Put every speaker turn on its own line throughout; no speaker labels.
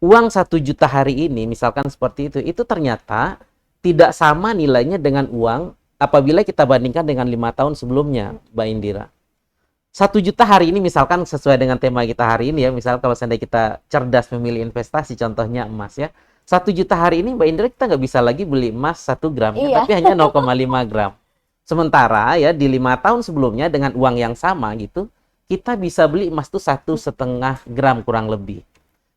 uang 1 juta hari ini, misalkan seperti itu ternyata tidak sama nilainya dengan uang apabila kita bandingkan dengan 5 tahun sebelumnya, Mbak Indira. 1 juta hari ini misalkan sesuai dengan tema kita hari ini ya, misal kalau seandainya kita cerdas memilih investasi, contohnya emas ya. 1 juta hari ini Mbak Indra kita nggak bisa lagi beli emas 1 gram ya,
Iya.
tapi hanya 0,5 gram. Sementara ya di 5 tahun sebelumnya dengan uang yang sama gitu, kita bisa beli emas tuh 1,5 gram kurang lebih.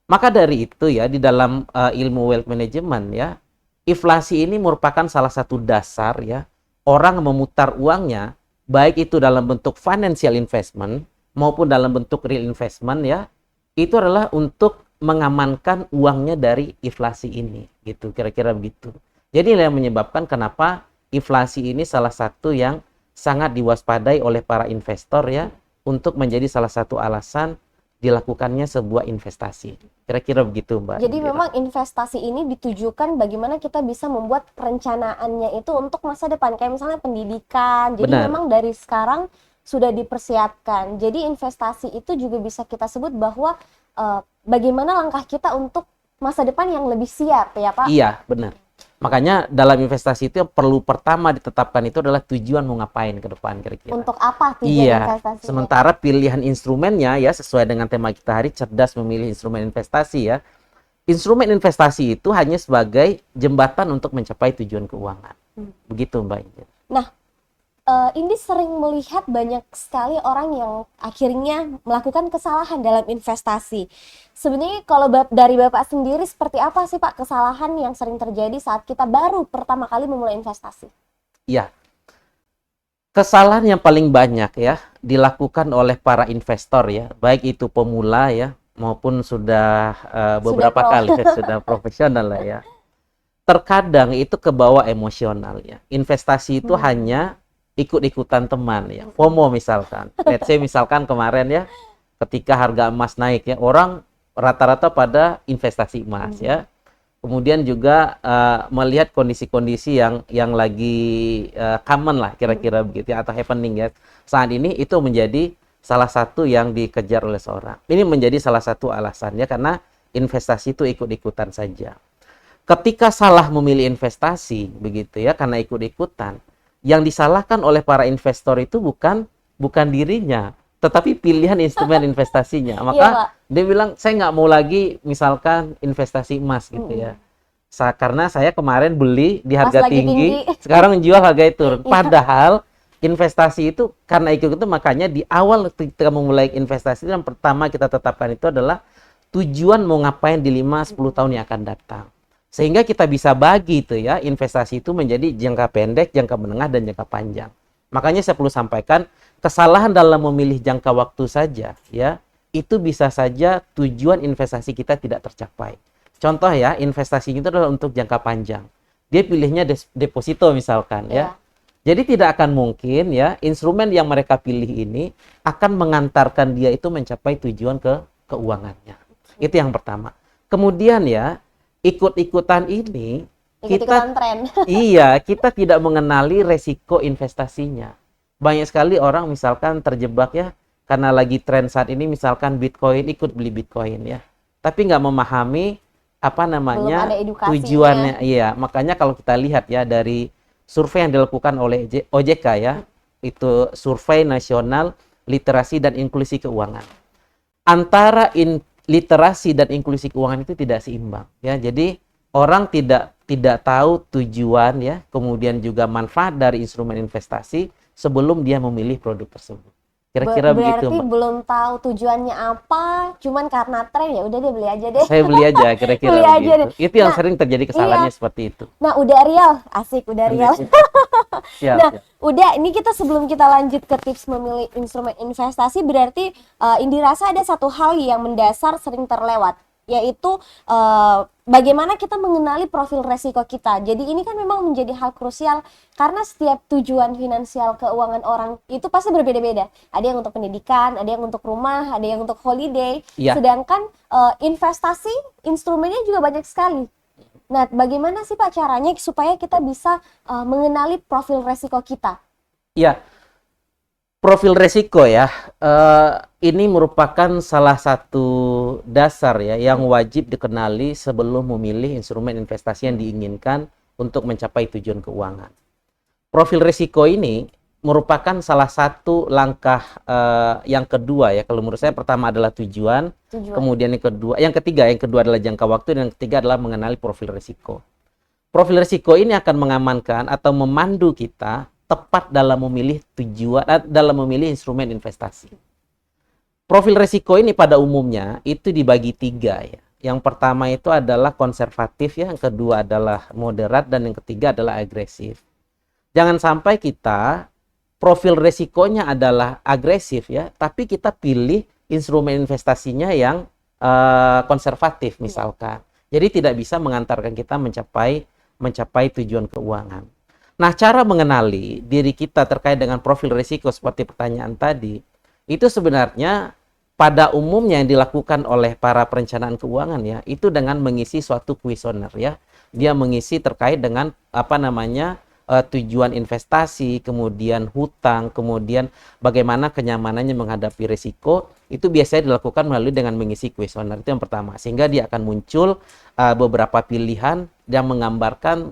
Maka dari itu ya di dalam ilmu wealth management ya, inflasi ini merupakan salah satu dasar ya orang memutar uangnya, baik itu dalam bentuk financial investment maupun dalam bentuk real investment ya, itu adalah untuk mengamankan uangnya dari inflasi ini gitu, kira-kira begitu. Jadi yang menyebabkan kenapa inflasi ini salah satu yang sangat diwaspadai oleh para investor ya, untuk menjadi salah satu alasan dilakukannya sebuah investasi. Kira-kira begitu, Mbak
Jadi
Indira.
memang investasi ini ditujukan bagaimana kita bisa membuat perencanaannya itu untuk masa depan. Kayak misalnya pendidikan. Jadi
Benar.
memang dari sekarang sudah dipersiapkan. Jadi investasi itu juga bisa kita sebut bahwa bagaimana langkah kita untuk masa depan yang lebih siap ya Pak.
Iya, benar. Makanya dalam investasi itu yang perlu pertama ditetapkan itu adalah tujuan mau ngapain ke depan kira-kira.
Untuk apa tujuan
Iya.
investasinya?
Sementara pilihan instrumennya ya sesuai dengan tema kita hari cerdas memilih instrumen investasi ya. Instrumen investasi itu hanya sebagai jembatan untuk mencapai tujuan keuangan. Begitu Mbak Injil.
Nah, ini sering melihat banyak sekali orang yang akhirnya melakukan kesalahan dalam investasi. Sebenarnya kalau dari Bapak sendiri seperti apa sih Pak kesalahan yang sering terjadi saat kita baru pertama kali memulai investasi?
Iya. Kesalahan yang paling banyak ya dilakukan oleh para investor ya, baik itu pemula ya maupun sudah beberapa kali ya, sudah profesional lah ya. Terkadang itu kebawa emosional ya. Investasi itu hanya ikut-ikutan teman ya. FOMO misalkan. Let's say misalkan kemarin ya ketika harga emas naik ya, orang rata-rata pada investasi emas ya. Kemudian juga melihat kondisi-kondisi yang lagi common lah kira-kira begitu ya, atau happening ya. Saat ini itu menjadi salah satu yang dikejar oleh seorang. Ini menjadi salah satu alasannya karena investasi itu ikut-ikutan saja. Ketika salah memilih investasi begitu ya karena ikut-ikutan, yang disalahkan oleh para investor itu bukan dirinya, tetapi pilihan instrumen investasinya. Maka
Iya, Pak.
dia bilang saya nggak mau lagi misalkan investasi emas gitu ya. Karena saya kemarin beli di harga
Pas lagi
tinggi,
tinggi.
sekarang jual harga turun.
Iya.
Padahal investasi itu karena ikut itu makanya di awal ketika memulai investasi yang pertama kita tetapkan itu adalah tujuan mau ngapain di 5-10 tahun yang akan datang. Sehingga kita bisa bagi itu ya, investasi itu menjadi jangka pendek, jangka menengah, dan jangka panjang. Makanya saya perlu sampaikan, kesalahan dalam memilih jangka waktu saja ya, itu bisa saja tujuan investasi kita tidak tercapai. Contoh ya, investasi itu adalah untuk jangka panjang. Dia pilihnya deposito misalkan ya. Jadi tidak akan mungkin ya, instrumen yang mereka pilih ini akan mengantarkan dia itu mencapai tujuan keuangannya. Itu yang pertama. Kemudian ya, ikut-ikutan ini
Ikut-ikutan tren.
iya, kita tidak mengenali resiko investasinya. Banyak sekali orang misalkan terjebak ya karena lagi tren saat ini misalkan Bitcoin, ikut beli Bitcoin ya. Tapi nggak memahami apa
Belum
namanya
ada edukasinya.
tujuannya. Iya, makanya kalau kita lihat ya dari survei yang dilakukan oleh OJK ya, itu Survei Nasional Literasi dan Inklusi Keuangan. Antara literasi dan inklusi keuangan itu tidak seimbang ya. Jadi orang tidak tahu tujuan ya, kemudian juga manfaat dari instrumen investasi sebelum dia memilih produk tersebut. Kira-kira begitu,
Berarti
Mbak.
belum tahu tujuannya apa, cuman karena tren ya udah deh beli aja deh.
Saya beli aja kira-kira
Beli aja
begitu.
deh.
Itu yang
Nah,
sering terjadi kesalahannya
iya.
seperti itu.
Nah, udah real, asik udah real.
Siap,
Nah,
siap.
udah ini kita sebelum kita lanjut ke tips memilih instrumen investasi, berarti Indi rasa ada satu hal yang mendasar sering terlewat, yaitu bagaimana kita mengenali profil resiko kita. Jadi ini kan memang menjadi hal krusial karena setiap tujuan finansial keuangan orang itu pasti berbeda-beda. Ada yang untuk pendidikan, ada yang untuk rumah, ada yang untuk holiday.
Iya.
Sedangkan investasi instrumennya juga banyak sekali. Nah, bagaimana sih Pak caranya supaya kita bisa mengenali profil resiko kita?
Iya. Profil resiko ya, ini merupakan salah satu dasar ya yang wajib dikenali sebelum memilih instrumen investasi yang diinginkan untuk mencapai tujuan keuangan. Profil risiko ini merupakan salah satu langkah yang kedua ya. Kalau menurut saya pertama adalah tujuan, kemudian yang ketiga adalah jangka waktu, dan yang ketiga adalah mengenali profil risiko. Profil risiko ini akan mengamankan atau memandu kita tepat dalam memilih tujuan, dalam memilih instrumen investasi. Profil risiko ini pada umumnya itu dibagi 3 ya. Yang pertama itu adalah konservatif ya, yang kedua adalah moderat, dan yang ketiga adalah agresif. Jangan sampai kita profil resikonya adalah agresif ya, tapi kita pilih instrumen investasinya yang konservatif misalkan. Jadi tidak bisa mengantarkan kita mencapai tujuan keuangan. Nah, cara mengenali diri kita terkait dengan profil risiko seperti pertanyaan tadi, itu sebenarnya pada umumnya yang dilakukan oleh para perencanaan keuangan ya, itu dengan mengisi suatu kuesioner ya. Dia mengisi terkait dengan tujuan investasi, kemudian hutang, kemudian bagaimana kenyamanannya menghadapi risiko, itu biasanya dilakukan melalui dengan mengisi kuesioner. Itu yang pertama, sehingga dia akan muncul beberapa pilihan yang menggambarkan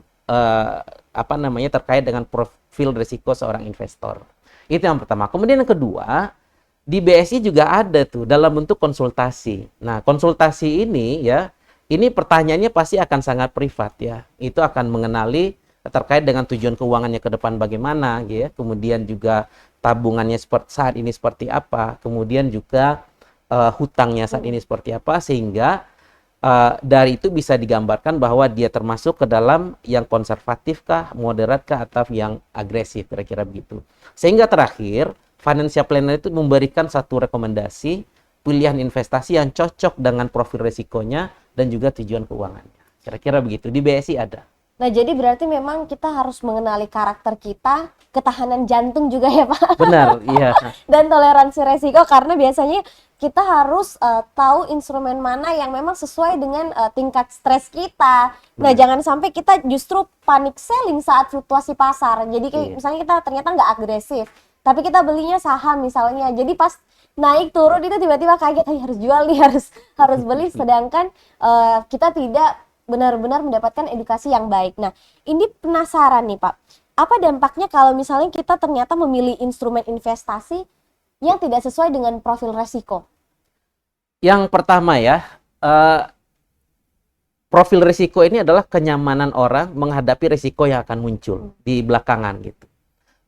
terkait dengan profil risiko seorang investor. Itu yang pertama. Kemudian yang kedua, di BSI juga ada tuh dalam bentuk konsultasi. Nah, konsultasi ini ya, ini pertanyaannya pasti akan sangat privat ya. Itu akan mengenali terkait dengan tujuan keuangannya ke depan bagaimana ya. Kemudian juga tabungannya saat ini seperti apa. Kemudian juga hutangnya saat ini seperti apa, sehingga dari itu bisa digambarkan bahwa dia termasuk ke dalam yang konservatif kah, moderat kah, atau yang agresif, kira-kira begitu. Sehingga terakhir, financial planner itu memberikan satu rekomendasi pilihan investasi yang cocok dengan profil risikonya dan juga tujuan keuangannya. Kira-kira begitu. Di BSI ada.
Nah, jadi berarti memang kita harus mengenali karakter kita, ketahanan jantung juga ya Pak?
Benar, iya.
Dan toleransi resiko, karena biasanya kita harus tahu instrumen mana yang memang sesuai dengan tingkat stres kita. Nah, jangan sampai kita justru panik selling saat fluktuasi pasar. Jadi kayak misalnya kita ternyata nggak agresif, tapi kita belinya saham misalnya. Jadi pas naik turun itu tiba-tiba kaget, harus jual nih, harus beli, sedangkan kita tidak benar-benar mendapatkan edukasi yang baik. Nah, ini penasaran nih Pak, apa dampaknya kalau misalnya kita ternyata memilih instrumen investasi yang tidak sesuai dengan profil resiko?
Yang pertama ya, profil risiko ini adalah kenyamanan orang menghadapi risiko yang akan muncul di belakangan gitu.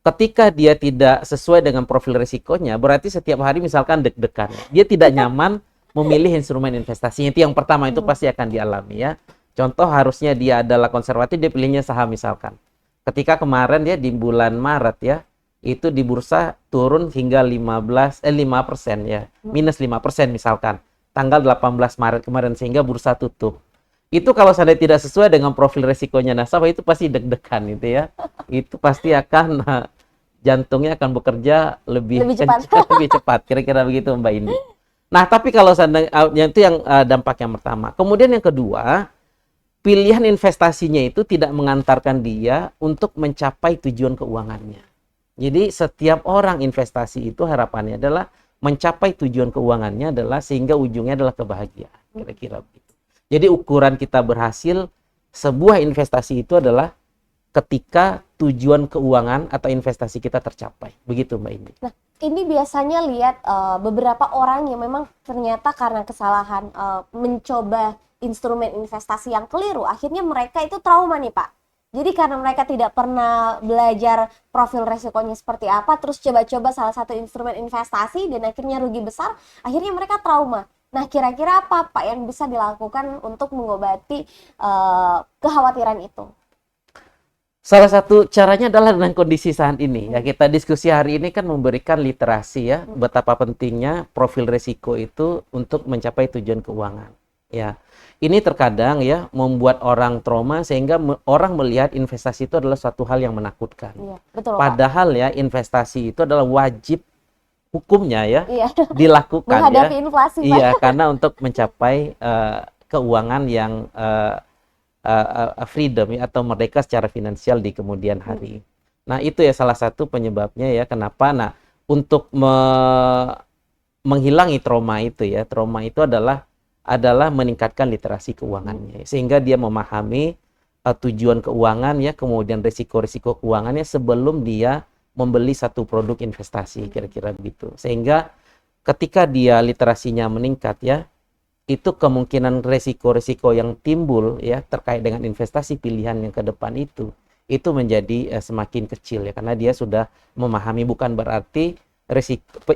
Ketika dia tidak sesuai dengan profil risikonya, berarti setiap hari misalkan deg-degan. Dia tidak nyaman memilih instrumen investasinya. Itu yang pertama, itu pasti akan dialami ya. Contoh, harusnya dia adalah konservatif, dia pilihnya saham misalkan. Ketika kemarin ya di bulan Maret ya, itu di bursa turun hingga 5% ya, minus 5% misalkan, tanggal 18 Maret kemarin, sehingga bursa tutup. Itu kalau saya tidak sesuai dengan profil resikonya nasabah, itu pasti deg-degan itu ya. Itu pasti akan jantungnya akan bekerja lebih cepat, kira-kira begitu Mbak Indi. Nah, tapi kalau itu yang dampak yang pertama. Kemudian yang kedua, pilihan investasinya itu tidak mengantarkan dia untuk mencapai tujuan keuangannya. Jadi setiap orang investasi itu harapannya adalah mencapai tujuan keuangannya adalah sehingga ujungnya adalah kebahagiaan. Kira-kira begitu. Jadi ukuran kita berhasil sebuah investasi itu adalah ketika tujuan keuangan atau investasi kita tercapai. Begitu Mbak Indi.
Nah, ini biasanya lihat beberapa orang yang memang ternyata karena kesalahan mencoba instrumen investasi yang keliru, akhirnya mereka itu trauma nih Pak. Jadi karena mereka tidak pernah belajar profil resikonya seperti apa, terus coba-coba salah satu instrumen investasi dan akhirnya rugi besar, akhirnya mereka trauma. Nah, kira-kira apa Pak yang bisa dilakukan untuk mengobati kekhawatiran itu?
Salah satu caranya adalah dengan kondisi saat ini. Ya, kita diskusi hari ini kan memberikan literasi ya, betapa pentingnya profil risiko itu untuk mencapai tujuan keuangan. Ya, ini terkadang ya membuat orang trauma sehingga orang melihat investasi itu adalah suatu hal yang menakutkan.
Iya, betul,
Padahal
Pak.
Ya investasi itu adalah wajib hukumnya ya
Iya.
dilakukan
menghadapi
ya.
inflasi Pak.
Iya, karena untuk mencapai keuangan yang freedom ya, atau merdeka secara finansial di kemudian hari. Nah, itu ya salah satu penyebabnya ya kenapa. Nah, untuk menghilangi trauma itu ya. Trauma itu adalah meningkatkan literasi keuangannya, sehingga dia memahami tujuan keuangan ya, kemudian risiko-risiko keuangannya sebelum dia membeli satu produk investasi, kira-kira begitu. Sehingga ketika dia literasinya meningkat ya, itu kemungkinan risiko-risiko yang timbul ya terkait dengan investasi pilihan yang ke depan itu menjadi semakin kecil ya, karena dia sudah memahami. Bukan berarti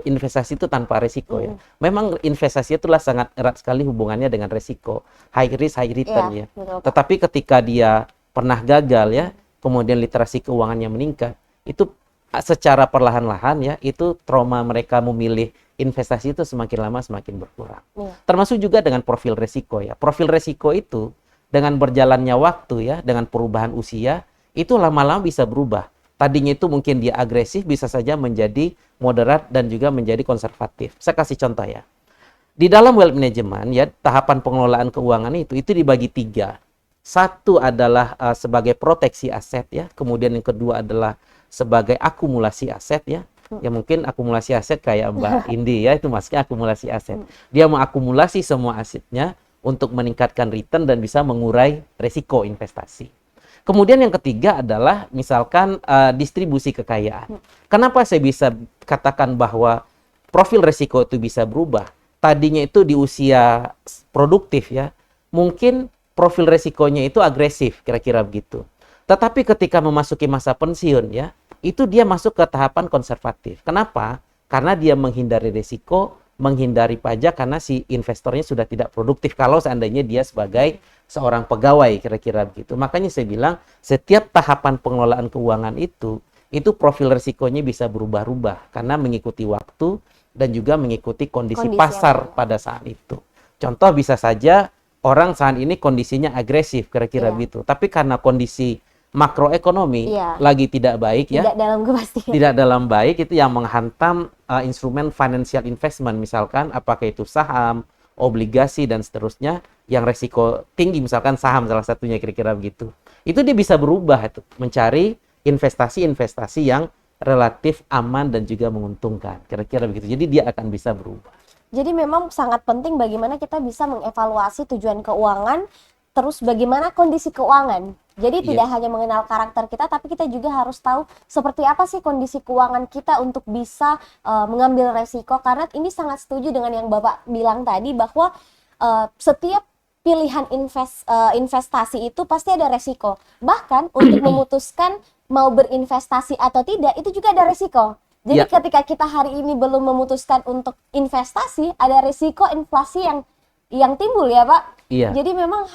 investasi itu tanpa risiko ya. Memang investasi itulah sangat erat sekali hubungannya dengan risiko, high risk high return ya. Tetapi ketika dia pernah gagal ya, kemudian literasi keuangannya meningkat, itu secara perlahan-lahan ya, itu trauma mereka memilih investasi itu semakin lama semakin berkurang. Termasuk juga dengan profil risiko ya. Profil risiko itu dengan berjalannya waktu ya, dengan perubahan usia, itu lama-lama bisa berubah. Tadinya itu mungkin dia agresif, bisa saja menjadi moderat dan juga menjadi konservatif. Saya kasih contoh ya. Di dalam wealth management ya, tahapan pengelolaan keuangan itu dibagi 3. Satu adalah sebagai proteksi aset ya, kemudian yang kedua adalah sebagai akumulasi aset ya. Ya mungkin akumulasi aset kayak Mbak Indi ya, itu maksudnya akumulasi aset. Dia mengakumulasi semua asetnya untuk meningkatkan return dan bisa mengurai risiko investasi. Kemudian yang ketiga adalah misalkan distribusi kekayaan. Kenapa saya bisa katakan bahwa profil risiko itu bisa berubah? Tadinya itu di usia produktif ya, mungkin profil risikonya itu agresif, kira-kira begitu. Tetapi ketika memasuki masa pensiun ya, itu dia masuk ke tahapan konservatif. Kenapa? Karena dia menghindari risiko, menghindari pajak, karena si investornya sudah tidak produktif kalau seandainya dia sebagai seorang pegawai, kira-kira begitu. Makanya saya bilang setiap tahapan pengelolaan keuangan itu profil risikonya bisa berubah-ubah karena mengikuti waktu dan juga mengikuti kondisi pasar pada saat itu. Contoh bisa saja orang saat ini kondisinya agresif, kira-kira begitu. Tapi karena kondisi makroekonomi lagi tidak baik ya, tidak dalam baik, itu yang menghantam instrumen financial investment, misalkan apakah itu saham, obligasi dan seterusnya yang resiko tinggi, misalkan saham salah satunya, kira-kira begitu. Itu dia bisa berubah itu, mencari investasi-investasi yang relatif aman dan juga menguntungkan, kira-kira begitu. Jadi dia akan bisa berubah.
Jadi memang sangat penting bagaimana kita bisa mengevaluasi tujuan keuangan, terus bagaimana kondisi keuangan. Jadi tidak hanya mengenal karakter kita, tapi kita juga harus tahu seperti apa sih kondisi keuangan kita untuk bisa mengambil resiko. Karena ini sangat setuju dengan yang Bapak bilang tadi, bahwa setiap pilihan investasi itu pasti ada resiko. Bahkan untuk memutuskan mau berinvestasi atau tidak, itu juga ada resiko. Jadi ketika kita hari ini belum memutuskan untuk investasi, ada resiko inflasi yang timbul ya Pak. Jadi memang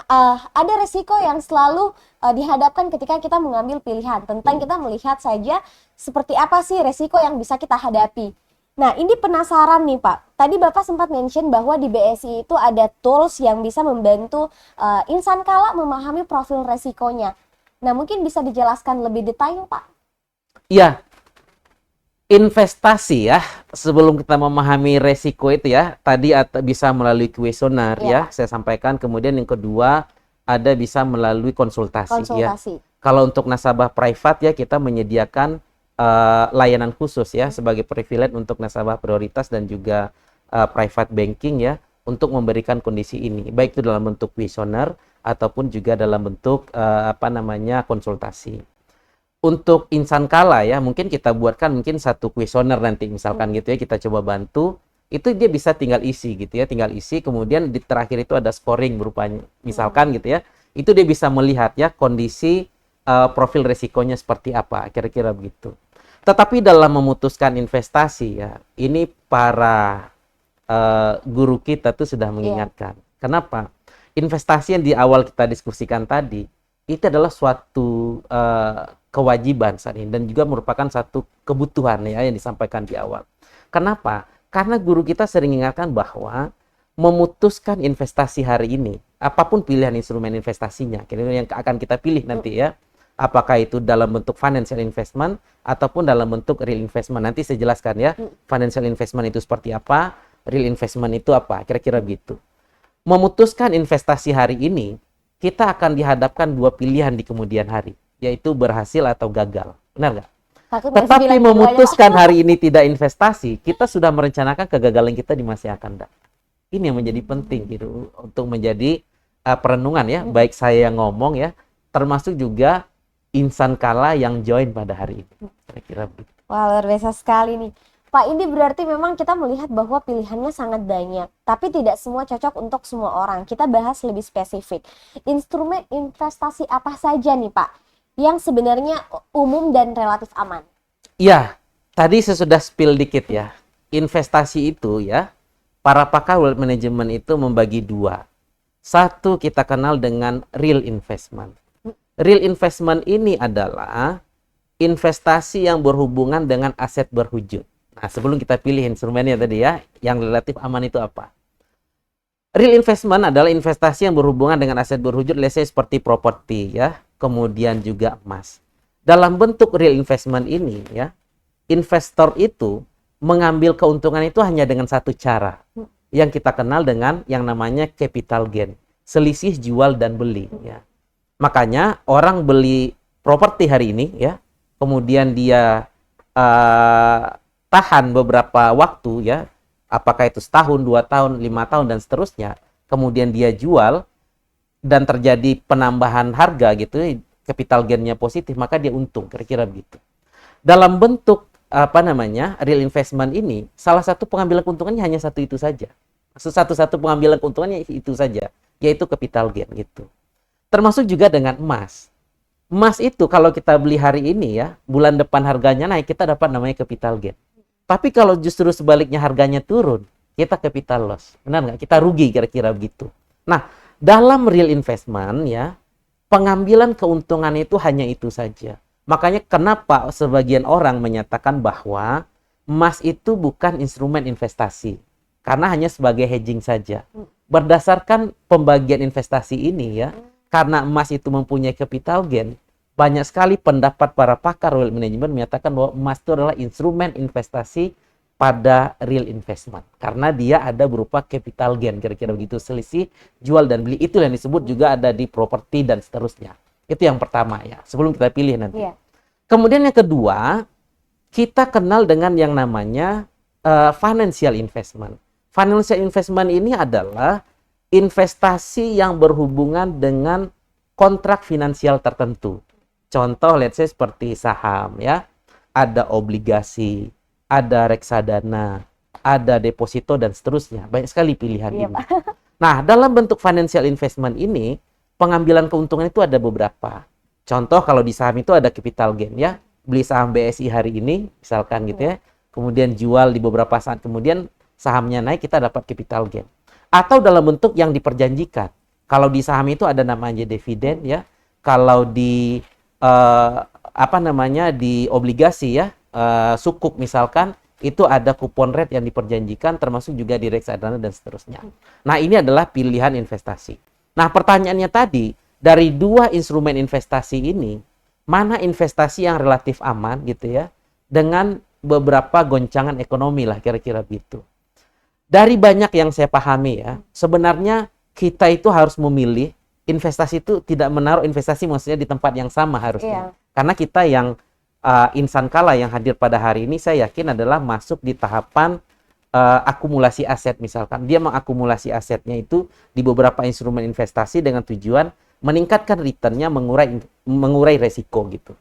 ada resiko yang selalu dihadapkan ketika kita mengambil pilihan. Tentang kita melihat saja seperti apa sih resiko yang bisa kita hadapi. Nah, ini penasaran nih Pak. Tadi Bapak sempat mention bahwa di BSI itu ada tools yang bisa membantu insan kala memahami profil resikonya. Nah, mungkin bisa dijelaskan lebih detail Pak?
Iya. Investasi ya, sebelum kita memahami resiko itu ya, tadi bisa melalui kuesioner ya, saya sampaikan. Kemudian yang kedua ada bisa melalui konsultasi. Ya. Kalau untuk nasabah private ya, kita menyediakan layanan khusus ya sebagai privilege untuk nasabah prioritas dan juga private banking ya, untuk memberikan kondisi ini, baik itu dalam bentuk kuesioner ataupun juga dalam bentuk konsultasi. Untuk insan kala ya, mungkin kita buatkan mungkin satu kuesioner nanti misalkan gitu ya, kita coba bantu, itu dia bisa tinggal isi gitu ya, tinggal isi, kemudian di terakhir itu ada scoring berupanya misalkan gitu ya, itu dia bisa melihat ya kondisi profil resikonya seperti apa, kira-kira begitu. Tetapi dalam memutuskan investasi ya, ini para guru kita tuh sudah mengingatkan. Kenapa? Investasi yang di awal kita diskusikan tadi, itu adalah suatu kewajiban saat ini dan juga merupakan satu kebutuhan ya yang disampaikan di awal. Kenapa? Karena guru kita sering mengingatkan bahwa memutuskan investasi hari ini, apapun pilihan instrumen investasinya, kira-kira yang akan kita pilih nanti ya, apakah itu dalam bentuk financial investment ataupun dalam bentuk real investment. Nanti saya jelaskan ya, financial investment itu seperti apa, real investment itu apa, kira-kira begitu. Memutuskan investasi hari ini, kita akan dihadapkan dua pilihan di kemudian hari, yaitu berhasil atau gagal. Benar nggak?
Takut masih
Tetapi
bilang dua-duanya, Pak.
memutuskan hari ini tidak investasi, kita sudah merencanakan kegagalan kita di masa yang akan datang. Ini yang menjadi penting gitu untuk menjadi perenungan ya, baik saya yang ngomong ya, termasuk juga insan kala yang join pada hari ini. Kira-kira begitu.
Wah, luar biasa sekali nih. Pak, ini berarti memang kita melihat bahwa pilihannya sangat banyak, tapi tidak semua cocok untuk semua orang. Kita bahas lebih spesifik. Instrumen investasi apa saja nih, Pak, yang sebenarnya umum dan relatif aman?
Ya, tadi saya sudah spill dikit ya. Investasi itu ya, para pakar wealth management itu membagi dua. Satu kita kenal dengan real investment. Real investment ini adalah investasi yang berhubungan dengan aset berwujud. Nah, sebelum kita pilih instrumennya tadi ya, yang relatif aman itu apa? Real investment adalah investasi yang berhubungan dengan aset berwujud, let's say seperti properti ya, kemudian juga emas. Dalam bentuk real investment ini ya, investor itu mengambil keuntungan itu hanya dengan satu cara, yang kita kenal dengan yang namanya capital gain, selisih jual dan beli ya. Makanya orang beli properti hari ini ya, kemudian dia tahan beberapa waktu ya, apakah itu setahun, 2 tahun, 5 tahun dan seterusnya, kemudian dia jual dan terjadi penambahan harga gitu, capital gain-nya positif, maka dia untung, kira-kira begitu. Dalam bentuk real investment ini, salah satu pengambilan keuntungannya hanya satu itu saja. Satu-satu pengambilan keuntungannya itu saja, yaitu capital gain gitu. Termasuk juga dengan emas. Emas itu kalau kita beli hari ini ya, bulan depan harganya naik, kita dapat namanya capital gain. Tapi kalau justru sebaliknya harganya turun, kita capital loss. Benar nggak? Kita rugi kira-kira begitu. Nah, dalam real investment ya, pengambilan keuntungan itu hanya itu saja. Makanya kenapa sebagian orang menyatakan bahwa emas itu bukan instrumen investasi. Karena hanya sebagai hedging saja. Berdasarkan pembagian investasi ini ya, karena emas itu mempunyai capital gain, banyak sekali pendapat para pakar wealth management menyatakan bahwa emas itu adalah instrumen investasi pada real investment. Karena dia ada berupa capital gain, kira-kira begitu, selisih jual dan beli. Itu yang disebut juga ada di properti dan seterusnya. Itu yang pertama ya, sebelum kita pilih nanti. Yeah. Kemudian yang kedua, kita kenal dengan yang namanya financial investment. Financial investment ini adalah investasi yang berhubungan dengan kontrak finansial tertentu. Contoh, let's say seperti saham ya, ada obligasi, ada reksadana, ada deposito dan seterusnya. Banyak sekali pilihan ini. Nah, dalam bentuk financial investment ini, pengambilan keuntungan itu ada beberapa. Contoh kalau di saham itu ada capital gain ya, beli saham BSI hari ini, misalkan gitu ya, kemudian jual di beberapa saat kemudian sahamnya naik, kita dapat capital gain. Atau dalam bentuk yang diperjanjikan. Kalau di saham itu ada namanya dividen ya, kalau di di obligasi ya, sukuk misalkan, itu ada kupon rate yang diperjanjikan, termasuk juga di reksadana dan seterusnya. Nah, ini adalah pilihan investasi. Nah, pertanyaannya tadi, dari dua instrumen investasi ini, mana investasi yang relatif aman gitu ya, dengan beberapa goncangan ekonomi lah, kira-kira begitu. Dari banyak yang saya pahami ya, sebenarnya kita itu harus memilih investasi, itu tidak menaruh investasi maksudnya di tempat yang sama harusnya. Karena kita yang insan kala yang hadir pada hari ini, saya yakin adalah masuk di tahapan akumulasi aset misalkan. Dia mengakumulasi asetnya itu di beberapa instrumen investasi dengan tujuan meningkatkan returnnya, mengurai resiko gitu.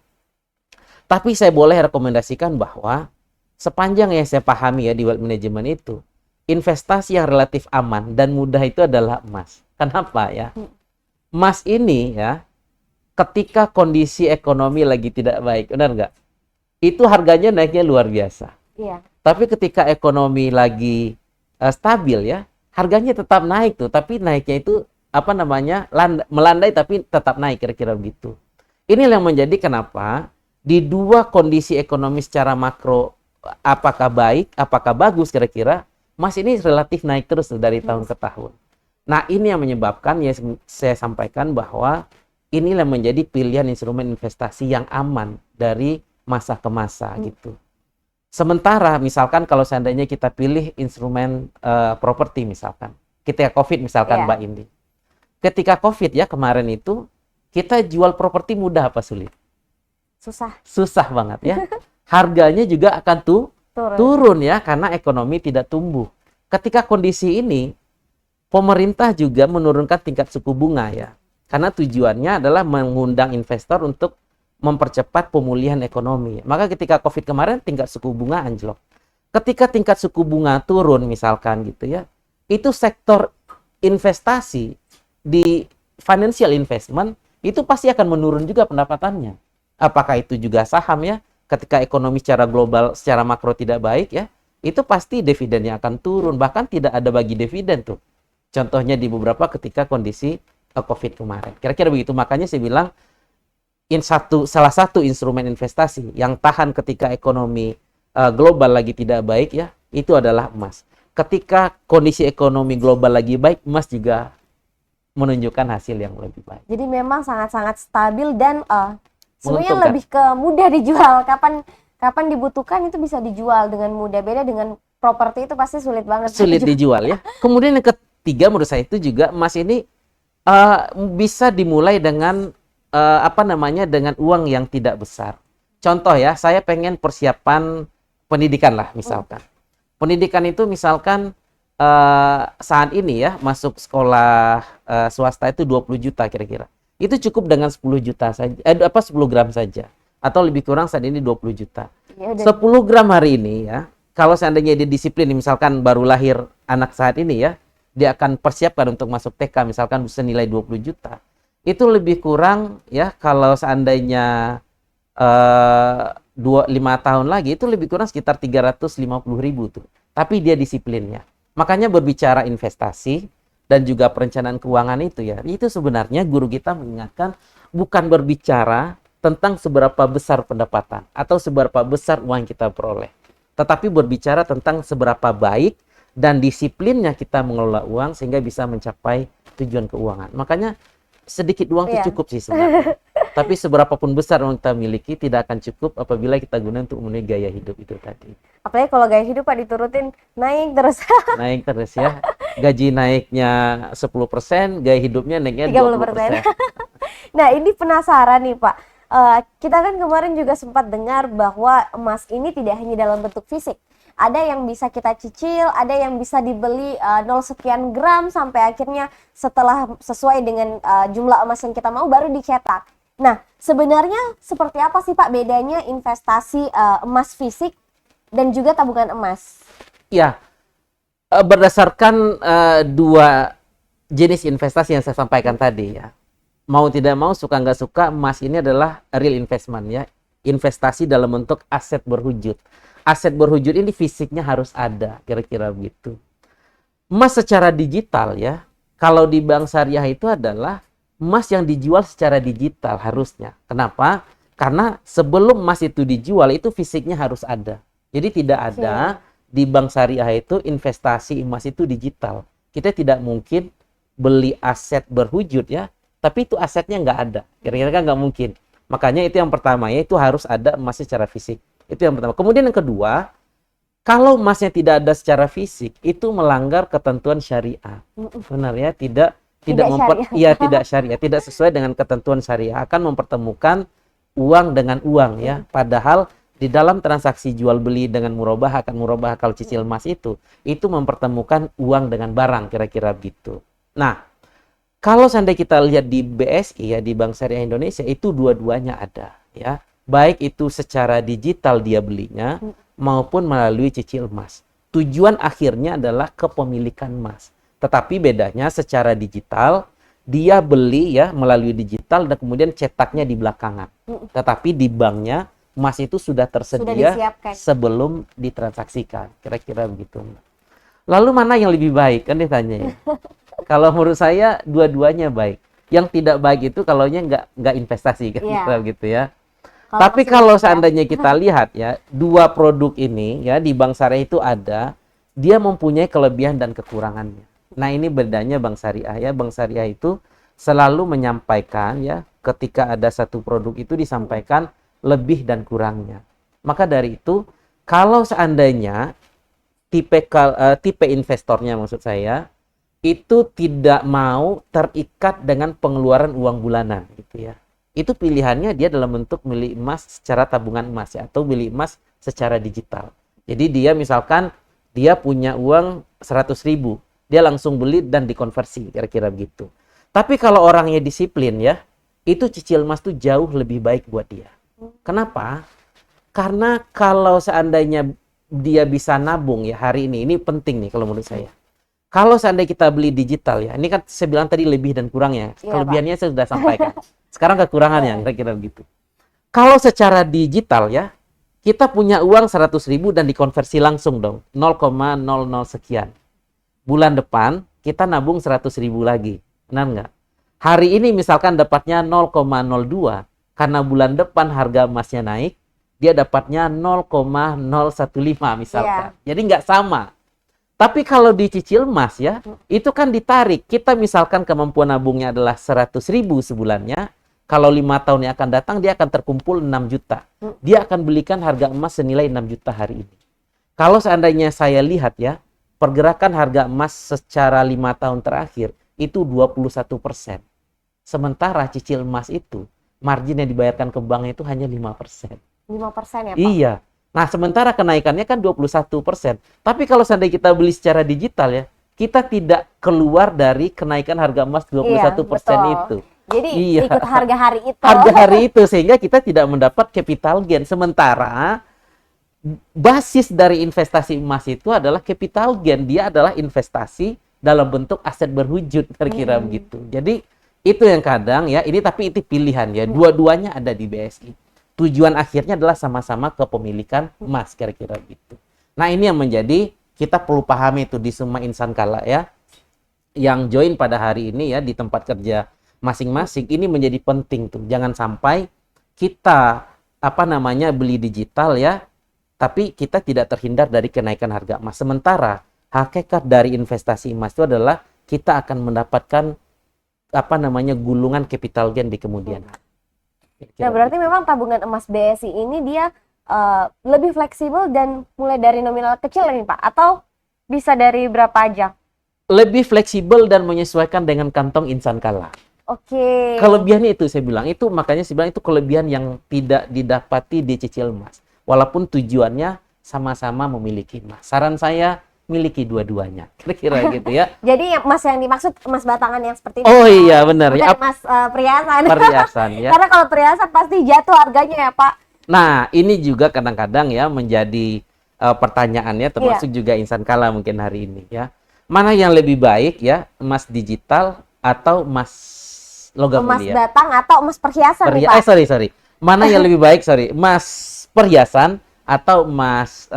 Tapi saya boleh rekomendasikan bahwa sepanjang yang saya pahami ya di wealth management itu, investasi yang relatif aman dan mudah itu adalah emas. Kenapa ya? Emas ini ya, ketika kondisi ekonomi lagi tidak baik, benar nggak? Itu harganya naiknya luar biasa. Iya. Tapi ketika ekonomi lagi stabil ya, harganya tetap naik tuh. Tapi naiknya itu melandai tapi tetap naik, kira-kira begitu. Ini yang menjadi kenapa di dua kondisi ekonomi secara makro, apakah baik, apakah bagus, kira-kira emas ini relatif naik terus dari tahun ke tahun. Nah, ini yang menyebabkan ya saya sampaikan bahwa inilah menjadi pilihan instrumen investasi yang aman dari masa ke masa gitu. Sementara misalkan kalau seandainya kita pilih instrumen properti misalkan, ketika COVID misalkan Mbak Indi. Ketika COVID ya kemarin itu, kita jual properti mudah apa sulit?
Susah.
Susah banget ya. harganya juga akan
Turun.
turun ya, karena ekonomi tidak tumbuh. Ketika kondisi ini, pemerintah juga menurunkan tingkat suku bunga ya, karena tujuannya adalah mengundang investor untuk mempercepat pemulihan ekonomi. Maka ketika COVID kemarin tingkat suku bunga anjlok. Ketika tingkat suku bunga turun misalkan gitu ya, itu sektor investasi di financial investment itu pasti akan menurun juga pendapatannya. Apakah itu juga saham ya? Ketika ekonomi secara global, secara makro tidak baik ya, itu pasti dividennya akan turun. Bahkan tidak ada bagi dividen tuh. Contohnya di beberapa ketika kondisi COVID kemarin. Kira-kira begitu. Makanya saya bilang, salah satu instrumen investasi yang tahan ketika ekonomi global lagi tidak baik ya, itu adalah emas. Ketika kondisi ekonomi global lagi baik, emas juga menunjukkan hasil yang lebih baik.
Jadi memang sangat-sangat stabil dan sebenarnya
Menguntungkan.
lebih ke mudah dijual. Kapan dibutuhkan itu bisa dijual dengan mudah. Beda dengan properti itu pasti sulit banget
Sulit dijual ya. Kemudian yang ketiga menurut saya itu juga emas ini bisa dimulai dengan dengan uang yang tidak besar. Contoh ya, saya pengen persiapan pendidikan lah misalkan. Pendidikan itu misalkan saat ini ya, masuk sekolah swasta itu 20 juta kira-kira. Itu cukup dengan 10 juta saja, 10 gram saja. Atau lebih kurang saat ini 20 juta.
Ya,
10 gram hari ini ya, kalau seandainya dia disiplin, misalkan baru lahir anak saat ini ya, dia akan persiapkan untuk masuk TK, misalkan senilai 20 juta. Itu lebih kurang ya, kalau seandainya 5 tahun lagi, itu lebih kurang sekitar 350.000 tuh. Tapi dia disiplinnya. Makanya berbicara investasi dan juga perencanaan keuangan itu sebenarnya guru kita mengingatkan bukan berbicara tentang seberapa besar pendapatan atau seberapa besar uang yang kita peroleh. Tetapi berbicara tentang seberapa baik dan disiplinnya kita mengelola uang sehingga bisa mencapai tujuan keuangan. Makanya sedikit uang itu cukup sih sebenarnya. Tapi seberapapun besar uang kita miliki tidak akan cukup apabila kita gunakan untuk memenuhi gaya hidup itu tadi.
Apalagi kalau gaya hidup Pak diturutin naik terus.
Naik terus ya. Gaji naiknya 10%, gaya hidupnya naiknya 20%.
Nah, ini penasaran nih Pak. Kita kan kemarin juga sempat dengar bahwa emas ini tidak hanya dalam bentuk fisik. Ada yang bisa kita cicil, ada yang bisa dibeli 0 sekian gram sampai akhirnya setelah sesuai dengan jumlah emas yang kita mau baru dicetak. Nah, sebenarnya seperti apa sih Pak bedanya investasi emas fisik dan juga tabungan emas?
Ya, berdasarkan dua jenis investasi yang saya sampaikan tadi ya. Mau tidak mau, suka nggak suka, emas ini adalah real investment ya. Investasi dalam bentuk aset berwujud. Aset berwujud ini fisiknya harus ada, kira-kira begitu. Emas secara digital ya, kalau di bank syariah itu adalah emas yang dijual secara digital harusnya. Kenapa? Karena sebelum emas itu dijual, itu fisiknya harus ada. Jadi tidak ada di bank syariah itu investasi emas itu digital. Kita tidak mungkin beli aset berwujud ya, tapi itu asetnya nggak ada. Kira-kira kan nggak mungkin. Makanya itu yang pertama, yaitu harus ada emas secara fisik. Itu yang pertama. Kemudian yang kedua, kalau emasnya tidak ada secara fisik, itu melanggar ketentuan syariah. Benar ya, tidak syariah, tidak sesuai dengan ketentuan syariah, akan mempertemukan uang dengan uang ya. Padahal di dalam transaksi jual beli dengan murabahah, akan murabahah kalau cicil emas itu mempertemukan uang dengan barang, kira-kira gitu. Nah, kalau seandainya kita lihat di BSI ya, di Bank Syariah Indonesia, itu dua-duanya ada ya. Baik itu secara digital dia belinya maupun melalui cicil emas. Tujuan akhirnya adalah kepemilikan emas. Tetapi bedanya secara digital dia beli ya melalui digital dan kemudian cetaknya di belakangan. Tetapi di banknya emas itu sudah tersedia sebelum ditransaksikan. Kira-kira begitu. Lalu mana yang lebih baik? Kan ditanya ya. Kalau menurut saya dua-duanya baik. Yang tidak baik itu kalaunya nggak investasi kan gitu ya. Tapi kalau seandainya kita lihat ya, dua produk ini ya di Bank Syariah itu ada, dia mempunyai kelebihan dan kekurangannya. Nah, ini bedanya Bank Syariah ya. Bank Syariah itu selalu menyampaikan ya, ketika ada satu produk itu disampaikan lebih dan kurangnya. Maka dari itu, kalau seandainya tipe investornya maksud saya itu tidak mau terikat dengan pengeluaran uang bulanan gitu ya. itu pilihannya dia dalam bentuk beli emas secara tabungan emas ya, atau beli emas secara digital. Jadi dia misalkan dia punya uang 100.000, dia langsung beli dan dikonversi, kira-kira begitu. Tapi kalau orangnya disiplin ya, itu cicil emas tuh jauh lebih baik buat dia. Kenapa? Karena kalau seandainya dia bisa nabung ya hari ini penting nih kalau menurut saya. Kalau seandainya kita beli digital ya, ini kan saya bilang tadi lebih dan kurangnya.
Iya,
Kelebihannya saya sudah sampaikan. Sekarang kekurangannya, kira-kira begitu. Kalau secara digital ya, kita punya uang 100.000 dan dikonversi langsung dong, 0,00 sekian. Bulan depan kita nabung 100.000 lagi, benar nggak? Hari ini misalkan dapatnya 0,02, karena bulan depan harga emasnya naik, dia dapatnya 0,015 misalkan. Jadi nggak sama. Tapi kalau dicicil emas ya, itu kan ditarik. Kita misalkan kemampuan nabungnya adalah 100.000 sebulannya. Kalau 5 tahun yang akan datang, dia akan terkumpul 6 juta. Dia akan belikan harga emas senilai 6 juta hari ini. Kalau seandainya saya lihat ya, pergerakan harga emas secara 5 tahun terakhir, itu 21%. Sementara cicil emas itu, margin yang dibayarkan ke banknya itu hanya 5%.
5% ya Pak?
Iya. Nah, sementara kenaikannya kan 21%. Tapi kalau seandainya kita beli secara digital ya, kita tidak keluar dari kenaikan harga emas 21% itu.
Jadi ikut harga hari itu.
Harga hari itu, sehingga kita tidak mendapat capital gain. Sementara basis dari investasi emas itu adalah capital gain. Dia adalah investasi dalam bentuk aset berwujud, kira-kira begitu. Jadi itu yang kadang ya, ini tapi itu pilihan ya. Dua-duanya ada di BSI. Tujuan akhirnya adalah sama-sama kepemilikan emas, kira-kira gitu. Nah, ini yang menjadi kita perlu pahami itu di semua insan kala ya, yang join pada hari ini ya di tempat kerja masing-masing, ini menjadi penting tuh. Jangan sampai kita beli digital ya, tapi kita tidak terhindar dari kenaikan harga emas. Sementara hakikat dari investasi emas itu adalah kita akan mendapatkan gulungan capital gain di kemudian hari.
Nah, berarti memang tabungan emas BSI ini dia lebih fleksibel dan mulai dari nominal kecil nih Pak, atau bisa dari berapa aja?
Lebih fleksibel dan menyesuaikan dengan kantong insan kala.
Oke.
Kelebihannya itu saya bilang, itu makanya saya bilang itu kelebihan yang tidak didapati di cicil emas. Walaupun tujuannya sama-sama memiliki emas. Saran saya, miliki dua-duanya, kira-kira gitu ya.
Jadi emas yang dimaksud emas batangan yang seperti ini.
Oh iya benar
ya. Emas perhiasan.
Perhiasan ya.
Karena kalau perhiasan pasti jatuh harganya ya Pak.
Nah ini juga kadang-kadang ya menjadi pertanyaannya, termasuk juga insan kala mungkin hari ini ya. Mana yang lebih baik ya, emas digital atau emas logam mulia?
Emas batang atau emas perhiasan nih Pak?
Sorry. Mana yang lebih baik, emas perhiasan atau emas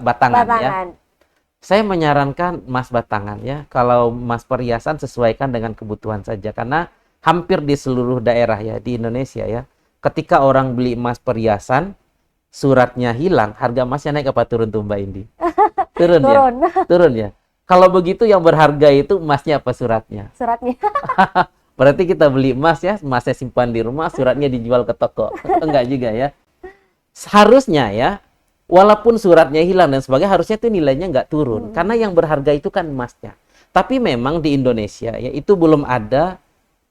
batangan ya? Saya menyarankan emas batangan ya. Kalau emas perhiasan sesuaikan dengan kebutuhan saja. Karena hampir di seluruh daerah ya di Indonesia ya, ketika orang beli emas perhiasan, suratnya hilang, harga emasnya naik apa turun tuh Mbak Indi? Turun ya? Turun ya? Kalau begitu yang berharga itu emasnya apa suratnya?
Suratnya.
Berarti kita beli emas ya, emasnya simpan di rumah, suratnya dijual ke toko. Enggak juga ya. Seharusnya ya, walaupun suratnya hilang dan sebagainya, harusnya itu nilainya nggak turun. Karena yang berharga itu kan emasnya. Tapi memang di Indonesia ya, itu belum ada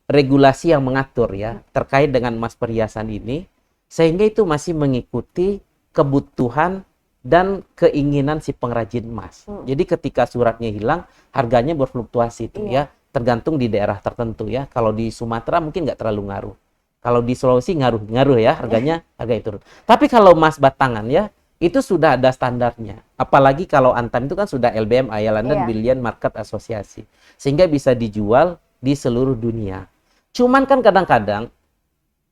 regulasi yang mengatur ya, terkait dengan emas perhiasan ini. Sehingga itu masih mengikuti kebutuhan dan keinginan si pengrajin emas. Jadi ketika suratnya hilang, harganya berfluktuasi itu ya. Tergantung di daerah tertentu ya. Kalau di Sumatera mungkin nggak terlalu ngaruh. Kalau di Sulawesi ngaruh ya, harganya turun. Tapi kalau emas batangan ya, itu sudah ada standarnya. Apalagi kalau Antam itu kan sudah LBMA ya, London Bullion Market Association. Sehingga bisa dijual di seluruh dunia. Cuman kan kadang-kadang,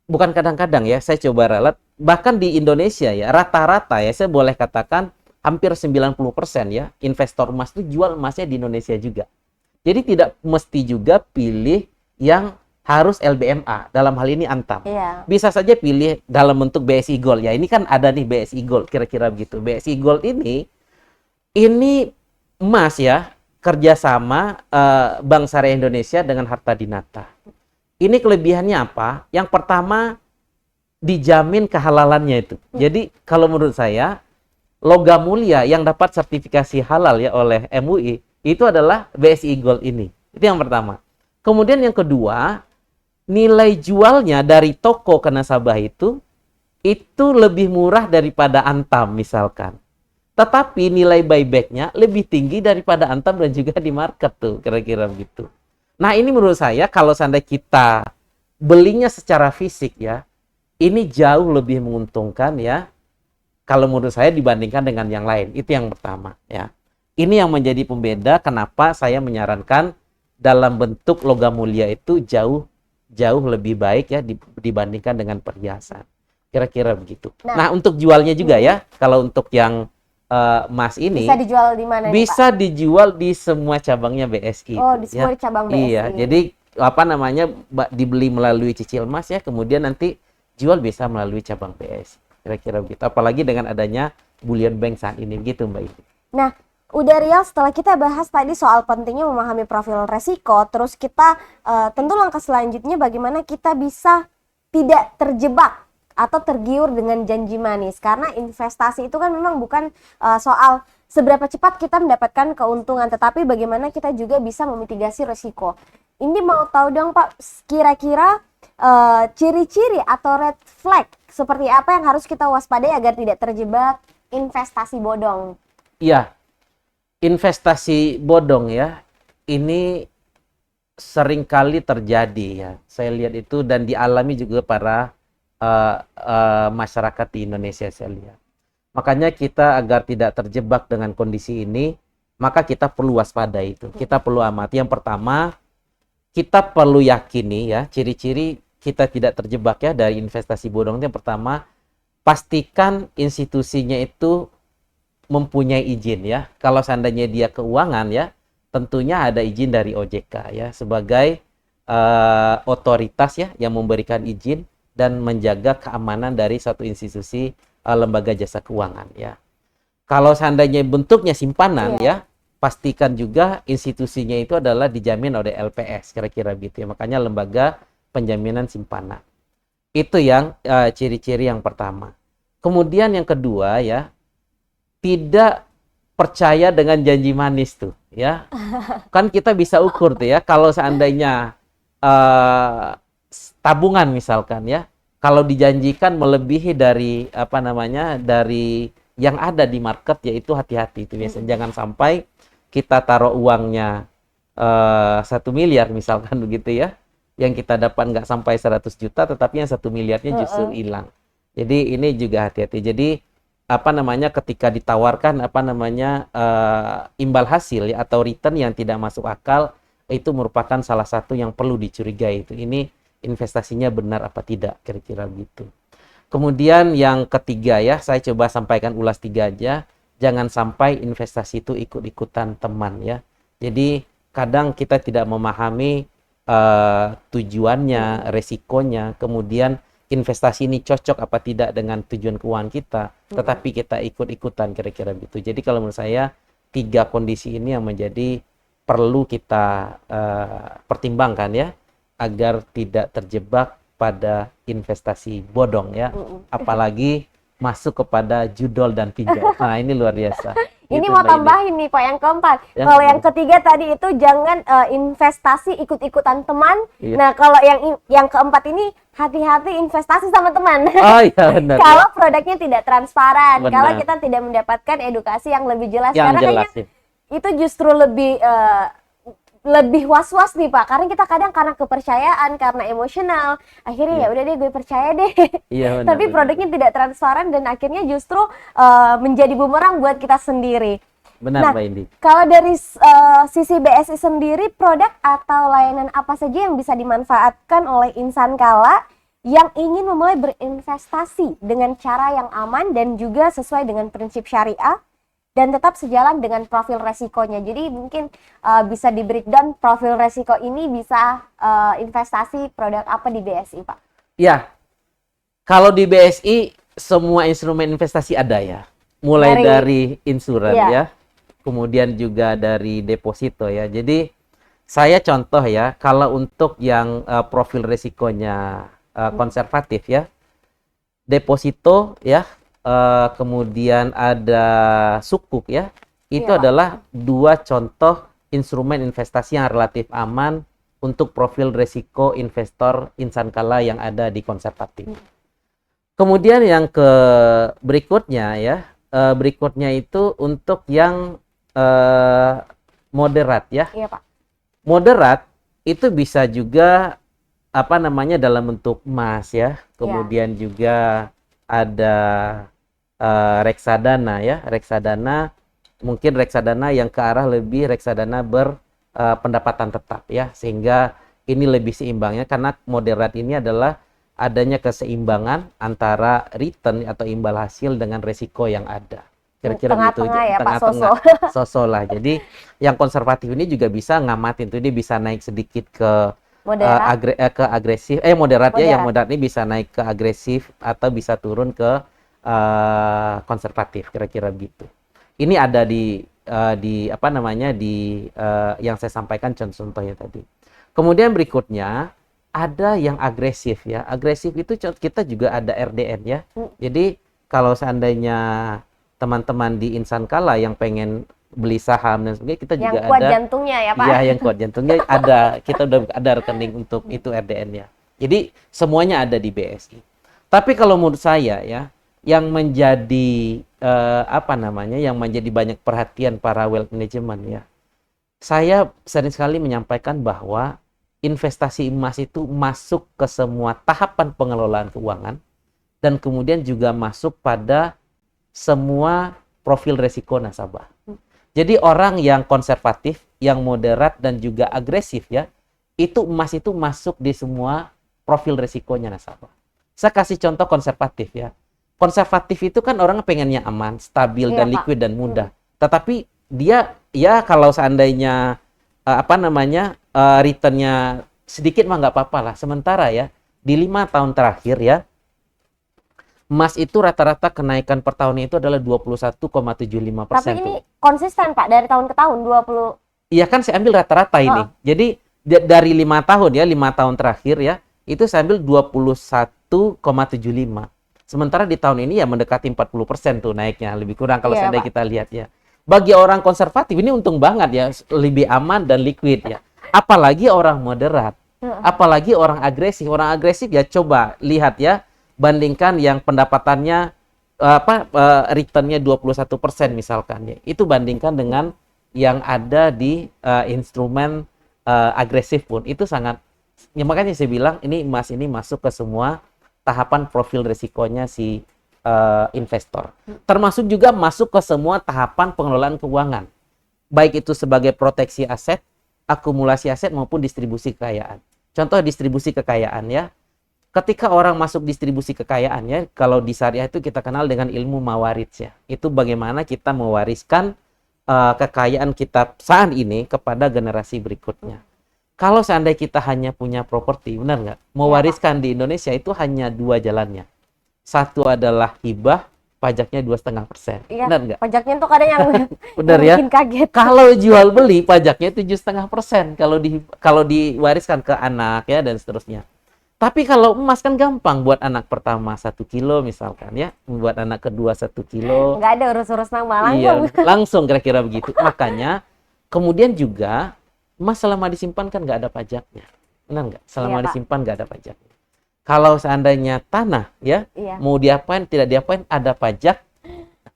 bukan kadang-kadang ya, saya coba ralat, bahkan di Indonesia ya, rata-rata ya, saya boleh katakan hampir 90% ya, investor emas itu jual emasnya di Indonesia juga. Jadi tidak mesti juga pilih yang harus LBMA, dalam hal ini Antam. Bisa saja pilih dalam bentuk BSI Gold. Ya ini kan ada nih BSI Gold, kira-kira begitu. BSI Gold ini emas ya, kerjasama Bank Syariah Indonesia dengan Harta Dinata. Ini kelebihannya apa? Yang pertama, dijamin kehalalannya itu. Jadi kalau menurut saya, logam mulia yang dapat sertifikasi halal ya oleh MUI, itu adalah BSI Gold ini. Itu yang pertama. Kemudian yang kedua, nilai jualnya dari toko ke nasabah itu lebih murah daripada Antam misalkan. Tetapi nilai buyback-nya lebih tinggi daripada Antam dan juga di market tuh, kira-kira begitu. Nah, ini menurut saya kalau seandainya kita belinya secara fisik ya, ini jauh lebih menguntungkan ya, kalau menurut saya dibandingkan dengan yang lain. Itu yang pertama ya. Ini yang menjadi pembeda kenapa saya menyarankan dalam bentuk logam mulia itu jauh lebih baik ya dibandingkan dengan perhiasan. Kira-kira begitu. Nah, untuk jualnya juga ya, kalau untuk yang emas ini
bisa dijual di mana nih, Pak?
bisa dijual di semua cabangnya BSI.
Oh, di semua
ya.
cabang BSI.
Iya, jadi apa namanya dibeli melalui cicil emas ya, kemudian nanti jual bisa melalui cabang BSI. Kira-kira begitu. Apalagi dengan adanya bullion bank saat ini gitu, Mbak Indi.
Nah, udah Rial, setelah kita bahas tadi soal pentingnya memahami profil resiko, terus kita tentu langkah selanjutnya bagaimana kita bisa tidak terjebak atau tergiur dengan janji manis, karena investasi itu kan memang bukan soal seberapa cepat kita mendapatkan keuntungan, tetapi bagaimana kita juga bisa memitigasi resiko. Ini mau tahu dong Pak, kira-kira ciri-ciri atau red flag seperti apa yang harus kita waspadai agar tidak terjebak investasi bodong?
Iya, investasi bodong ya, ini seringkali terjadi ya. Saya lihat itu dan dialami juga para masyarakat di Indonesia, saya lihat. Makanya kita agar tidak terjebak dengan kondisi ini, maka kita perlu waspada itu. Kita perlu amati. Yang pertama, kita perlu yakini ya, ciri-ciri kita tidak terjebak ya dari investasi bodong. Yang pertama, pastikan institusinya itu mempunyai izin ya. Kalau seandainya dia keuangan ya, tentunya ada izin dari OJK ya sebagai otoritas ya yang memberikan izin dan menjaga keamanan dari suatu institusi lembaga jasa keuangan ya. Kalau seandainya bentuknya simpanan ya, pastikan juga institusinya itu adalah dijamin oleh LPS, kira-kira gitu ya. Makanya lembaga penjaminan simpanan. Itu yang ciri-ciri yang pertama. Kemudian yang kedua ya, tidak percaya dengan janji manis tuh ya. Kan kita bisa ukur tuh ya, kalau seandainya tabungan misalkan ya, kalau dijanjikan melebihi dari apa namanya dari yang ada di market, yaitu hati-hati itu biasanya. Jangan sampai kita taruh uangnya 1 miliar misalkan begitu ya, yang kita dapat nggak sampai 100 juta tetapi yang 1 miliarnya justru hilang. Jadi ini juga hati-hati. Jadi apa namanya ketika ditawarkan apa namanya imbal hasil ya, atau return yang tidak masuk akal, itu merupakan salah satu yang perlu dicurigai. Itu ini investasinya benar apa tidak, kira-kira gitu. Kemudian yang ketiga ya, saya coba sampaikan ulas 3 aja. Jangan sampai investasi itu ikut-ikutan teman ya. Jadi kadang kita tidak memahami tujuannya, resikonya, kemudian investasi ini cocok apa tidak dengan tujuan keuangan kita, tetapi kita ikut-ikutan, kira-kira gitu. Jadi kalau menurut saya 3 kondisi ini yang menjadi perlu kita pertimbangkan ya, agar tidak terjebak pada investasi bodong ya, apalagi masuk kepada judol dan pinjol. Nah ini luar biasa.
Ini
gitu,
mau
Mbak
tambahin nih Pak, yang keempat.
Yang
Kalau yang ketiga tadi itu jangan investasi ikut-ikutan teman.
Iya.
Nah kalau yang keempat ini hati-hati investasi sama teman.
Oh iya benar.
Kalau produknya tidak transparan,
Benar.
kalau kita tidak mendapatkan edukasi yang lebih jelas,
Yang
karena
jelas
kayaknya itu justru lebih was-was nih Pak, karena kita kadang karena kepercayaan, karena emosional, akhirnya ya udah deh gue percaya deh.
Iya, benar,
Tapi
benar.
produknya tidak transparan dan akhirnya justru menjadi bumerang buat kita sendiri.
Benar,
Nah,
Mbak Indi.
kalau dari sisi BSI sendiri, produk atau layanan apa saja yang bisa dimanfaatkan oleh insan kala yang ingin memulai berinvestasi dengan cara yang aman dan juga sesuai dengan prinsip syariah dan tetap sejalan dengan profil resikonya. Jadi mungkin bisa di breakdown profil resiko ini bisa investasi produk apa di BSI, Pak?
Ya, kalau di BSI semua instrumen investasi ada ya, mulai dari insuran ya, kemudian juga dari deposito ya. Jadi saya contoh ya, kalau untuk yang profil resikonya konservatif ya, deposito ya, kemudian ada sukuk ya, itu adalah 2 contoh instrumen investasi yang relatif aman untuk profil resiko investor insan kala yang ada di konservatif. Kemudian yang berikutnya ya, berikutnya itu untuk yang moderat ya.
Iya, Pak.
Moderat itu bisa juga apa namanya dalam bentuk emas ya. Kemudian juga ada reksadana ya. Reksadana mungkin reksadana yang ke arah lebih reksadana pendapatan tetap ya, sehingga ini lebih seimbangnya karena moderat ini adalah adanya keseimbangan antara return atau imbal hasil dengan resiko yang ada. Kira-kira gitu.
Tengah-tengah ya, Pak Soso.
Soso lah. Jadi yang konservatif ini juga bisa ngamatin tuh, dia bisa naik sedikit ke ke agresif, moderat ya. Yang moderat ini bisa naik ke agresif atau bisa turun ke konservatif, kira-kira gitu. Ini ada di apa namanya di yang saya sampaikan contohnya tadi. Kemudian berikutnya ada yang agresif ya. Agresif itu kita juga ada RDN ya. Jadi kalau seandainya teman-teman di insan kala yang pengen beli saham dan sebagainya, kita juga ada
yang kuat jantungnya ya, Pak.
Iya, yang kuat jantungnya ada. Kita udah ada rekening untuk itu RDN-nya. Jadi semuanya ada di BSI. Tapi kalau menurut saya ya, yang menjadi apa namanya, yang menjadi banyak perhatian para wealth management ya, saya sering sekali menyampaikan bahwa investasi emas itu masuk ke semua tahapan pengelolaan keuangan dan kemudian juga masuk pada semua profil resiko nasabah. Jadi orang yang konservatif, yang moderat dan juga agresif ya, itu emas itu masuk di semua profil resikonya nasabah. Saya kasih contoh konservatif ya. Konservatif itu kan orang pengennya aman, stabil dan liquid dan mudah. Tetapi dia ya kalau seandainya apa namanya returnnya sedikit mah nggak apa-apa lah. Sementara ya di 5 tahun terakhir ya, emas itu rata-rata kenaikan per tahunnya itu adalah 21,75%.
Tapi ini konsisten Pak dari tahun ke tahun 20.
Iya kan saya ambil rata-rata ini. Jadi dari 5 tahun ya, 5 tahun terakhir ya, itu saya ambil 21,75. Sementara di tahun ini ya mendekati 40% tuh naiknya, lebih kurang kalau seandainya kita lihat ya. Bagi orang konservatif ini untung banget ya, lebih aman dan liquid ya. Apalagi orang moderat, apalagi orang agresif. Orang agresif ya coba lihat ya, bandingkan yang pendapatannya returnnya 21% misalkan ya. Itu bandingkan dengan yang ada di instrumen agresif pun itu sangat ya, makanya saya bilang ini emas ini masuk ke semua tahapan profil risikonya si investor. Termasuk juga masuk ke semua tahapan pengelolaan keuangan. Baik itu sebagai proteksi aset, akumulasi aset maupun distribusi kekayaan. Contoh distribusi kekayaan ya. Ketika orang masuk distribusi kekayaan ya, kalau di syariah itu kita kenal dengan ilmu mawarits ya. Itu bagaimana kita mewariskan kekayaan kita saat ini kepada generasi berikutnya. Kalau seandainya kita hanya punya properti, benar nggak? Mewariskan di Indonesia itu hanya 2 jalannya. Satu adalah hibah, pajaknya 2,5%.
Iya,
benar nggak?
pajaknya tuh kadang yang
benar ya?
bikin kaget.
Kalau jual beli, pajaknya 7,5%. Kalau diwariskan ke anak ya dan seterusnya. Tapi kalau emas kan gampang, buat anak pertama 1 kilo misalkan ya, buat anak kedua 1 kilo.
Nggak ada urus-urus nama langsung.
Iya, langsung kira-kira begitu. Makanya kemudian juga emas selama disimpan kan nggak ada pajaknya. Benar nggak? Selama disimpan nggak ada pajaknya. Kalau seandainya tanah ya, mau diapain, tidak diapain, ada pajak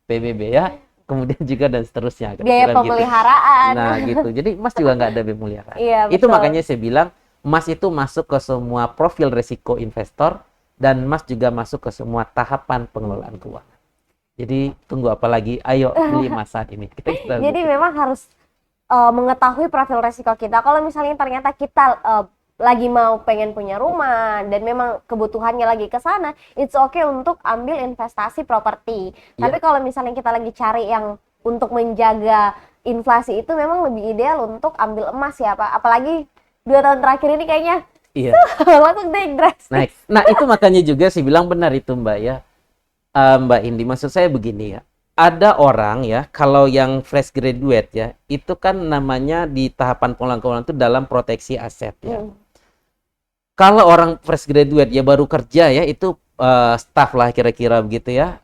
PBB ya, kemudian juga dan seterusnya.
Biaya pemeliharaan.
Gitu. Nah gitu, jadi emas juga nggak ada biaya pemeliharaan.
Iya,
itu makanya saya bilang, emas itu masuk ke semua profil risiko investor, dan emas juga masuk ke semua tahapan pengelolaan keuangan. Jadi tunggu apa lagi, ayo beli emas saat ini.
Jadi memang harus mengetahui profil risiko kita. Kalau misalnya ternyata kita lagi mau pengen punya rumah dan memang kebutuhannya lagi ke sana, it's okay untuk ambil investasi properti. Tapi kalau misalnya kita lagi cari yang untuk menjaga inflasi itu memang lebih ideal untuk ambil emas ya Pak. Apalagi 2 tahun terakhir ini kayaknya langsung naik drastis.
Nah itu makanya juga saya bilang benar itu Mbak ya, Mbak Indi. Maksud saya begini ya, ada orang ya kalau yang fresh graduate ya, itu kan namanya di tahapan pengelolaan keuangan itu dalam proteksi aset ya. Kalau orang fresh graduate ya baru kerja ya, itu staff lah kira-kira begitu ya,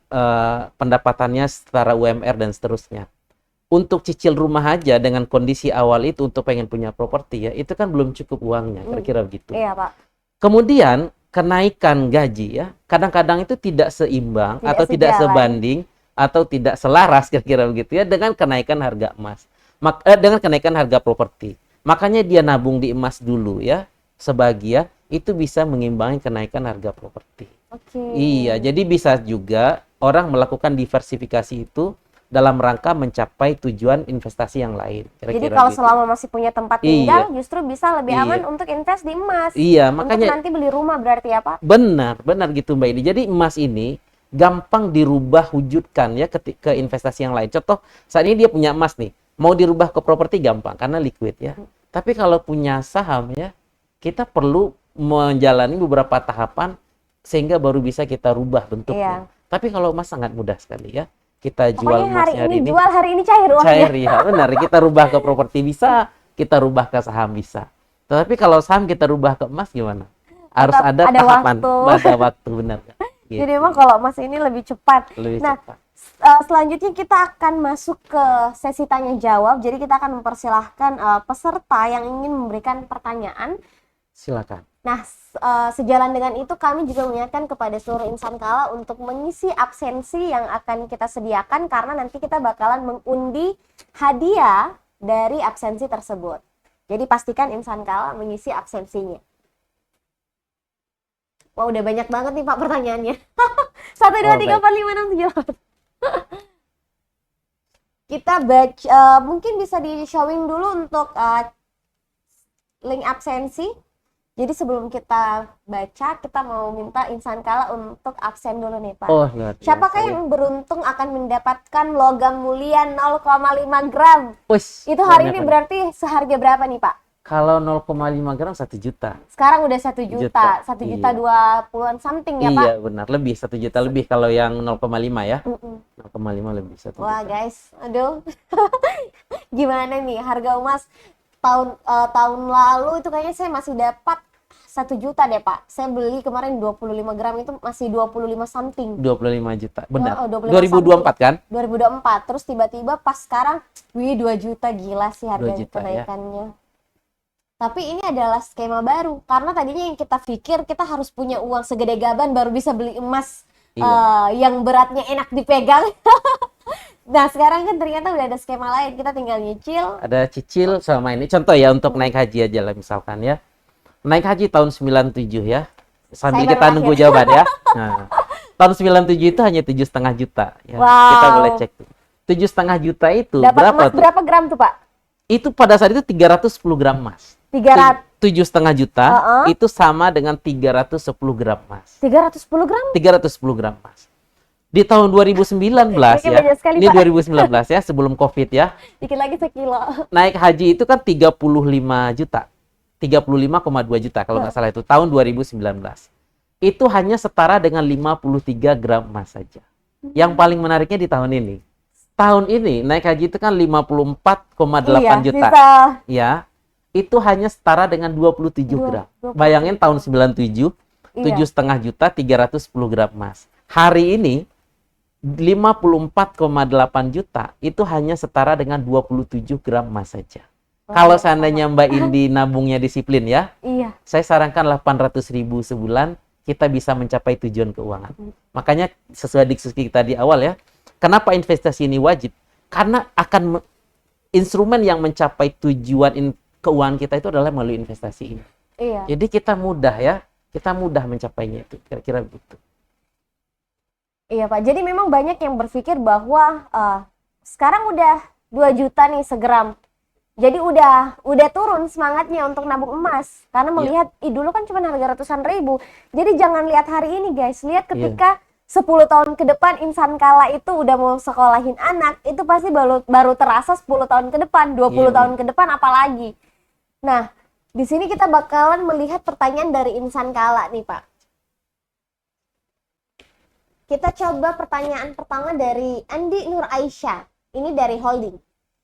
pendapatannya setara UMR dan seterusnya. untuk cicil rumah aja dengan kondisi awal itu untuk pengen punya properti ya, itu kan belum cukup uangnya, kira-kira begitu.
Iya, Pak.
Kemudian kenaikan gaji ya, kadang-kadang itu tidak seimbang atau tidak
sejalan.
sebanding atau tidak selaras kira-kira begitu ya dengan kenaikan harga emas. Dengan kenaikan harga properti. Makanya dia nabung di emas dulu ya, sebagian itu bisa mengimbangi kenaikan harga properti.
Oke.
Iya, jadi bisa juga orang melakukan diversifikasi itu dalam rangka mencapai tujuan investasi yang lain.
Jadi
Kira-kira
kalau
gitu.
selama masih punya tempat tinggal, justru bisa lebih aman untuk invest di emas.
Iya,
Untuk
makanya
nanti beli rumah berarti ya, Pak?
benar gitu Mbak ini. Jadi emas ini gampang dirubah wujudkan ya ke investasi yang lain. Contoh, saat ini dia punya emas nih, mau dirubah ke properti gampang karena liquid ya. Tapi kalau punya saham ya, kita perlu menjalani beberapa tahapan sehingga baru bisa kita rubah bentuknya. Tapi kalau emas sangat mudah sekali ya. Kita jual
Pokoknya
emas hari ini,
jual hari ini cair uangnya.
cair ya, benar. Kita rubah ke properti bisa, kita rubah ke saham bisa. Tetapi kalau saham kita rubah ke emas gimana? Harus
Tetap
ada
ada
tahapan,
waktu.
ada waktu, benar kan? Gitu.
Jadi emang kalau emas ini lebih cepat.
Lebih
Nah,
cepat.
selanjutnya kita akan masuk ke sesi tanya jawab. Jadi kita akan mempersilahkan peserta yang ingin memberikan pertanyaan.
Silakan.
Nah, sejalan dengan itu kami juga mengingatkan kepada seluruh insan kala untuk mengisi absensi yang akan kita sediakan karena nanti kita bakalan mengundi hadiah dari absensi tersebut. Jadi pastikan insan kala mengisi absensinya. Wah, udah banyak banget nih Pak pertanyaannya. 1, 2, 3, 4, 5, 6, 7. Kita baca, mungkin bisa di showing dulu untuk link absensi. Jadi sebelum kita baca, kita mau minta insan kala untuk absen dulu nih Pak.
Oh, luar biasa.
Siapakah yang beruntung akan mendapatkan logam mulia 0,5 gram?
Uish,
Itu hari
banyak
ini
banget.
berarti seharga berapa nih Pak?
Kalau 0,5 gram 1 juta.
Sekarang udah 1 juta, 1 juta
Iya.
20-an something ya Pak?
Iya, benar. Lebih 1 juta lebih kalau yang 0,5 ya.
Mm-mm.
0,5 lebih 1
Wah
juta.
guys, aduh. Gimana nih harga emas tahun lalu itu kayaknya saya masih dapat 1 juta deh Pak. Saya beli kemarin 25 gram itu masih 25 something.
25 juta, benar.
Oh, 25
2024 kan?
2024. Terus tiba-tiba pas sekarang, 2 juta, gila sih harga
2 juta, ya.
kenaikannya. Tapi ini adalah skema baru. Karena tadinya yang kita pikir kita harus punya uang segede gaban baru bisa beli emas yang beratnya enak dipegang. Nah sekarang kan ternyata udah ada skema lain. Kita tinggal nyicil.
Ada cicil sama ini. Contoh ya untuk naik haji aja lah misalkan ya. Naik haji tahun 97 ya. Sambil
Saya
kita
baru
nunggu
lahir.
jawaban ya. Nah, tahun 97 itu hanya 7,5 juta ya.
Wow.
Kita boleh cek tuh. 7,5 juta itu
Dapat
berapa
emas
tuh?
berapa gram tuh Pak?
Itu pada saat itu 310 gram emas.
300,
7,5 juta itu sama dengan 310 gram emas.
310 gram?
310 gram emas. Di tahun 2019
Ini
ya.
banyak sekali,
Ini
Pak.
2019 ya, sebelum Covid ya.
Dikit lagi sekilo.
Naik haji itu kan 35 juta. 35,2 juta kalau nggak salah itu tahun 2019. Itu hanya setara dengan 53 gram emas saja. Yang paling menariknya di tahun ini. Tahun ini naik haji itu kan 54,8 juta.
Bisa.
Ya. Itu hanya setara dengan 27 gram.
27.
Bayangin tahun 97, 7,5 juta, 310 gram emas. Hari ini 54,8 juta itu hanya setara dengan 27 gram emas saja. Kalau seandainya Mbak Indi nabungnya disiplin ya,
Iya.
saya sarankan 800.000 sebulan kita bisa mencapai tujuan keuangan. Makanya sesuai diskusi kita di awal ya, kenapa investasi ini wajib? Karena akan instrumen yang mencapai tujuan keuangan kita itu adalah melalui investasi ini.
Iya.
Jadi kita mudah ya, kita mudah mencapainya itu, kira-kira begitu.
Iya Pak, jadi memang banyak yang berpikir bahwa sekarang udah 2 juta nih segram. Jadi udah turun semangatnya untuk nabung emas. Karena melihat, dulu kan cuma harga ratusan ribu. Jadi jangan lihat hari ini guys, lihat ketika 10 tahun ke depan insan kala itu udah mau sekolahin anak, itu pasti baru terasa 10 tahun ke depan, 20 tahun ke depan apalagi. Nah, di sini kita bakalan melihat pertanyaan dari insan kala nih Pak. Kita coba pertanyaan pertama dari Andi Nur Aisyah. Ini dari Holding.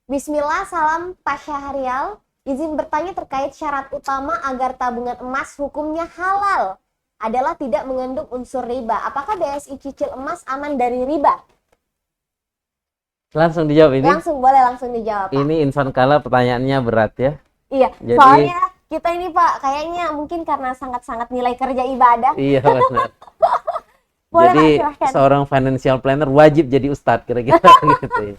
Bismillah, salam Pak Syahrial. Izin bertanya terkait syarat utama agar tabungan emas hukumnya halal adalah tidak mengandung unsur riba. Apakah BSI cicil emas aman dari riba?
Langsung dijawab ini.
Langsung, boleh langsung dijawab, Pak.
Ini insan kala pertanyaannya berat ya.
Iya,
Jadi,
soalnya kita ini Pak, kayaknya mungkin karena sangat-sangat nilai kerja ibadah.
iya benar.
Boleh
Jadi
Pak, silahkan.
seorang financial planner wajib jadi ustadz kira-kira gitu ya.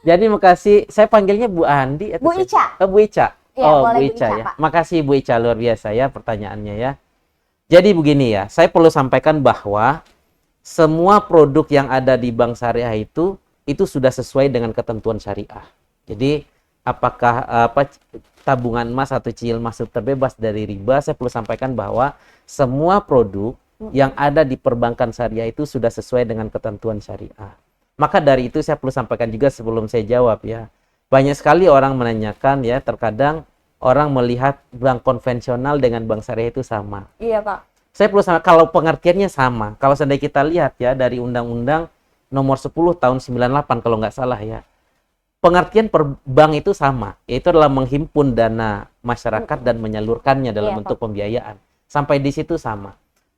Jadi makasih, saya panggilnya Bu Andi atau
Bu Ica.
Bu Ica.
Iya,
Oh,
boleh
Bu
Bu
Ica
Ica,
ya.
Pak.
Makasih Bu Ica, luar biasa ya pertanyaannya ya. Jadi begini ya, saya perlu sampaikan bahwa semua produk yang ada di bank syariah itu sudah sesuai dengan ketentuan syariah. Jadi apakah tabungan emas atau cil masuk terbebas dari riba, saya perlu sampaikan bahwa semua produk yang ada di perbankan syariah itu sudah sesuai dengan ketentuan syariah. Maka dari itu saya perlu sampaikan juga sebelum saya jawab ya. Banyak sekali orang menanyakan ya, terkadang orang melihat bank konvensional dengan bank syariah itu sama.
Iya Pak.
Saya perlu sama, kalau pengertiannya sama. Kalau seandainya kita lihat ya dari Undang-Undang Nomor 10 Tahun 98 kalau nggak salah ya. Pengertian per bank itu sama, yaitu adalah menghimpun dana masyarakat dan menyalurkannya dalam bentuk pembiayaan. Sampai di situ sama.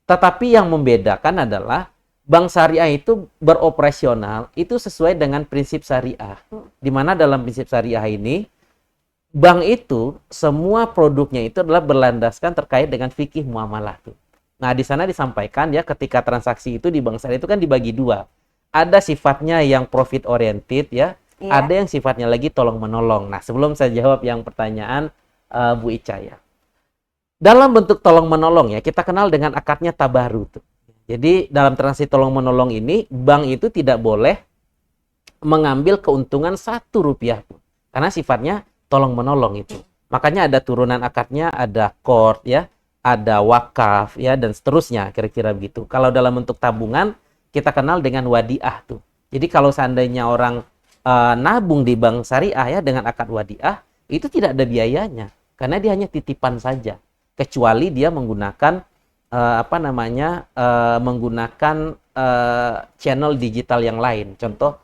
Tetapi yang membedakan adalah bank syariah itu beroperasional itu sesuai dengan prinsip syariah. Di mana dalam prinsip syariah ini bank itu semua produknya itu adalah berlandaskan terkait dengan fikih muamalah tuh. Nah, di sana disampaikan ya ketika transaksi itu di bank syariah itu kan dibagi dua. Ada sifatnya yang profit oriented ya, ada yang sifatnya lagi tolong menolong. Nah, sebelum saya jawab yang pertanyaan Bu Ica ya. Dalam bentuk tolong menolong ya, kita kenal dengan akadnya tabaru tuh. Jadi dalam transaksi tolong menolong ini, bank itu tidak boleh mengambil keuntungan 1 rupiah pun. Karena sifatnya tolong menolong itu. Makanya ada turunan akadnya, ada qard ya, ada wakaf ya, dan seterusnya kira-kira begitu. Kalau dalam bentuk tabungan, kita kenal dengan wadiah tuh. Jadi kalau seandainya orang nabung di bank syariah ya dengan akad wadiah, itu tidak ada biayanya. Karena dia hanya titipan saja. Kecuali dia menggunakan menggunakan channel digital yang lain, contoh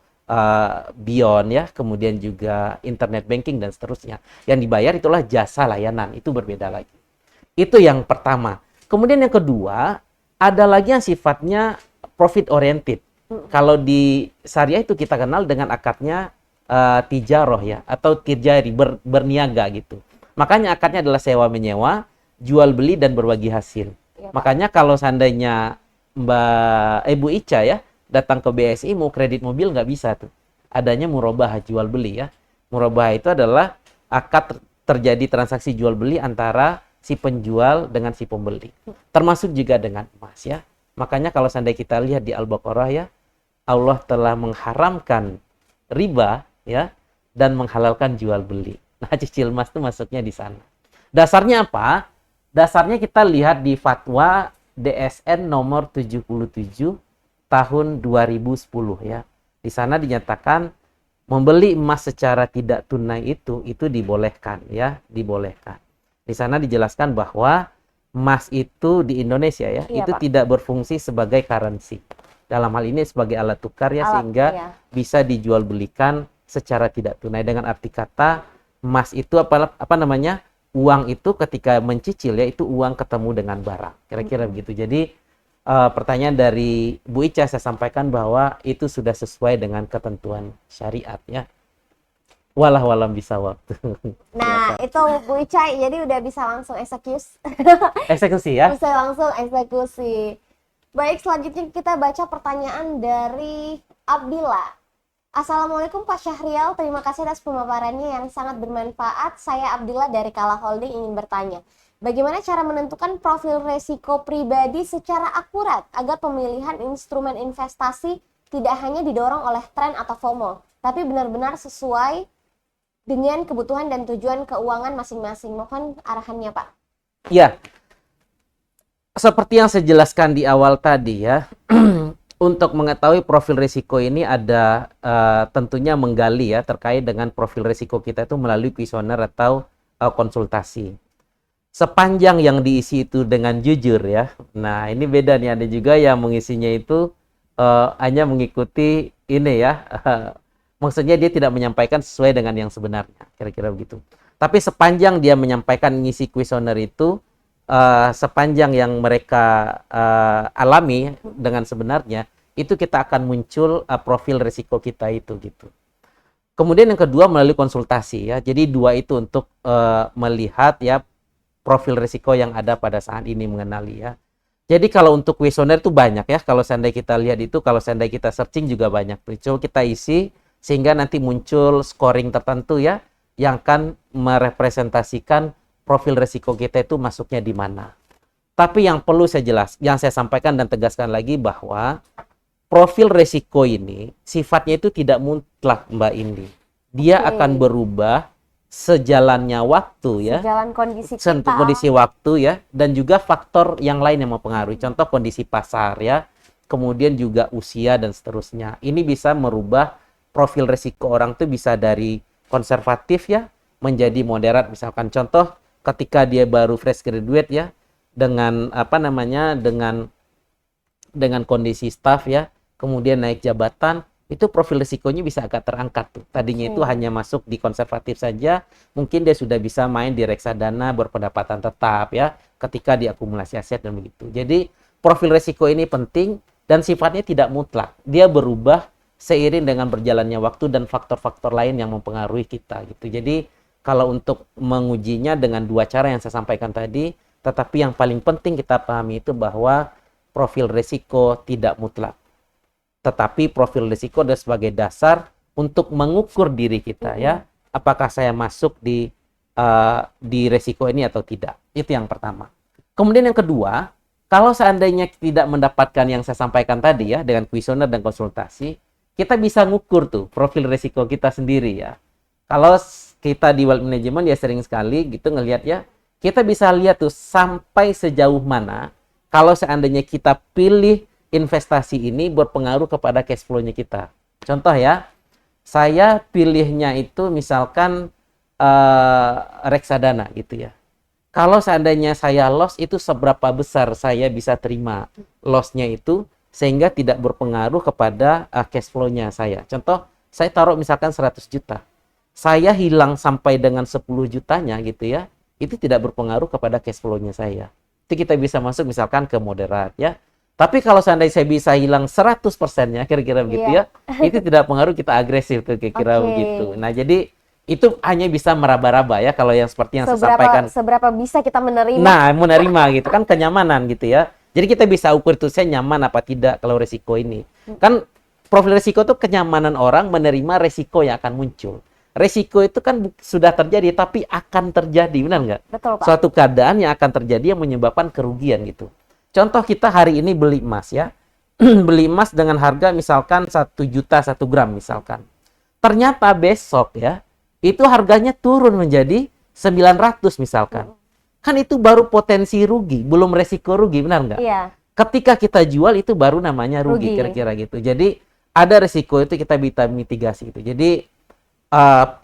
Beyond ya, kemudian juga internet banking dan seterusnya. Yang dibayar itulah jasa layanan, itu berbeda lagi. Itu yang pertama. Kemudian yang kedua, ada lagi yang sifatnya profit oriented. Kalau di syariah itu kita kenal dengan akadnya tijaroh ya, atau tirjari, berniaga gitu. Makanya akadnya adalah sewa menyewa, jual beli dan berbagi hasil. Ya, makanya kalau seandainya Ibu Ica ya datang ke BSI mau kredit mobil nggak bisa tuh. Adanya murabahah jual beli ya. Murabahah itu adalah akad terjadi transaksi jual beli antara si penjual dengan si pembeli. Termasuk juga dengan emas ya. Makanya kalau seandainya kita lihat di Al-Baqarah ya, Allah telah mengharamkan riba ya dan menghalalkan jual beli. Nah, cicil emas itu masuknya di sana. Dasarnya apa? Dasarnya kita lihat di fatwa DSN nomor 77 tahun 2010 ya. Di sana dinyatakan membeli emas secara tidak tunai itu dibolehkan ya, dibolehkan. Di sana dijelaskan bahwa emas itu di Indonesia ya, itu Pak, tidak berfungsi sebagai currency. Dalam hal ini sebagai alat tukar ya, sehingga bisa dijual belikan secara tidak tunai. Dengan arti kata emas itu apa namanya? Uang itu ketika mencicil ya, itu uang ketemu dengan barang. Kira-kira begitu. Jadi pertanyaan dari Bu Ica saya sampaikan bahwa itu sudah sesuai dengan ketentuan syariat ya. Walah bisa waktu.
Nah, itu Bu Ica jadi udah bisa langsung
eksekusi ya.
Bisa langsung eksekusi. Baik, selanjutnya kita baca pertanyaan dari Abdillah. Assalamualaikum Pak Syahrial, terima kasih atas pemaparannya yang sangat bermanfaat. Saya Abdillah dari Kala Holding ingin bertanya, bagaimana cara menentukan profil resiko pribadi secara akurat agar pemilihan instrumen investasi tidak hanya didorong oleh tren atau FOMO, tapi benar-benar sesuai dengan kebutuhan dan tujuan keuangan masing-masing. Mohon arahannya Pak.
Ya, seperti yang saya jelaskan di awal tadi ya, untuk mengetahui profil risiko ini ada tentunya menggali ya terkait dengan profil risiko kita itu melalui kuesioner atau konsultasi. Sepanjang yang diisi itu dengan jujur ya. Nah, ini beda nih, ada juga yang mengisinya itu hanya mengikuti ini ya. Maksudnya dia tidak menyampaikan sesuai dengan yang sebenarnya, kira-kira begitu. Tapi sepanjang dia menyampaikan ngisi kuesioner itu sepanjang yang mereka alami dengan sebenarnya, itu kita akan muncul profil risiko kita itu gitu. Kemudian yang kedua melalui konsultasi ya. Jadi dua itu untuk melihat ya profil risiko yang ada pada saat ini, mengenali ya. Jadi kalau untuk kuesioner itu banyak ya. Kalau seandainya kita lihat itu, kalau seandainya kita searching juga banyak. Coba kita isi sehingga nanti muncul scoring tertentu ya yang akan merepresentasikan profil risiko kita itu masuknya di mana. Tapi yang perlu yang saya sampaikan dan tegaskan lagi bahwa profil risiko ini sifatnya itu tidak mutlak, Mbak Indi. Dia akan berubah sejalannya waktu ya.
Sejalan kondisi kita.
Kondisi waktu ya, dan juga faktor yang lain yang mempengaruhi. Contoh kondisi pasar ya, kemudian juga usia dan seterusnya. Ini bisa merubah profil risiko orang itu bisa dari konservatif ya menjadi moderat. Misalkan contoh ketika dia baru fresh graduate ya, dengan dengan kondisi staff ya, kemudian naik jabatan, itu profil risikonya bisa agak terangkat tuh. Tadinya itu hanya masuk di konservatif saja, mungkin dia sudah bisa main di reksadana berpendapatan tetap ya, ketika diakumulasi aset dan begitu. Jadi profil risiko ini penting dan sifatnya tidak mutlak. Dia berubah seiring dengan berjalannya waktu dan faktor-faktor lain yang mempengaruhi kita gitu. Jadi kalau untuk mengujinya dengan dua cara yang saya sampaikan tadi, tetapi yang paling penting kita pahami itu bahwa profil risiko tidak mutlak. Tetapi profil risiko adalah sebagai dasar untuk mengukur diri kita ya, apakah saya masuk di risiko ini atau tidak. Itu yang pertama. Kemudian yang kedua, kalau seandainya tidak mendapatkan yang saya sampaikan tadi ya, dengan kuesioner dan konsultasi, kita bisa ngukur tuh profil risiko kita sendiri ya. Kalau kita di wealth management ya sering sekali gitu ngelihat ya, kita bisa lihat tuh sampai sejauh mana kalau seandainya kita pilih investasi ini berpengaruh kepada cash flow-nya kita. Contoh ya, saya pilihnya itu misalkan reksadana gitu ya. Kalau seandainya saya loss, itu seberapa besar saya bisa terima loss-nya itu sehingga tidak berpengaruh kepada cash flow-nya saya. Contoh, saya taruh misalkan 100 juta. Saya hilang sampai dengan 10 jutanya gitu ya, itu tidak berpengaruh kepada cash flow-nya saya. Itu kita bisa masuk misalkan ke moderat ya. Tapi kalau seandainya saya bisa hilang 100%-nya, kira-kira begitu ya, itu tidak pengaruh, kita agresif tuh kira-kira begitu. Nah, jadi itu hanya bisa meraba-raba ya kalau yang seperti yang saya sampaikan.
Seberapa bisa kita menerima?
Nah, menerima gitu kan, kenyamanan gitu ya. Jadi kita bisa ukur itu saya nyaman apa tidak kalau resiko ini. Kan profil resiko itu kenyamanan orang menerima resiko yang akan muncul. Resiko itu kan sudah terjadi tapi akan terjadi, benar nggak?
Betul, Pak.
Suatu keadaan yang akan terjadi yang menyebabkan kerugian gitu. Contoh kita hari ini beli emas ya. Beli emas dengan harga misalkan 1 juta 1 gram misalkan. Ternyata besok ya, itu harganya turun menjadi 900 misalkan. Kan itu baru potensi rugi, belum resiko rugi, benar nggak?
Iya.
Ketika kita jual itu baru namanya rugi, kira-kira gitu. Jadi ada resiko itu kita bisa mitigasi itu. Jadi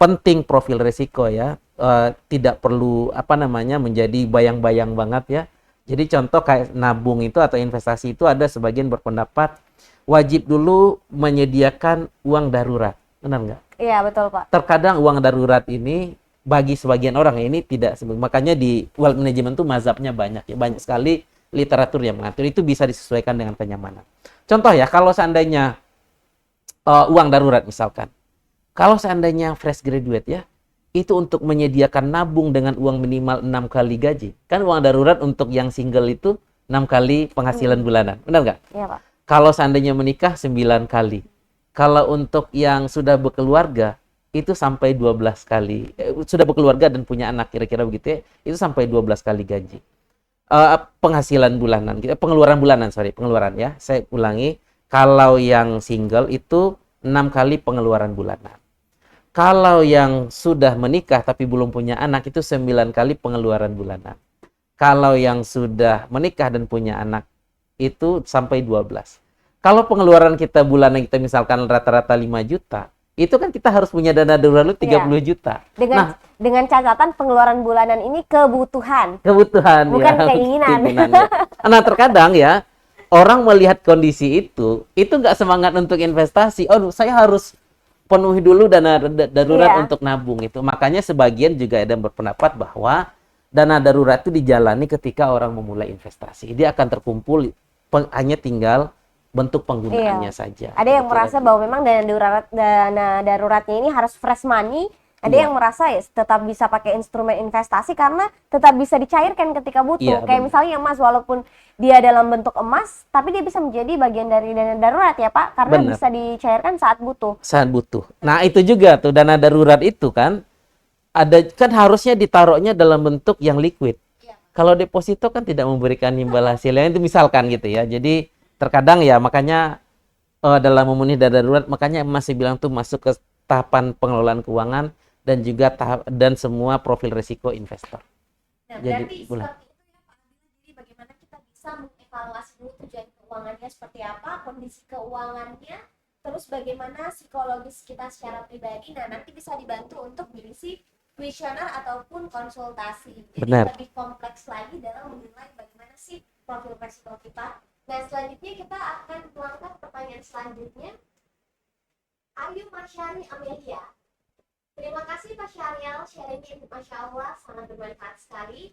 penting profil resiko ya. Tidak perlu menjadi bayang-bayang banget ya. Jadi contoh kayak nabung itu atau investasi itu ada sebagian berpendapat wajib dulu menyediakan uang darurat, benar nggak?
Iya, betul, Pak.
Terkadang uang darurat ini bagi sebagian orang ini tidak, makanya di wealth management itu mazhabnya banyak ya, banyak sekali literatur yang mengatur, itu bisa disesuaikan dengan kenyamanan. Contoh ya, kalau seandainya uang darurat misalkan, kalau seandainya fresh graduate ya, itu untuk menyediakan nabung dengan uang minimal 6 kali gaji. Kan uang darurat untuk yang single itu 6 kali penghasilan bulanan. Benar nggak?
Iya, Pak.
Kalau seandainya menikah 9 kali. Kalau untuk yang sudah berkeluarga itu sampai 12 kali. Sudah berkeluarga dan punya anak kira-kira begitu ya. Itu sampai 12 kali gaji. Penghasilan bulanan, pengeluaran ya. Saya ulangi, kalau yang single itu 6 kali pengeluaran bulanan. Kalau yang sudah menikah tapi belum punya anak itu 9 kali pengeluaran bulanan. Kalau yang sudah menikah dan punya anak itu sampai 12. Kalau pengeluaran kita bulanan kita misalkan rata-rata 5 juta, itu kan kita harus punya dana darurat 30 juta.
Dengan catatan pengeluaran bulanan ini kebutuhan.
Ya,
bukan keinginan.
Ya. Nah, terkadang ya orang melihat kondisi itu nggak semangat untuk investasi. Oh, saya harus penuhi dulu dana darurat untuk nabung itu. Makanya sebagian juga ada yang berpendapat bahwa dana darurat itu dijalani ketika orang memulai investasi. Dia akan terkumpul, hanya tinggal bentuk penggunaannya
Iya.
saja.
Ada yang merasa bahwa memang dana daruratnya ini harus fresh money. Ada
Iya.
yang merasa ya tetap bisa pakai instrumen investasi karena tetap bisa dicairkan ketika butuh.
Iya,
Kayak
benar.
misalnya emas, walaupun dia dalam bentuk emas, tapi dia bisa menjadi bagian dari dana darurat ya Pak, karena
Benar.
bisa dicairkan saat butuh.
Saat butuh. Nah, itu juga tuh dana darurat itu kan ada kan harusnya ditaruhnya dalam bentuk yang liquid. Kalau deposito kan tidak memberikan imbal hasil yang itu misalkan gitu ya. Jadi terkadang ya makanya dalam memenuhi dana darurat makanya masih bilang tuh masuk ke tahapan pengelolaan keuangan dan juga dan semua profil risiko investor.
Nah,
Jadi
berarti
bulan.
seperti itu ya Pak Adil. Jadi bagaimana kita bisa mengevaluasi dulu tujuan keuangannya seperti apa, kondisi keuangannya, terus bagaimana psikologis kita secara pribadi. Nah, nanti bisa dibantu untuk mengisi kuesioner ataupun konsultasi. Jadi
Benar.
lebih kompleks lagi dalam menilai bagaimana sih profil risiko kita. Nah, selanjutnya kita akan mengangkat pertanyaan selanjutnya. Ayu Marsyari Amelia. Terima kasih Pak Syariel, sharingnya Masya Allah sangat bermanfaat sekali.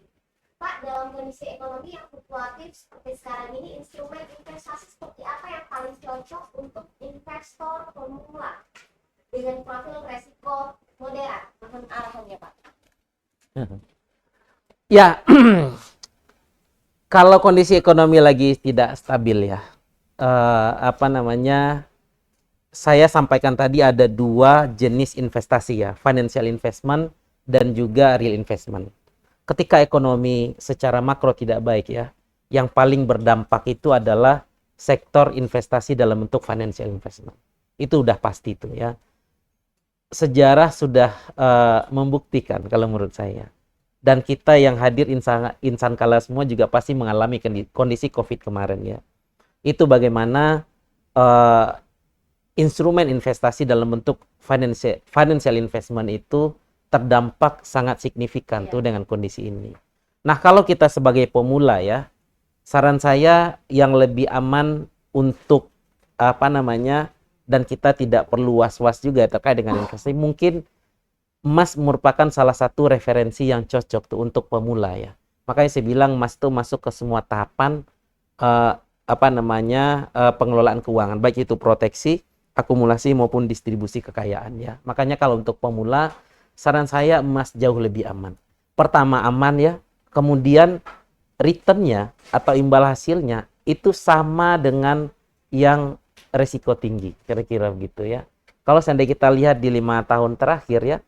Pak, dalam kondisi ekonomi yang fluktuatif seperti sekarang ini, instrumen investasi seperti apa yang paling cocok untuk investor pemula dengan profil resiko moderat? Mohon arahannya Pak.
Ya, kalau kondisi ekonomi lagi tidak stabil ya, apa namanya, saya sampaikan tadi ada dua jenis investasi ya, financial investment dan juga real investment. Ketika ekonomi secara makro tidak baik ya, yang paling berdampak itu adalah sektor investasi dalam bentuk financial investment. Itu udah pasti itu ya. Sejarah sudah membuktikan kalau menurut saya. Dan kita yang hadir insan kala semua juga pasti mengalami kondisi COVID kemarin ya. Itu bagaimana instrumen investasi dalam bentuk financial investment itu terdampak sangat signifikan tuh dengan kondisi ini. Nah, kalau kita sebagai pemula ya, saran saya yang lebih aman untuk apa namanya dan kita tidak perlu was-was juga terkait dengan investasi, mungkin emas merupakan salah satu referensi yang cocok tuh untuk pemula ya. Makanya saya bilang emas itu masuk ke semua tahapan apa namanya pengelolaan keuangan, baik itu proteksi, akumulasi maupun distribusi kekayaan ya. Makanya kalau untuk pemula saran saya emas jauh lebih aman. Pertama aman ya, kemudian returnnya atau imbal hasilnya itu sama dengan yang risiko tinggi, kira-kira begitu ya. Kalau seandainya kita lihat di 5 tahun terakhir ya,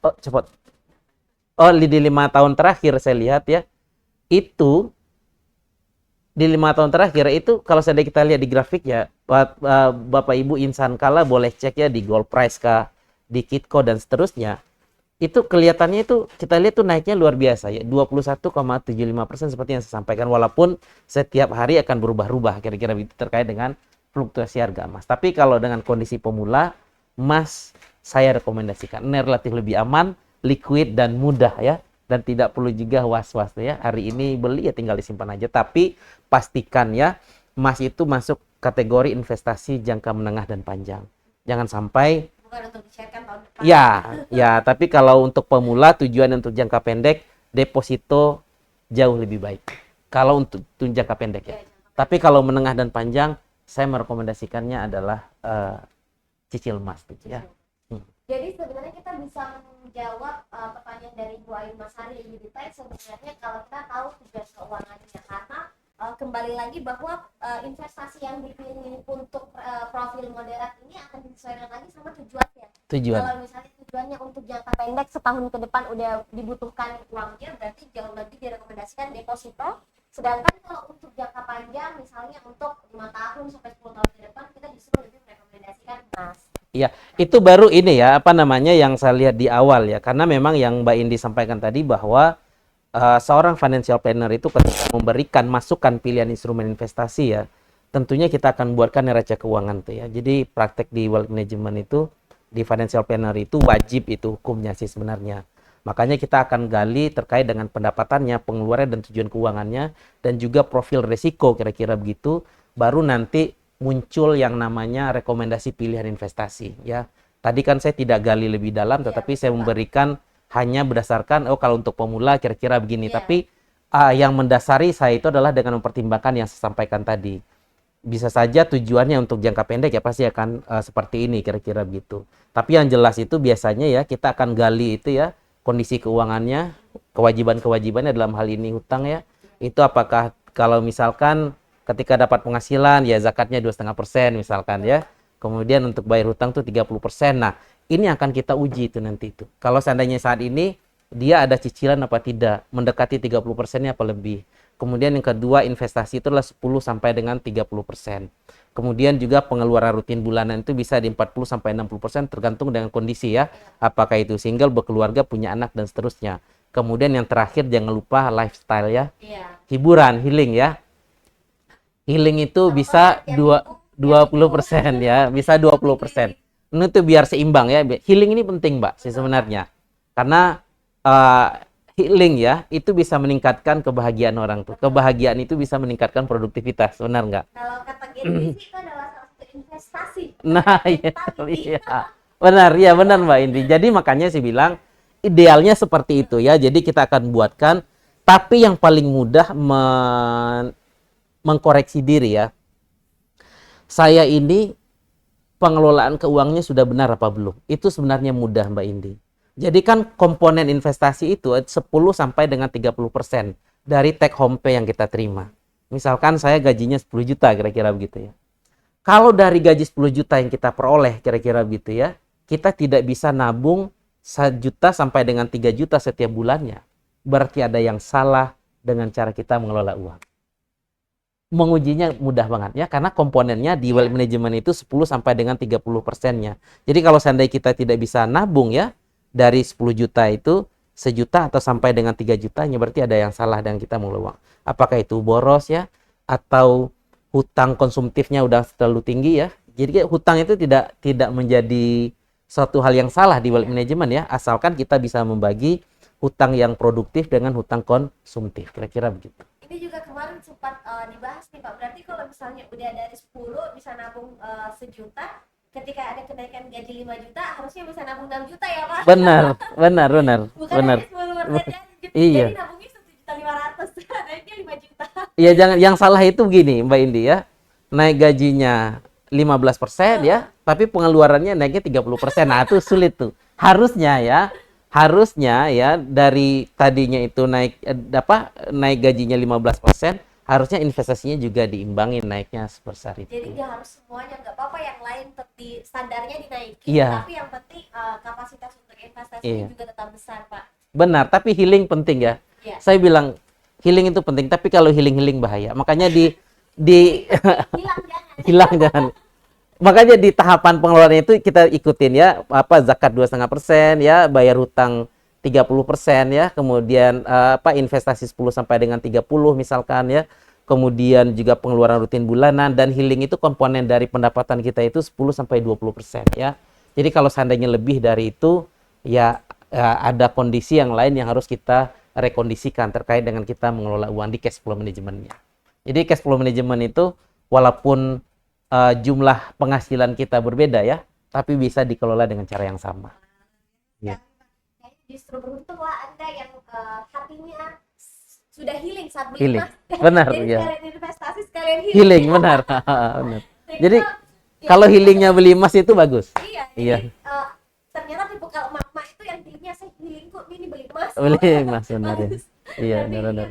cepat. Di 5 tahun terakhir saya lihat ya, itu di 5 tahun terakhir itu kalau seandainya kita lihat di grafik ya, Bapak Ibu insan kala boleh cek ya di gold price kah, di Kitco dan seterusnya. Itu kelihatannya itu kita lihat tuh naiknya luar biasa ya, 21,75% seperti yang saya sampaikan, walaupun setiap hari akan berubah-ubah kira-kira begitu terkait dengan fluktuasi harga emas. Tapi kalau dengan kondisi pemula, emas saya rekomendasikan ini relatif lebih aman, liquid dan mudah ya, dan tidak perlu juga was-was ya. Hari ini beli ya tinggal disimpan aja, tapi pastikan ya emas itu masuk kategori investasi jangka menengah dan panjang. Jangan sampai
Bukan untuk dicairkan tahun depan.
ya, tapi kalau untuk pemula tujuan untuk jangka pendek deposito jauh lebih baik. Kalau untuk jangka pendek ya. Tapi kalau menengah dan panjang saya merekomendasikannya adalah cicil emas gitu ya.
Jadi sebenarnya kita bisa menjawab pertanyaan dari Bu Ayu Masari yang lebih detail sebenarnya kalau kita tahu tujuan keuangannya, karena kembali lagi bahwa investasi yang dipilih untuk profil moderat ini akan disesuaikan lagi sama tujuannya. Kalau misalnya tujuannya untuk jangka pendek setahun ke depan udah dibutuhkan uangnya, berarti jauh lebih direkomendasikan deposito. Sedangkan kalau untuk jangka panjang misalnya untuk 5 tahun sampai 10 tahun ke depan, kita justru lebih merekomendasikan emas.
Iya, itu baru ini ya, apa namanya yang saya lihat di awal ya. Karena memang yang Mbak Indi sampaikan tadi bahwa seorang financial planner itu ketika memberikan masukan pilihan instrumen investasi ya, tentunya kita akan buatkan neraca keuangan tuh ya. Jadi praktek di wealth management itu, di financial planner itu wajib itu hukumnya sih sebenarnya. Makanya kita akan gali terkait dengan pendapatannya, pengeluaran dan tujuan keuangannya, dan juga profil risiko kira-kira begitu, baru nanti muncul yang namanya rekomendasi pilihan investasi ya. Tadi kan saya tidak gali lebih dalam, tetapi saya memberikan hanya berdasarkan kalau untuk pemula kira-kira begini. Tapi yang mendasari saya itu adalah dengan mempertimbangkan yang saya sampaikan tadi. Bisa saja tujuannya untuk jangka pendek ya pasti akan seperti ini kira-kira begitu. Tapi yang jelas itu biasanya ya kita akan gali itu ya kondisi keuangannya, kewajiban-kewajibannya dalam hal ini hutang ya. Itu apakah kalau misalkan ketika dapat penghasilan ya zakatnya 2,5% misalkan ya. Kemudian untuk bayar hutang tuh 30%. Nah, ini akan kita uji itu nanti itu. Kalau seandainya saat ini dia ada cicilan apa tidak, mendekati 30%-nya apa lebih. Kemudian yang kedua, investasi itu adalah 10 sampai dengan 30%. Kemudian juga pengeluaran rutin bulanan itu bisa di 40 sampai 60% tergantung dengan kondisi ya. Apakah itu single, berkeluarga, punya anak dan seterusnya. Kemudian yang terakhir jangan lupa lifestyle ya. Hiburan, healing ya. Healing itu bisa 20% ya, bisa 20%. Ini tuh biar seimbang ya. Healing ini penting, Mbak, sih sebenarnya. Karena healing ya, itu bisa meningkatkan kebahagiaan orang tuh. Kebahagiaan itu bisa meningkatkan produktivitas, benar nggak?
Kalau kata Genji itu adalah salah satu investasi.
Nah, iya. Benar, ya benar Mbak Indi. Jadi makanya saya bilang, idealnya seperti itu ya. Jadi kita akan buatkan, tapi yang paling mudah mengkoreksi diri ya. Saya ini pengelolaan keuangannya sudah benar apa belum? Itu sebenarnya mudah Mbak Indi. Jadi kan komponen investasi itu 10 sampai dengan 30% dari take home pay yang kita terima. Misalkan saya gajinya 10 juta kira-kira begitu ya. Kalau dari gaji 10 juta yang kita peroleh kira-kira begitu ya, kita tidak bisa nabung 1 juta sampai dengan 3 juta setiap bulannya. Berarti ada yang salah dengan cara kita mengelola uang. Mengujinya mudah banget ya, karena komponennya di wealth management itu 10 sampai dengan 30%-nya. Jadi kalau seandainya kita tidak bisa nabung ya, dari 10 juta itu 1 juta atau sampai dengan 3 jutanya, berarti ada yang salah dengan kita mengelola uang. Apakah itu boros ya, atau hutang konsumtifnya udah terlalu tinggi ya. Jadi hutang itu tidak menjadi suatu hal yang salah di wealth management ya, asalkan kita bisa membagi hutang yang produktif dengan hutang konsumtif, kira-kira begitu.
Ini juga kemarin sempat dibahas nih Pak, berarti kalau misalnya udah dari 10 bisa nabung 1 juta, ketika ada kenaikan gaji 5 juta harusnya bisa nabung 6 juta ya Pak?
Benar.
Bukan
Benar.
hanya 10%,
Iya.
jadi nabungnya 1,5 juta, naiknya 5 juta.
Iya, jangan, yang salah itu begini Mbak Indi ya, naik gajinya 15% ya, tapi pengeluarannya naiknya 30%. Nah, itu sulit tuh. Harusnya ya dari tadinya itu naik gajinya 15%, harusnya investasinya juga diimbangin naiknya sebesar itu.
Jadi nggak harus semuanya, nggak apa-apa yang lain standarnya dinaikin,
Iya.
tapi yang penting kapasitas untuk investasinya
Iya.
juga tetap besar Pak.
Benar, tapi healing penting ya.
Iya.
Saya bilang healing itu penting, tapi kalau healing bahaya. Makanya di hilang jangan. Makanya di tahapan pengeluaran itu kita ikutin ya, zakat 2,5% ya, bayar hutang 30% ya, kemudian investasi 10 sampai dengan 30 misalkan ya. Kemudian juga pengeluaran rutin bulanan, dan healing itu komponen dari pendapatan kita itu 10 sampai 20% ya. Jadi kalau seandainya lebih dari itu ya, ada kondisi yang lain yang harus kita rekondisikan terkait dengan kita mengelola uang di cash flow manajemennya. Jadi cash flow management itu walaupun jumlah penghasilan kita berbeda ya, tapi bisa dikelola dengan cara yang sama. Ya.
Justru beruntunglah Anda yang hatinya sudah healing saat beli
Healing.
emas.
Benar,
Jadi
ya.
sekalian investasi, sekalian healing.
Healing, benar. Benar. Jadi kalau healingnya beli emas itu bagus.
Iya. Ternyata tipe kalau emak itu yang healingnya saya healing kok, ini beli emas.
Beli emas, benar ya. Iya, benar.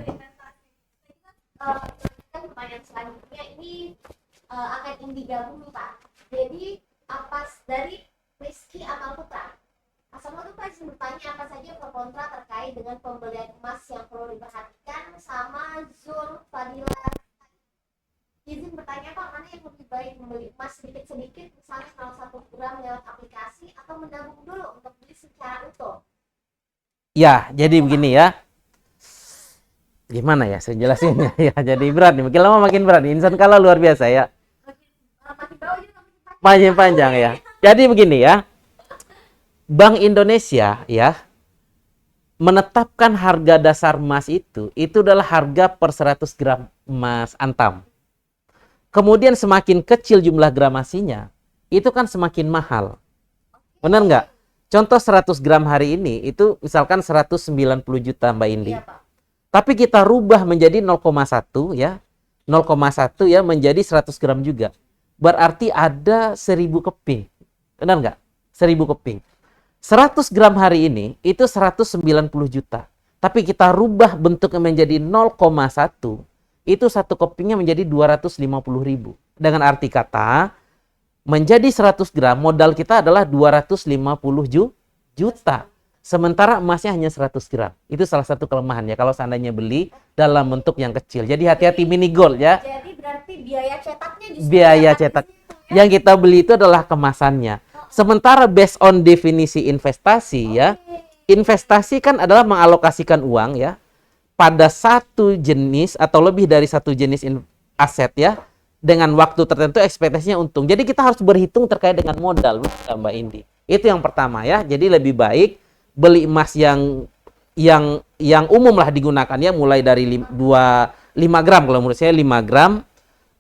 Pertanyaan selanjutnya ini akan digabung nih Pak. Jadi dari Rizky Amal Putra. Assalamualaikum Pak, izin bertanya apa saja pro kontra terkait dengan pembelian emas yang perlu diperhatikan, sama Zul Fadila. Izin bertanya Pak, mana yang lebih baik, membeli emas sedikit-sedikit misalnya 0,1 gram lewat aplikasi, atau menabung dulu untuk beli secara utuh?
Ya, jadi begini ya. Gimana ya saya jelasinnya ya, jadi berat nih, makin lama makin berat. Insan kala luar biasa ya. Panjang ya. Jadi begini ya. Bank Indonesia ya menetapkan harga dasar emas itu adalah harga per 100 gram emas antam. Kemudian semakin kecil jumlah gramasinya, itu kan semakin mahal. Benar nggak? Contoh 100 gram hari ini itu misalkan 190 juta Mbak Indi.
Iya, Pak.
Tapi kita rubah menjadi 0,1 ya. 0,1 ya menjadi 100 gram juga. Berarti ada 1000 keping. Benar nggak? 1000 keping. 100 gram hari ini itu 190 juta. Tapi kita rubah bentuknya menjadi 0,1, itu satu kepingnya menjadi 250 ribu. Dengan arti kata, menjadi 100 gram, modal kita adalah 250 juta. Sementara emasnya hanya 100 gram. Itu salah satu kelemahan ya, kalau seandainya beli dalam bentuk yang kecil. Jadi hati-hati mini gold ya.
Jadi berarti biaya cetaknya justru
Biaya cetak. Yang kita beli itu adalah kemasannya. Sementara based on definisi investasi ya, investasi kan adalah mengalokasikan uang ya pada satu jenis atau lebih dari satu jenis aset ya dengan waktu tertentu ekspektasinya untung. Jadi kita harus berhitung terkait dengan modal, Mbak Indi. Itu yang pertama ya. Jadi lebih baik beli emas yang umum lah digunakan ya, mulai dari 5 gram kalau menurut saya 5 gram,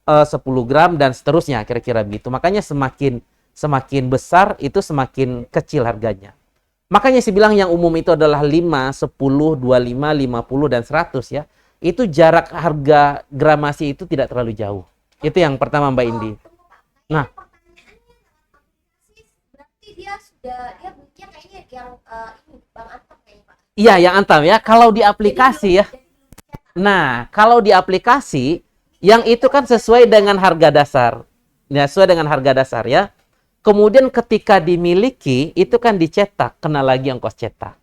10 gram dan seterusnya kira-kira begitu. Makanya semakin besar itu semakin kecil harganya. Makanya saya bilang yang umum itu adalah 5, 10, 25, 50, dan 100 ya. Itu jarak harga gramasi itu tidak terlalu jauh. Itu yang pertama Mbak Indi. Nah,
berarti dia belinya kayaknya yang ini Bang Antam kayaknya Pak.
iya yang Antam ya. Kalau di aplikasi ya. Nah, kalau di aplikasi yang itu kan sesuai dengan harga dasar. Ya, sesuai dengan harga dasar ya. Kemudian ketika dimiliki, itu kan dicetak, kena lagi ongkos cetak.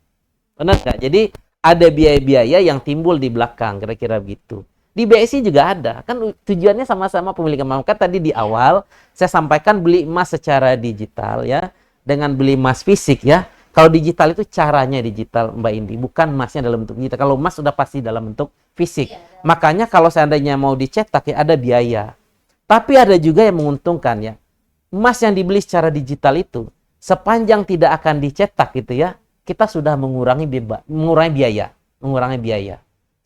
Benar nggak? Jadi ada biaya-biaya yang timbul di belakang, kira-kira begitu. Di BSI juga ada. Kan tujuannya sama-sama pemilikan emas. Kan tadi di awal, saya sampaikan beli emas secara digital ya. Dengan beli emas fisik ya. Kalau digital itu caranya digital Mbak Indi. Bukan emasnya dalam bentuk digital. Kalau emas sudah pasti dalam bentuk fisik. Makanya kalau seandainya mau dicetak ya ada biaya. Tapi ada juga yang menguntungkan ya. Emas yang dibeli secara digital itu sepanjang tidak akan dicetak gitu ya, kita sudah mengurangi biaya.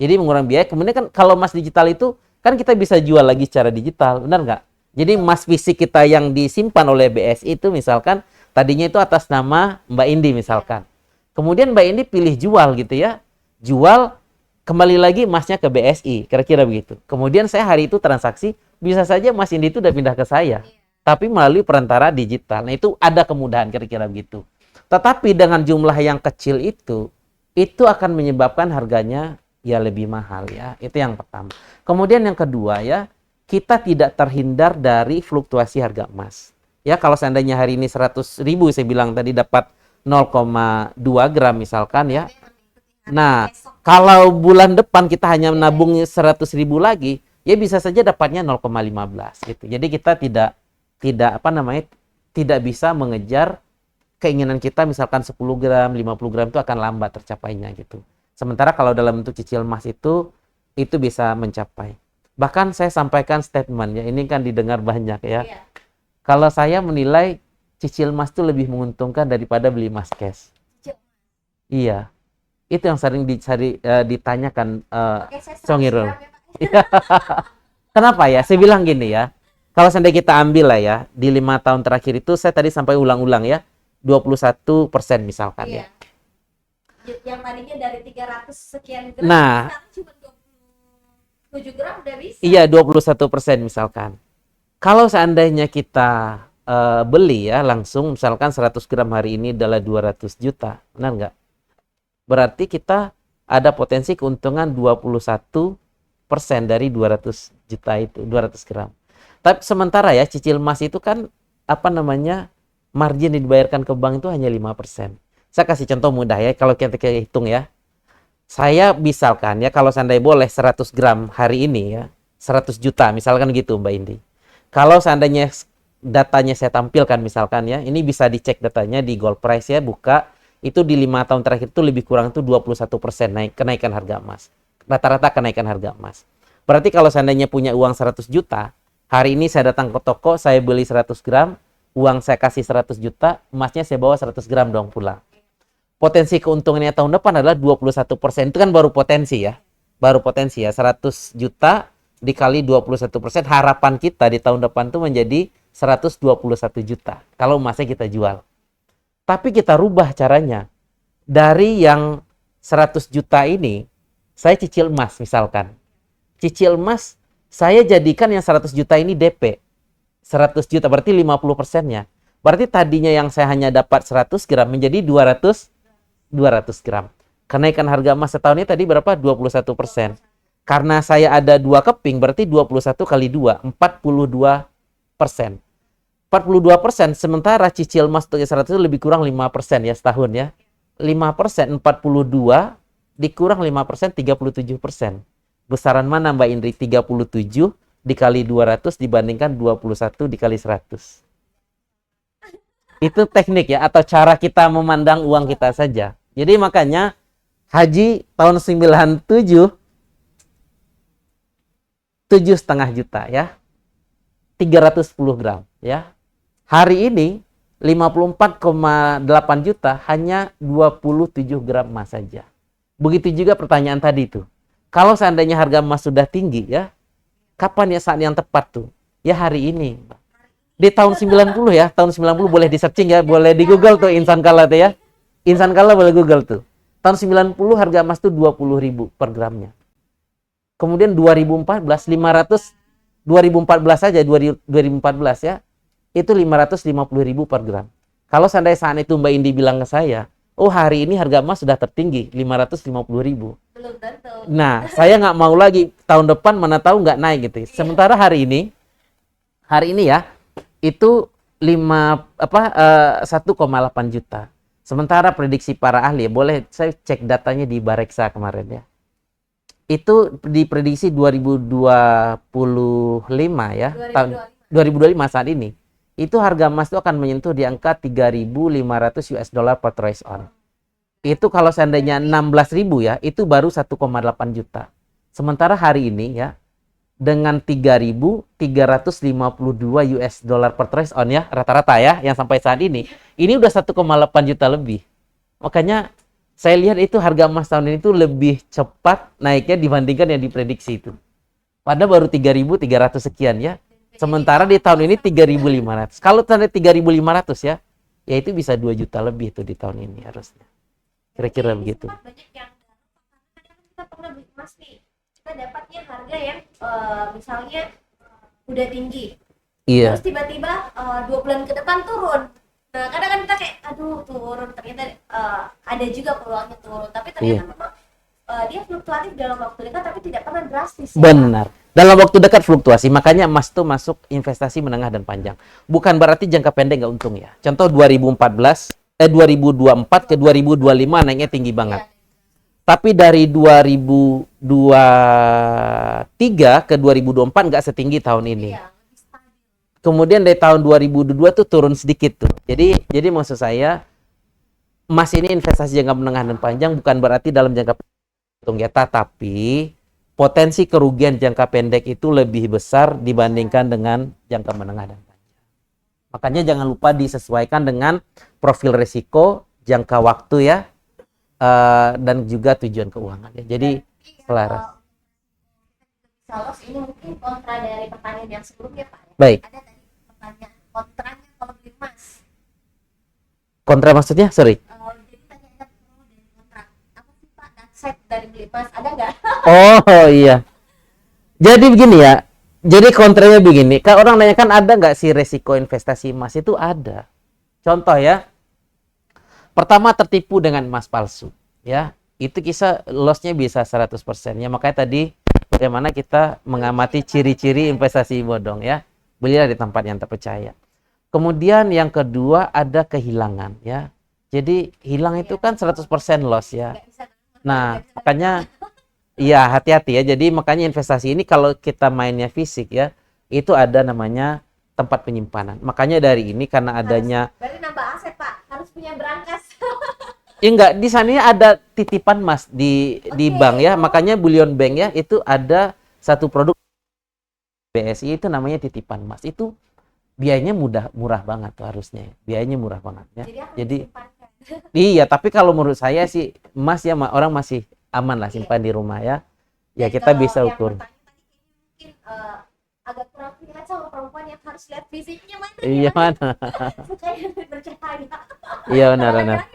Jadi mengurangi biaya. Kemudian kan kalau emas digital itu kan kita bisa jual lagi secara digital, benar nggak? Jadi emas fisik kita yang disimpan oleh BSI itu misalkan tadinya itu atas nama Mbak Indi misalkan. Kemudian Mbak Indi pilih jual gitu ya. Jual kembali lagi emasnya ke BSI, kira-kira begitu. Kemudian saya hari itu transaksi, bisa saja emas Indi itu udah pindah ke saya. Tapi melalui perantara digital. Nah, itu ada kemudahan kira-kira begitu. Tetapi dengan jumlah yang kecil itu akan menyebabkan harganya ya lebih mahal ya. Itu yang pertama. Kemudian yang kedua ya, kita tidak terhindar dari fluktuasi harga emas. Ya, kalau seandainya hari ini 100.000 saya bilang tadi dapat 0,2 gram misalkan ya. Nah, kalau bulan depan kita hanya menabung 100.000 lagi, ya bisa saja dapatnya 0,15 gitu. Jadi kita tidak bisa mengejar keinginan kita misalkan 10 gram, 50 gram itu akan lambat tercapainya gitu. Sementara kalau dalam bentuk cicil emas itu bisa mencapai. Bahkan saya sampaikan statement ya, ini kan didengar banyak ya. Iya. Kalau saya menilai cicil emas itu lebih menguntungkan daripada beli emas cash. Iya. Itu yang sering ditanyakan Songirul. Kenapa ya? Saya bilang gini ya. Kalau seandainya kita ambil lah ya, di 5 tahun terakhir itu saya tadi sampai ulang-ulang ya, 21% misalkan ya.
Yang tadinya dari 300 sekian gram,
nah,
cuma 27 gram udah bisa.
Iya, 21% misalkan. Kalau seandainya kita beli ya langsung, misalkan 100 gram hari ini adalah 200 juta, benar nggak? Berarti kita ada potensi keuntungan 21% dari 200 juta itu, 200 gram. Tapi sementara ya cicil emas itu kan margin yang dibayarkan ke bank itu hanya 5%. Saya kasih contoh mudah ya, kalau kita hitung ya. Saya misalkan ya, kalau seandainya boleh 100 gram hari ini ya, 100 juta misalkan gitu Mbak Indi. Kalau seandainya datanya saya tampilkan misalkan ya, ini bisa dicek datanya di Gold Price ya, buka. Itu di 5 tahun terakhir itu lebih kurang itu 21% kenaikan harga emas. Rata-rata kenaikan harga emas. Berarti kalau seandainya punya uang 100 juta, hari ini saya datang ke toko, saya beli 100 gram, uang saya kasih 100 juta, emasnya saya bawa 100 gram dong pulang. Potensi keuntungannya tahun depan adalah 21%. Itu kan baru potensi ya. 100 juta dikali 21%. Harapan kita di tahun depan itu menjadi 121 juta. Kalau emasnya kita jual. Tapi kita rubah caranya. Dari yang 100 juta ini, saya cicil emas misalkan. Cicil emas, saya jadikan yang 100 juta ini DP. 100 juta, berarti 50%-nya. Berarti tadinya yang saya hanya dapat 100 gram menjadi 200 gram. Kenaikan harga emas setahun ini tadi berapa? 21%. Karena saya ada 2 keping, berarti 21 kali 2, 42%. 42%, sementara cicil emas untuk 100 itu lebih kurang 5% ya setahun ya. 5%, 42 dikurang 5%, 37%. Besaran mana Mbak Indri? 37 dikali 200 dibandingkan 21 dikali 100. Itu teknik ya, atau cara kita memandang uang kita saja. Jadi makanya haji tahun 97, 7,5 juta ya. 310 gram ya. Hari ini 54,8 juta hanya 27 gram emas saja. Begitu juga pertanyaan tadi tuh. Kalau seandainya harga emas sudah tinggi ya, kapan ya saat yang tepat tuh? Ya hari ini. Di tahun 90 ya, tahun 90 boleh di searching ya, boleh di Google tuh Insan Kala tuh ya. Insan Kala boleh Google tuh. Tahun 90 harga emas tuh 20.000 per gramnya. Kemudian 2014 saja 2014 ya. Itu 550.000 per gram. Kalau seandainya saat itu Mbak Indi bilang ke saya, oh hari ini harga emas sudah tertinggi 550.000.
Belum tentu.
Nah, saya nggak mau lagi tahun depan mana tahu nggak naik gitu. Sementara hari ini ya itu 1,8 juta. Sementara prediksi para ahli, boleh saya cek datanya di Bareksa kemarin ya. Itu diprediksi 2025 ya, tahun 2025 saat ini. Itu harga emas itu akan menyentuh di angka 3.500 US dollar per troy ounce. Itu kalau seandainya 16.000 ya, itu baru 1,8 juta. Sementara hari ini ya, dengan 3.352 US dollar per troy ounce ya, rata-rata ya, yang sampai saat ini udah 1,8 juta lebih. Makanya saya lihat itu harga emas tahun ini tuh lebih cepat naiknya dibandingkan yang diprediksi itu. Padahal baru 3.300 sekian ya. Sementara di tahun ini 3.500. Kalau tanda 3.500 ya, ya itu bisa 2 juta lebih tuh di tahun ini harusnya. Kira-kira begitu.
Banyak yang kita pernah beli emas nih, kita dapatnya harga yang misalnya udah tinggi,
Iya.
terus tiba-tiba 2 bulan ke depan turun. Nah kadang kan kita kayak aduh turun, ternyata ada juga peluangnya turun, tapi ternyata memang dia fluktuatif dalam waktu dekat tapi tidak pernah drastis ya?
Benar. Dalam waktu dekat fluktuasi, makanya emas itu masuk investasi menengah dan panjang. Bukan berarti jangka pendek nggak untung ya. Contoh 2024 ke 2025 naiknya tinggi banget. Tapi dari 2023 ke 2024 nggak setinggi tahun ini. Kemudian dari tahun 2022 tuh turun sedikit tuh. Jadi maksud saya, emas ini investasi jangka menengah dan panjang, bukan berarti dalam jangka untung ya, tapi potensi kerugian jangka pendek itu lebih besar dibandingkan dengan jangka menengah dan panjang. Makanya jangan lupa disesuaikan dengan profil risiko, jangka waktu ya, dan juga tujuan keuangan ya. Jadi selaras.
Kalau ini mungkin kontra dari pertanyaan yang sebelumnya Pak.
Baik.
Ada tadi pertanyaan kontranya kalau beli emas.
Kontra maksudnya? Sorry.
Jadi tanya ada pro dan kontra. Apa sih Pak downside dari beli emas? Ada nggak?
Oh iya. Jadi begini ya. Jadi kontranya begini. Kalau orang nanya kan ada nggak sih resiko investasi emas? Itu ada. Contoh ya. Pertama tertipu dengan emas palsu. Ya. Itu kisah loss-nya bisa 100%. Ya makanya tadi bagaimana kita mengamati ciri-ciri investasi bodong ya. Belilah di tempat yang terpercaya. Kemudian yang kedua ada kehilangan ya. Jadi hilang itu kan 100% loss ya. Nah, makanya iya hati-hati ya. Jadi makanya investasi ini kalau kita mainnya fisik ya, itu ada namanya tempat penyimpanan. Makanya dari ini karena adanya
berarti nambah aset Pak, harus punya berangkas.
ya enggak, di sana ada titipan emas di bank ya. Makanya Bullion Bank ya, itu ada satu produk BSI itu namanya titipan emas. Itu biayanya murah banget tuh harusnya. Biayanya murah banget ya. Jadi iya, tapi kalau menurut saya sih emas ya orang masih aman lah simpan di rumah ya. Ya kita bisa ukur.
Mungkin agak kurang lihat sama perempuan yang harus lihat fisiknya mana.
Iya mana?
Supaya bercahaya.
Iya benar.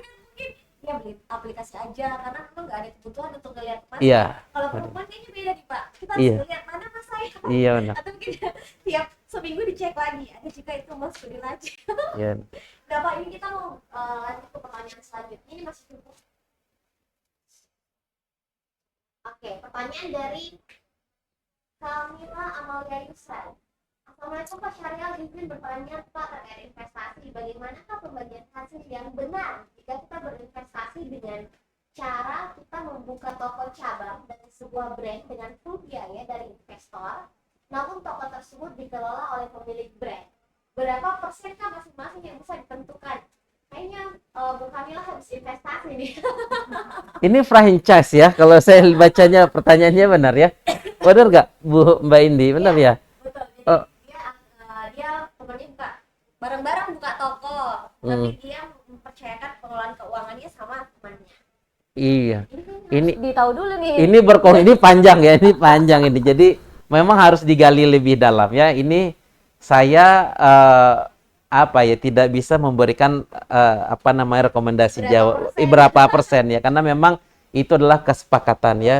Ya beli aplikasi aja karena memang nggak ada kebutuhan untuk ngeliat emas.
Iya.
Kalau perempuan kayaknya beda nih Pak, kita harus
Iya.
ngeliat mana emas saya.
Iya benar.
Atau mungkin tiap seminggu dicek lagi, ada juga itu emas beli lagi.
Iya.
Nah Pak, ini kita mau lanjut ke pertanyaan selanjutnya, ini masih cukup. Oke, pertanyaan dari Kamila Amalia Yusran. Assalamualaikum Pak Syariah, izin bertanya Pak terkait investasi. Bagaimanakah pembagian hasil yang benar jika kita berinvestasi dengan cara kita membuka toko cabang dari sebuah brand dengan full biaya dari investor, namun toko tersebut dikelola oleh pemilik brand. Berapa persenkah masing-masing yang bisa ditentukan? Kayaknya Bu Kamila harus investasi nih.
Ini franchise ya, kalau saya bacanya pertanyaannya benar ya. Benar nggak Bu Mbak Indi? Benar ya?
Betul. Jadi
Oh.
dia temannya buka bareng-bareng buka toko, tapi dia mempercayakan pengelolaan keuangannya sama temannya.
Iya.
Ini
Ini
ditahu dulu nih.
ini panjang ya, ini panjang ini. Jadi memang harus digali lebih dalam ya. Ini saya apa ya, tidak bisa memberikan apa namanya rekomendasi berapa persen ya, karena memang itu adalah kesepakatan ya.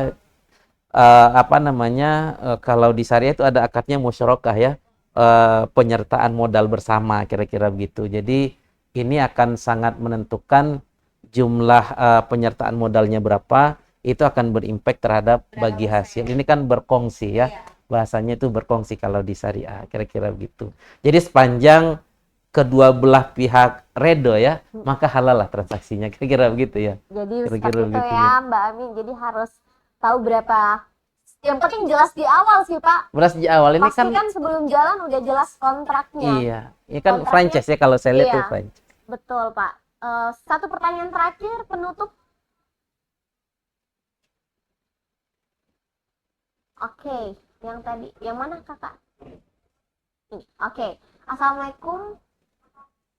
Apa namanya kalau di syariah itu ada akadnya musyarakah ya, penyertaan modal bersama kira-kira begitu. Jadi ini akan sangat menentukan jumlah penyertaan modalnya berapa, itu akan berimpact terhadap bagi hasil. Ini kan berkongsi ya, bahasanya itu berkongsi kalau di syariah kira-kira begitu. Jadi sepanjang kedua belah pihak redo ya, maka halal lah transaksinya, kira-kira begitu ya.
Jadi
Kira-kira
seperti itu
begitu
ya Mbak Amin. Jadi harus tahu berapa. Yang penting jelas di awal sih Pak.
Beras di awal ini
Pasti
kan,
kan sebelum jalan udah jelas kontraknya.
iya, ini kan
Kontraknya,
franchise ya, kalau saya lihat
iya.
tuh franchise.
Betul Pak. Satu pertanyaan terakhir penutup. Oke, yang tadi, yang mana kakak? Ini. Oke, Assalamualaikum.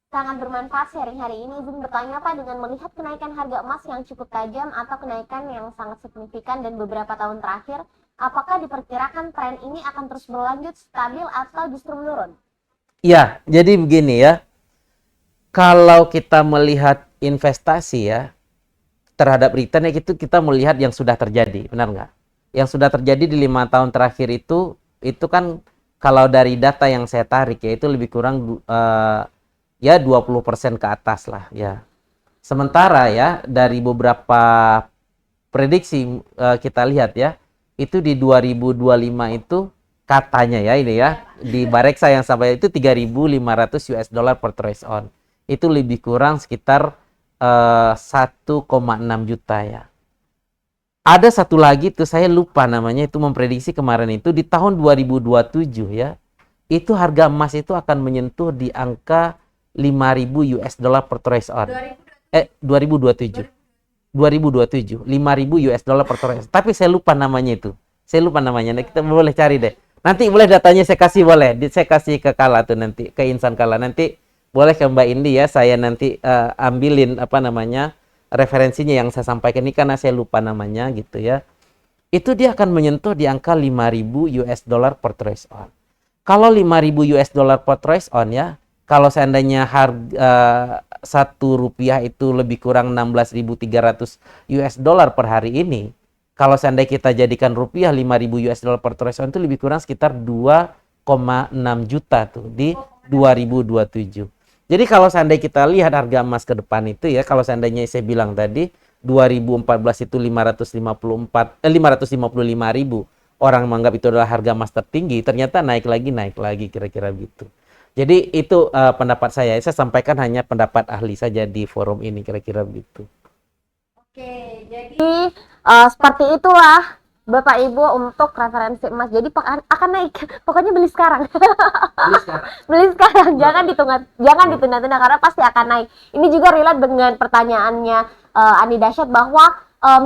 Sangat bermanfaat sharing hari ini. Izin bertanya Pak, dengan melihat kenaikan harga emas yang cukup tajam atau kenaikan yang sangat signifikan dan beberapa tahun terakhir, apakah diperkirakan tren ini akan terus berlanjut stabil atau justru menurun?
Iya, jadi begini ya. Kalau kita melihat investasi ya, terhadap return itu kita melihat yang sudah terjadi, benar nggak? Yang sudah terjadi di 5 tahun terakhir itu kan kalau dari data yang saya tarik ya, itu lebih kurang ya 20% ke atas lah ya. Sementara ya dari beberapa prediksi kita lihat ya, itu di 2025 itu katanya ya, ini ya, di Bareksa yang sampai itu 3.500 US dollar per troy ounce. Itu lebih kurang sekitar 1,6 juta ya. Ada satu lagi tuh saya lupa namanya, itu memprediksi kemarin itu di tahun 2027 ya. Itu harga emas itu akan menyentuh di angka 5.000 US dollar per troy ounce. 2027. 5.000 US dollar per troy ounce. Tapi saya lupa namanya itu. Saya lupa namanya. Nah, kita boleh cari deh. Nanti boleh datanya saya kasih, boleh. Saya kasih ke Kala tuh nanti, ke Insan Kala. Nanti boleh ke Mbak Indi ya, saya nanti ambilin apa namanya referensinya yang saya sampaikan ini, karena saya lupa namanya gitu ya. Itu dia akan menyentuh di angka 5.000 US dollar per troy ounce. Kalau 5.000 US dollar per troy ounce ya, kalau seandainya harga 1 rupiah itu lebih kurang 16.300 US dollar per hari ini, kalau seandainya kita jadikan rupiah 5.000 US dollar per troy ounce itu lebih kurang sekitar 2,6 juta tuh di 2027. Jadi kalau seandainya kita lihat harga emas ke depan itu ya, kalau seandainya saya bilang tadi 2014 itu 555.000 orang menganggap itu adalah harga emas tertinggi, ternyata naik lagi kira-kira gitu. Jadi itu pendapat saya sampaikan hanya pendapat ahli saja di forum ini, kira-kira begitu.
Oke, jadi seperti itulah Bapak Ibu untuk referensi emas. Jadi akan naik. Pokoknya beli sekarang. Beli sekarang, jangan ditunda-tunda karena pasti akan naik. Ini juga relate dengan pertanyaannya Ani Dasyat bahwa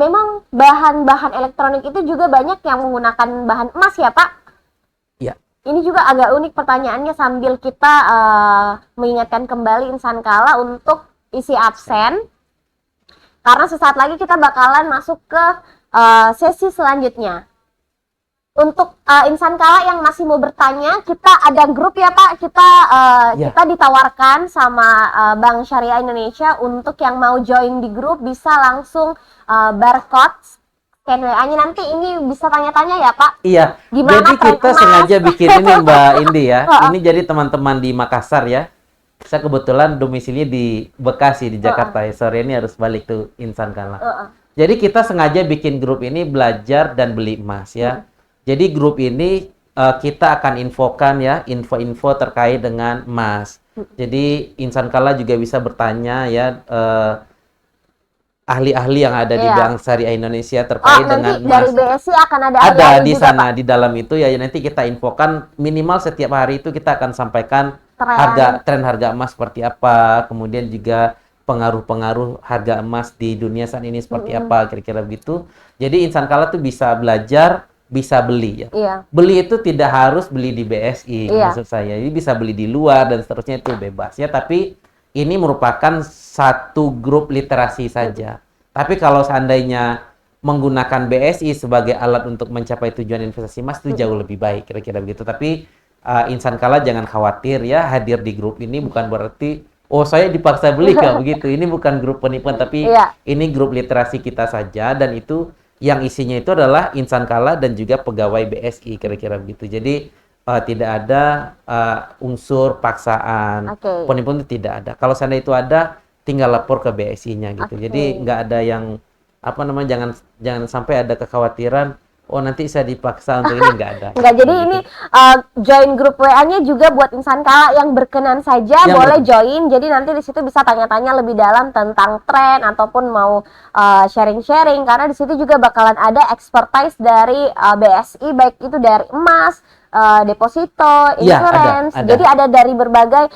memang bahan-bahan elektronik itu juga banyak yang menggunakan bahan emas ya Pak?
Iya.
Ini juga agak unik pertanyaannya, sambil kita mengingatkan kembali Insan Kala untuk isi absen. Karena sesaat lagi kita bakalan masuk ke sesi selanjutnya. Untuk insan kala yang masih mau bertanya, kita ada grup ya Pak. Kita ditawarkan sama Bank Syariah Indonesia untuk yang mau join di grup bisa langsung barcode scan WA-nya, nanti ini bisa tanya-tanya ya Pak.
Iya.
Gimana
jadi kita
emas?
sengaja bikin ini Mbak Indi ya. Ini jadi teman-teman di Makassar ya. Saya kebetulan domisili di Bekasi di Jakarta. Sore ini harus balik tuh insan kala. Jadi kita sengaja bikin grup ini belajar dan beli emas ya. Jadi grup ini kita akan infokan ya info-info terkait dengan emas. Jadi insan kala juga bisa bertanya ya ahli-ahli yang ada di Bank Syariah Indonesia terkait dengan emas.
Dari BSI akan ada
di juga, sana Pak. Di dalam itu ya nanti kita infokan minimal setiap hari itu kita akan sampaikan tren harga emas seperti apa, kemudian juga pengaruh-pengaruh harga emas di dunia saat ini seperti apa, kira-kira begitu. Jadi insan kala tuh bisa belajar, bisa beli ya. Beli itu tidak harus beli di BSI, maksud saya. Jadi bisa beli di luar dan seterusnya, itu bebas ya. Tapi ini merupakan satu grup literasi saja. Tapi kalau seandainya menggunakan BSI sebagai alat untuk mencapai tujuan investasi emas itu jauh lebih baik, kira-kira begitu. Tapi insan kala jangan khawatir ya, hadir di grup ini bukan berarti oh saya dipaksa beli kah begitu. Ini bukan grup penipuan, tapi ini grup literasi kita saja, dan itu yang isinya itu adalah insan kala dan juga pegawai BSI, kira-kira begitu. Jadi tidak ada unsur paksaan, penipuan itu tidak ada. Kalau seandainya itu ada, tinggal lapor ke BSI-nya gitu. Jadi nggak ada yang jangan sampai ada kekhawatiran oh nanti saya dipaksa untuk ini, nggak ada.
Nggak, jadi gitu. Ini join grup WA-nya juga buat insan kala yang berkenan saja boleh join. Jadi nanti di situ bisa tanya-tanya lebih dalam tentang tren ataupun mau sharing-sharing, karena di situ juga bakalan ada expertise dari BSI, baik itu dari emas, deposito, insurance. Ada. Jadi ada dari berbagai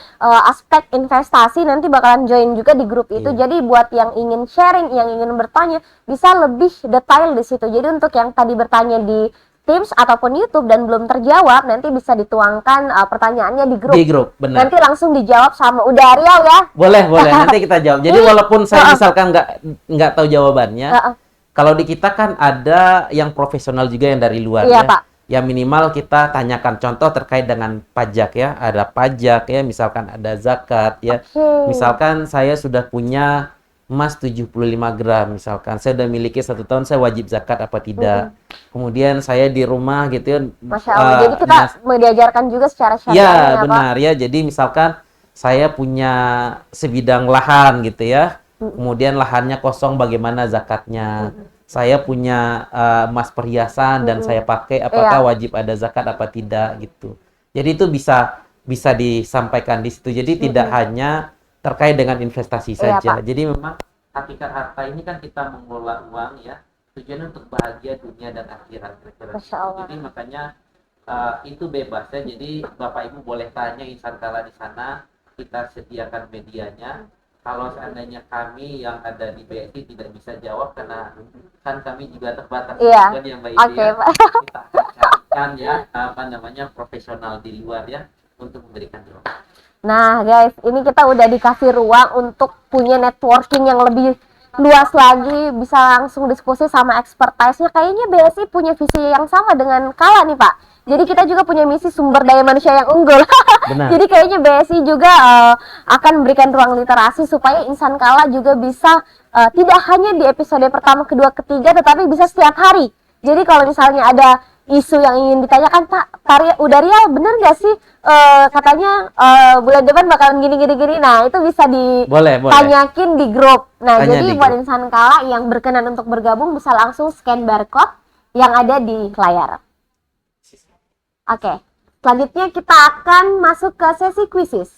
aspek investasi, nanti bakalan join juga di grup itu. Jadi buat yang ingin sharing, yang ingin bertanya, bisa lebih detail di situ. Jadi untuk yang tadi bertanya di Teams ataupun YouTube dan belum terjawab, nanti bisa dituangkan pertanyaannya di grup.
Di grup, benar.
Nanti langsung dijawab sama Uda Riau ya.
Boleh, nanti kita jawab. Jadi walaupun saya misalkan nggak tahu jawabannya, kalau di kita kan ada yang profesional juga yang dari luar ya. Pak. Ya minimal kita tanyakan contoh terkait dengan pajak ya, ada pajak ya, misalkan ada zakat ya. Misalkan saya sudah punya emas 75 gram misalkan, saya sudah miliki 1 tahun, saya wajib zakat apa tidak. Kemudian saya di rumah gitu ya.
Masya Allah, jadi kita diajarkan juga secara syariah.
Ya benar ya, jadi misalkan saya punya sebidang lahan gitu ya, kemudian lahannya kosong, bagaimana zakatnya. Saya punya emas perhiasan dan saya pakai, apakah wajib ada zakat apa tidak gitu. Jadi itu bisa disampaikan di situ. Jadi tidak hanya terkait dengan investasi saja. Jadi memang hakikat harta ini kan kita mengelola uang ya, tujuannya untuk bahagia dunia dan akhirat. Jadi makanya itu bebas ya. Jadi Bapak Ibu boleh tanya insan kala di sana, kita sediakan medianya. Kalau seandainya kami yang ada di BSI tidak bisa jawab karena kan kami juga terbatas kan yang baik ya. Kita akan carikan profesional di luar ya untuk memberikan jawaban.
Nah guys, ini kita udah dikasih ruang untuk punya networking yang lebih luas lagi, bisa langsung diskusi sama expertise-nya. Kayaknya BSI punya visi yang sama dengan Kala nih Pak. Jadi kita juga punya misi sumber daya manusia yang unggul. Jadi kayaknya BSI juga akan memberikan ruang literasi supaya insan Kala juga bisa tidak hanya di episode pertama, kedua, ketiga, tetapi bisa setiap hari. Jadi kalau misalnya ada isu yang ingin ditanyakan, Pak Uda Riau bener nggak sih katanya bulan depan bakalan gini. Nah itu bisa ditanyakin di grup. Nah jadi buat insan kala yang berkenan untuk bergabung bisa langsung scan barcode yang ada di layar. Oke, selanjutnya kita akan masuk ke sesi quizzes.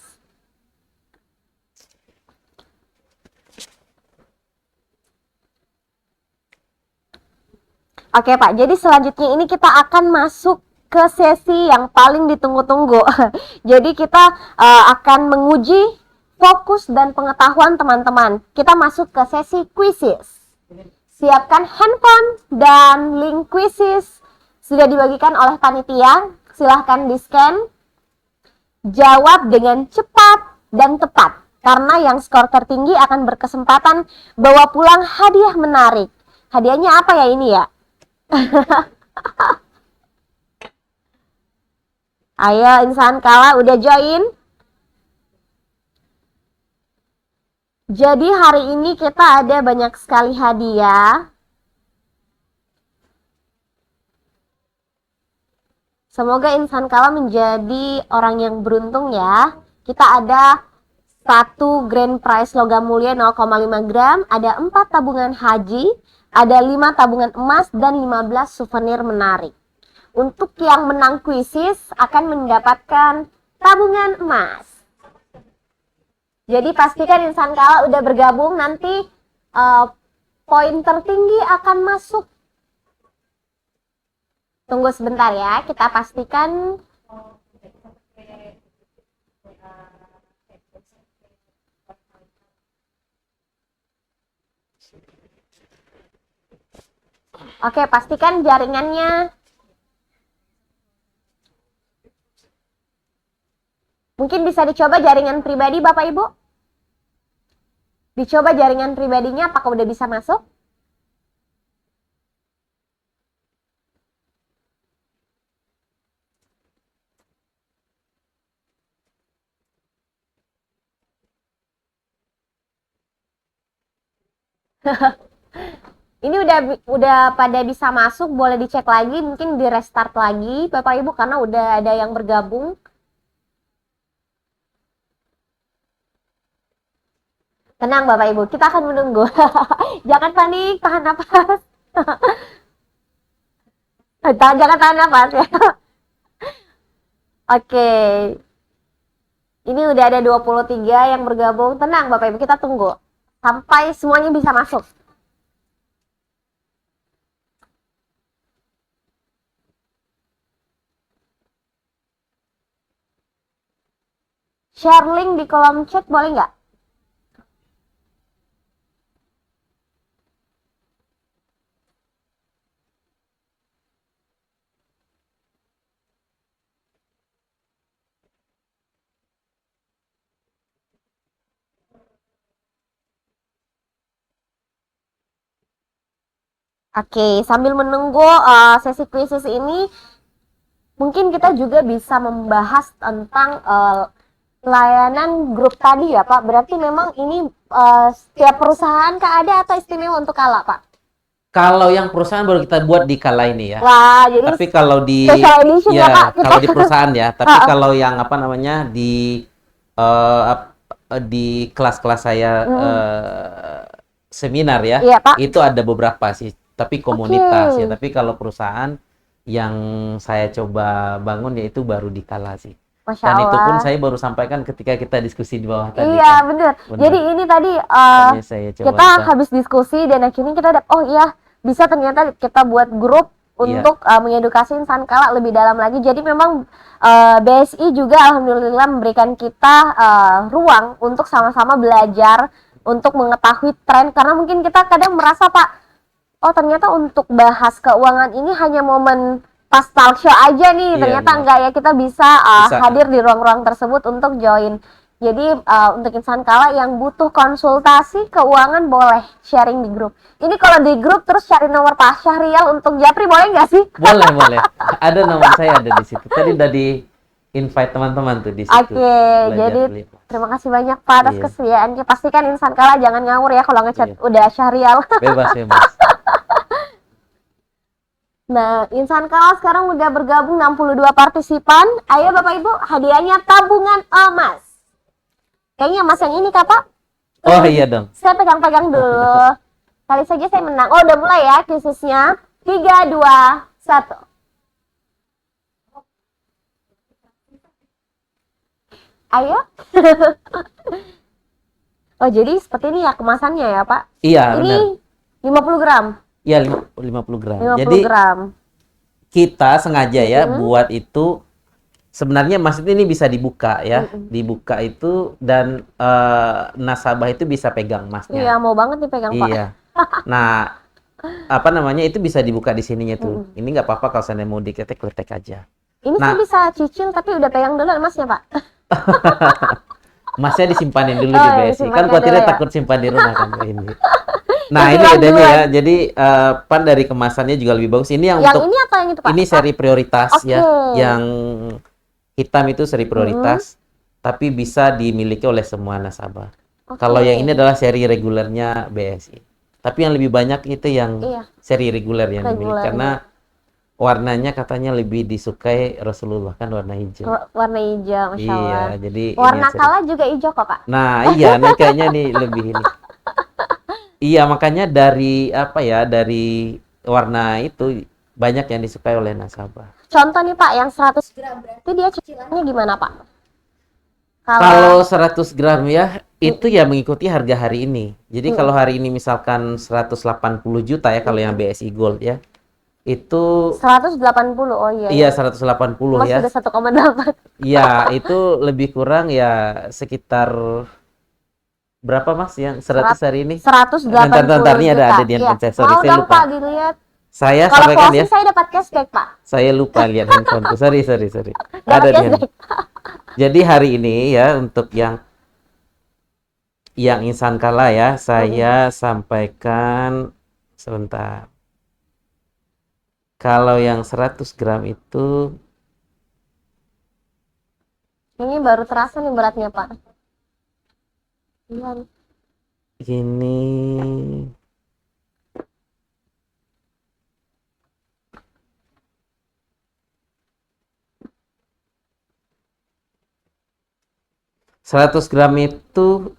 Oke Pak, jadi selanjutnya ini kita akan masuk ke sesi yang paling ditunggu-tunggu. Jadi kita akan menguji fokus dan pengetahuan teman-teman. Kita masuk ke sesi quizzes. Siapkan handphone dan link quizzes sudah dibagikan oleh panitia. Silahkan di-scan. Jawab dengan cepat dan tepat. Karena yang skor tertinggi akan berkesempatan bawa pulang hadiah menarik. Hadiahnya apa ya ini ya? Ayo insan kala udah join. Jadi hari ini kita ada banyak sekali hadiah. Semoga insan kala menjadi orang yang beruntung ya. Kita ada 1 grand prize logam mulia 0,5 gram, ada 4 tabungan haji, ada 5 tabungan emas, dan 15 souvenir menarik. Untuk yang menang kuisis akan mendapatkan tabungan emas. Jadi pastikan insan kala udah bergabung, nanti poin tertinggi akan masuk. Tunggu sebentar ya, kita pastikan. Oke, pastikan jaringannya. Mungkin bisa dicoba jaringan pribadi Bapak Ibu. Dicoba jaringan pribadinya apakah udah bisa masuk? Ini udah pada bisa masuk, boleh dicek lagi, mungkin di restart lagi Bapak Ibu karena udah ada yang bergabung. Tenang Bapak Ibu, kita akan menunggu. Jangan panik, tahan nafas. Jangan tahan nafas ya. Oke. Ini udah ada 23 yang bergabung. Tenang Bapak Ibu, kita tunggu sampai semuanya bisa masuk. Share link di kolom chat boleh nggak? Oke, sambil menunggu sesi kuisis ini, mungkin kita juga bisa membahas tentang layanan grup tadi ya Pak. Berarti memang ini setiap perusahaan Kak ada atau istimewa untuk Kala Pak?
Kalau yang perusahaan baru kita buat di Kala ini ya.
Wah, jadi
tapi kalau di
special edition ya, Pak.
kalau di perusahaan ya, tapi kalau yang apa namanya di kelas-kelas saya seminar ya,
Iya, Pak.
itu ada beberapa sih, tapi komunitas ya. Tapi kalau perusahaan yang saya coba bangun yaitu baru di Kala sih.
Masya
Dan itu pun
Allah.
saya baru sampaikan ketika kita diskusi di bawah tadi.
Iya,
kan.
bener.
Bener.
Jadi ini tadi
Makanya saya coba
kita habis diskusi dan akhirnya kita oh iya bisa ternyata kita buat grup untuk mengedukasi insan Kala lebih dalam lagi. Jadi memang BSI juga alhamdulillah memberikan kita ruang untuk sama-sama belajar, untuk mengetahui tren, karena mungkin kita kadang merasa Pak, oh ternyata untuk bahas keuangan ini hanya momen pas talk show aja nih,
Iya,
ternyata
benar.
enggak ya, kita bisa hadir di ruang-ruang tersebut untuk join. Jadi untuk insan Kala yang butuh konsultasi keuangan boleh sharing di grup. Ini kalau di grup terus cari nomor Pak Syahrial untuk Japri boleh nggak sih?
Boleh, boleh. Ada nomor saya ada di situ. Tadi udah di invite teman-teman tuh di situ.
Oke,
Belajar
jadi
beli.
terima kasih banyak Pak atas
Iya.
kesediaannya. Pastikan insan Kala jangan ngawur ya kalau ngechat
Iya.
udah Syahrial.
Bebas, bebas.
Nah, insan Kala sekarang udah bergabung 62 partisipan. Ayo Bapak Ibu, hadiahnya tabungan emas. Kayaknya emas yang ini Kak Pak.
Oh iya dong.
Saya pegang-pegang dulu. Kali saja saya menang. Oh, udah mulai ya kuisisnya. 3, 2, 1. Ayo. Oh, jadi seperti ini ya kemasannya ya, Pak?
Iya,
Ini
benar.
50 gram.
Iya, 50 gram.
50
Jadi
gram.
kita sengaja ya buat itu, sebenarnya maksudnya ini bisa dibuka ya. Dibuka itu dan nasabah itu bisa pegang emasnya.
Iya, mau banget dipegang, Pak.
Iya. Nah, apa namanya itu bisa dibuka di sininya tuh. Ini nggak apa-apa kalau saya mau diketek-ketek aja.
Ini
Nah.
saya bisa cicil tapi udah pegang dulu emasnya, Pak.
Masnya disimpanin dulu
Oh,
di
iya,
BSI.
simpannya
Kan khawatirnya
dulu ya.
takut simpan di rumah kan ini. Nah, ini
Kecilan
bedanya
duluan.
ya. Jadi pan dari kemasannya juga lebih bagus. Ini yang
Yang
untuk
ini atau yang itu, Pak?
ini seri prioritas ya,
Oke.
yang hitam itu seri prioritas, tapi bisa dimiliki oleh semua nasabah.
Oke.
Kalau yang ini adalah seri regulernya BSI. Tapi yang lebih banyak itu yang
Iya.
seri reguler yang dimiliki
Regulernya.
karena warnanya katanya lebih disukai Rasulullah kan warna hijau.
Warna hijau, Masya
Iya,
Allah.
jadi ini
Warna
yang seri.
kala juga hijau kok, Pak.
Nah, iya, nih kayaknya nih lebih ini. Iya, makanya dari apa ya, dari warna itu banyak yang disukai oleh nasabah.
Contoh nih Pak, yang 100 gram berarti dia cicilannya gimana Pak?
Kalau 100 gram ya, itu ya mengikuti harga hari ini. Jadi kalau hari ini misalkan 180 juta ya, kalau yang BSI Gold ya, itu
180, oh iya.
iya 180
Mas
ya.
sudah 1,8.
Iya, itu lebih kurang ya sekitar berapa Mas yang 100 hari ini?
180
Bentar, ini
juta.
ada di
Iya.
handphone saya, sorry,
Mau
saya
dong
lupa.
Pak dilihat.
Saya
Kalau
sampaikan ya,
closing saya dapat cashback Pak.
saya lupa lihat handphoneku. Sorry.
Dapat
Ada di
cashback.
Jadi hari ini ya untuk yang insan kala ya, saya sampaikan sebentar. Kalau yang 100 gram itu
Ini baru terasa nih beratnya Pak. Iya.
ini 100 gram itu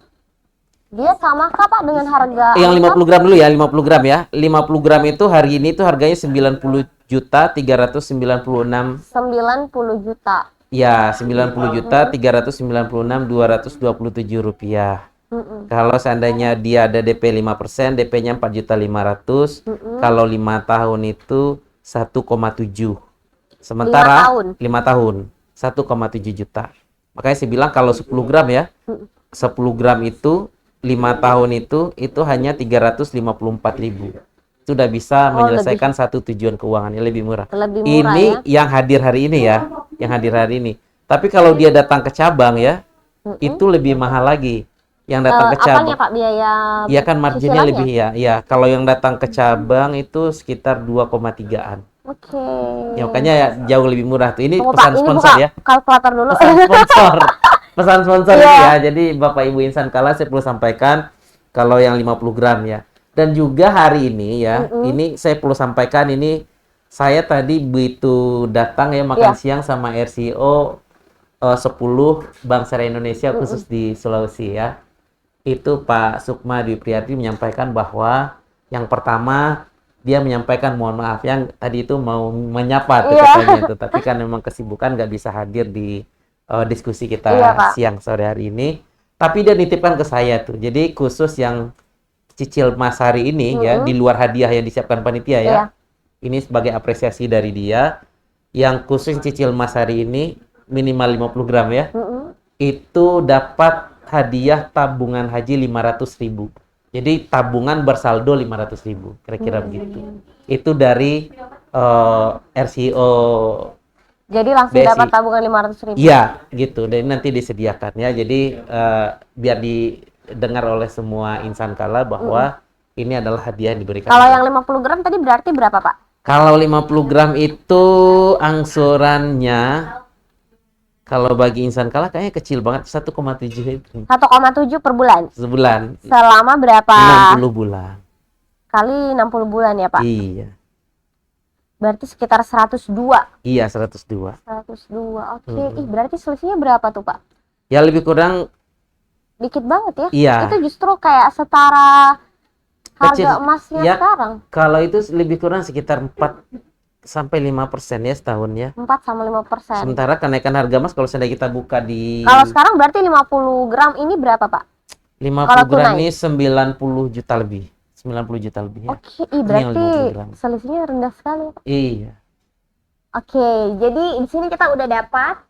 Dia sama kah Pak dengan harga
yang 50 gram dulu ya, 50 gram ya. 50 gram itu hari ini tuh harganya 90 juta 396.
90 juta.
Ya, 90 juta 396 227 rupiah. Kalau seandainya dia ada DP 5%, DP-nya 4.500.000. Kalau 5 tahun itu 1,7. Sementara 5 tahun 1,7 juta. Makanya saya bilang kalau 10 gram ya, 10 gram itu 5 tahun itu hanya 354.000. Itu udah bisa menyelesaikan satu tujuan keuangan yang lebih murah.
Lebih murah
Ini
ya.
yang hadir hari ini ya, yang hadir hari ini. Tapi kalau dia datang ke cabang ya, itu lebih mahal lagi. Yang datang ke cabang.
Apanya Pak biaya?
Iya kan marginnya
cicilannya?
lebih ya. Iya, kalau yang datang ke cabang itu sekitar 2,3-an.
Oke.
Ya, makanya ya jauh lebih murah tuh. Ini
Tunggu,
pesan
Pak, ini
sponsor
buka
ya.
kalkulator dulu.
Pesan sponsor. Pesan sponsor
Iya.
ya. Jadi Bapak Ibu insan kala saya perlu sampaikan kalau yang 50 gram ya. Dan juga hari ini ya, ini saya perlu sampaikan ini saya tadi begitu datang ya makan siang sama RCO 10 Bank Syariah Indonesia khusus di Sulawesi ya. Itu Pak Sukma Dwi Priyati menyampaikan bahwa yang pertama dia menyampaikan mohon maaf yang tadi itu mau menyapa tuh katanya itu, tapi kan memang kesibukan nggak bisa hadir di diskusi kita siang sore hari ini. Tapi dia nitipkan ke saya tuh. Jadi khusus yang cicil Mas hari ini ya di luar hadiah yang disiapkan panitia ya. Ini sebagai apresiasi dari dia. Yang khusus cicil Mas hari ini minimal 50 gram ya. Itu dapat hadiah tabungan haji 500.000. Jadi tabungan bersaldo 500.000, kira-kira begitu. Itu dari RCO.
Jadi langsung
BSI.
dapat tabungan 500.000.
Iya, gitu. Dan nanti disediakan ya. Jadi biar didengar oleh semua insan kala bahwa ini adalah hadiah yang diberikan.
Kalau yang 50 gram tadi berarti berapa Pak?
Kalau 50 gram itu angsurannya kalau bagi insan kala kayaknya kecil banget, 1,7 itu.
1,7 per bulan.
Sebulan.
Selama berapa?
60 bulan.
Kali 60 bulan ya Pak?
Iya.
Berarti sekitar 102.
Iya, 102.
102. Oke. Ih, berarti selisihnya berapa tuh Pak?
Ya lebih kurang
Dikit banget ya?
Iya.
Itu justru kayak setara harga
kecil.
emasnya
Ya,
sekarang.
kalau itu lebih kurang sekitar 4-5% ya setahun ya.
4-5%.
Sementara kenaikan harga emas kalau seandainya kita buka di
Kalau sekarang berarti 50 gram ini berapa Pak?
50
kalau
gram
tunai?
ini 90 juta lebih. 90 juta lebih ya.
Oke,
Ini yang
berarti
50 gram.
selisihnya rendah sekali ya Pak.
Iya.
Oke, jadi di sini kita udah dapat.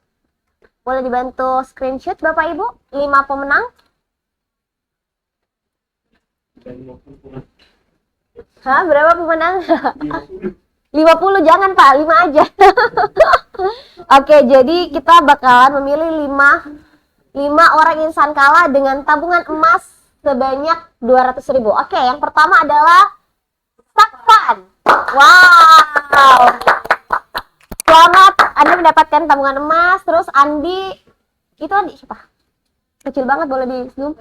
Boleh dibantu screenshot Bapak Ibu 5 pemenang. Hah, berapa pemenang? 50 jangan Pak, 5 aja. Oke, jadi kita bakalan memilih 5 orang insan kala dengan tabungan emas sebanyak 200.000. Oke, yang pertama adalah Sakvan. Wow. Selamat Anda mendapatkan tabungan emas. Terus Andi, itu Andi siapa? Kecil banget, boleh di zoom.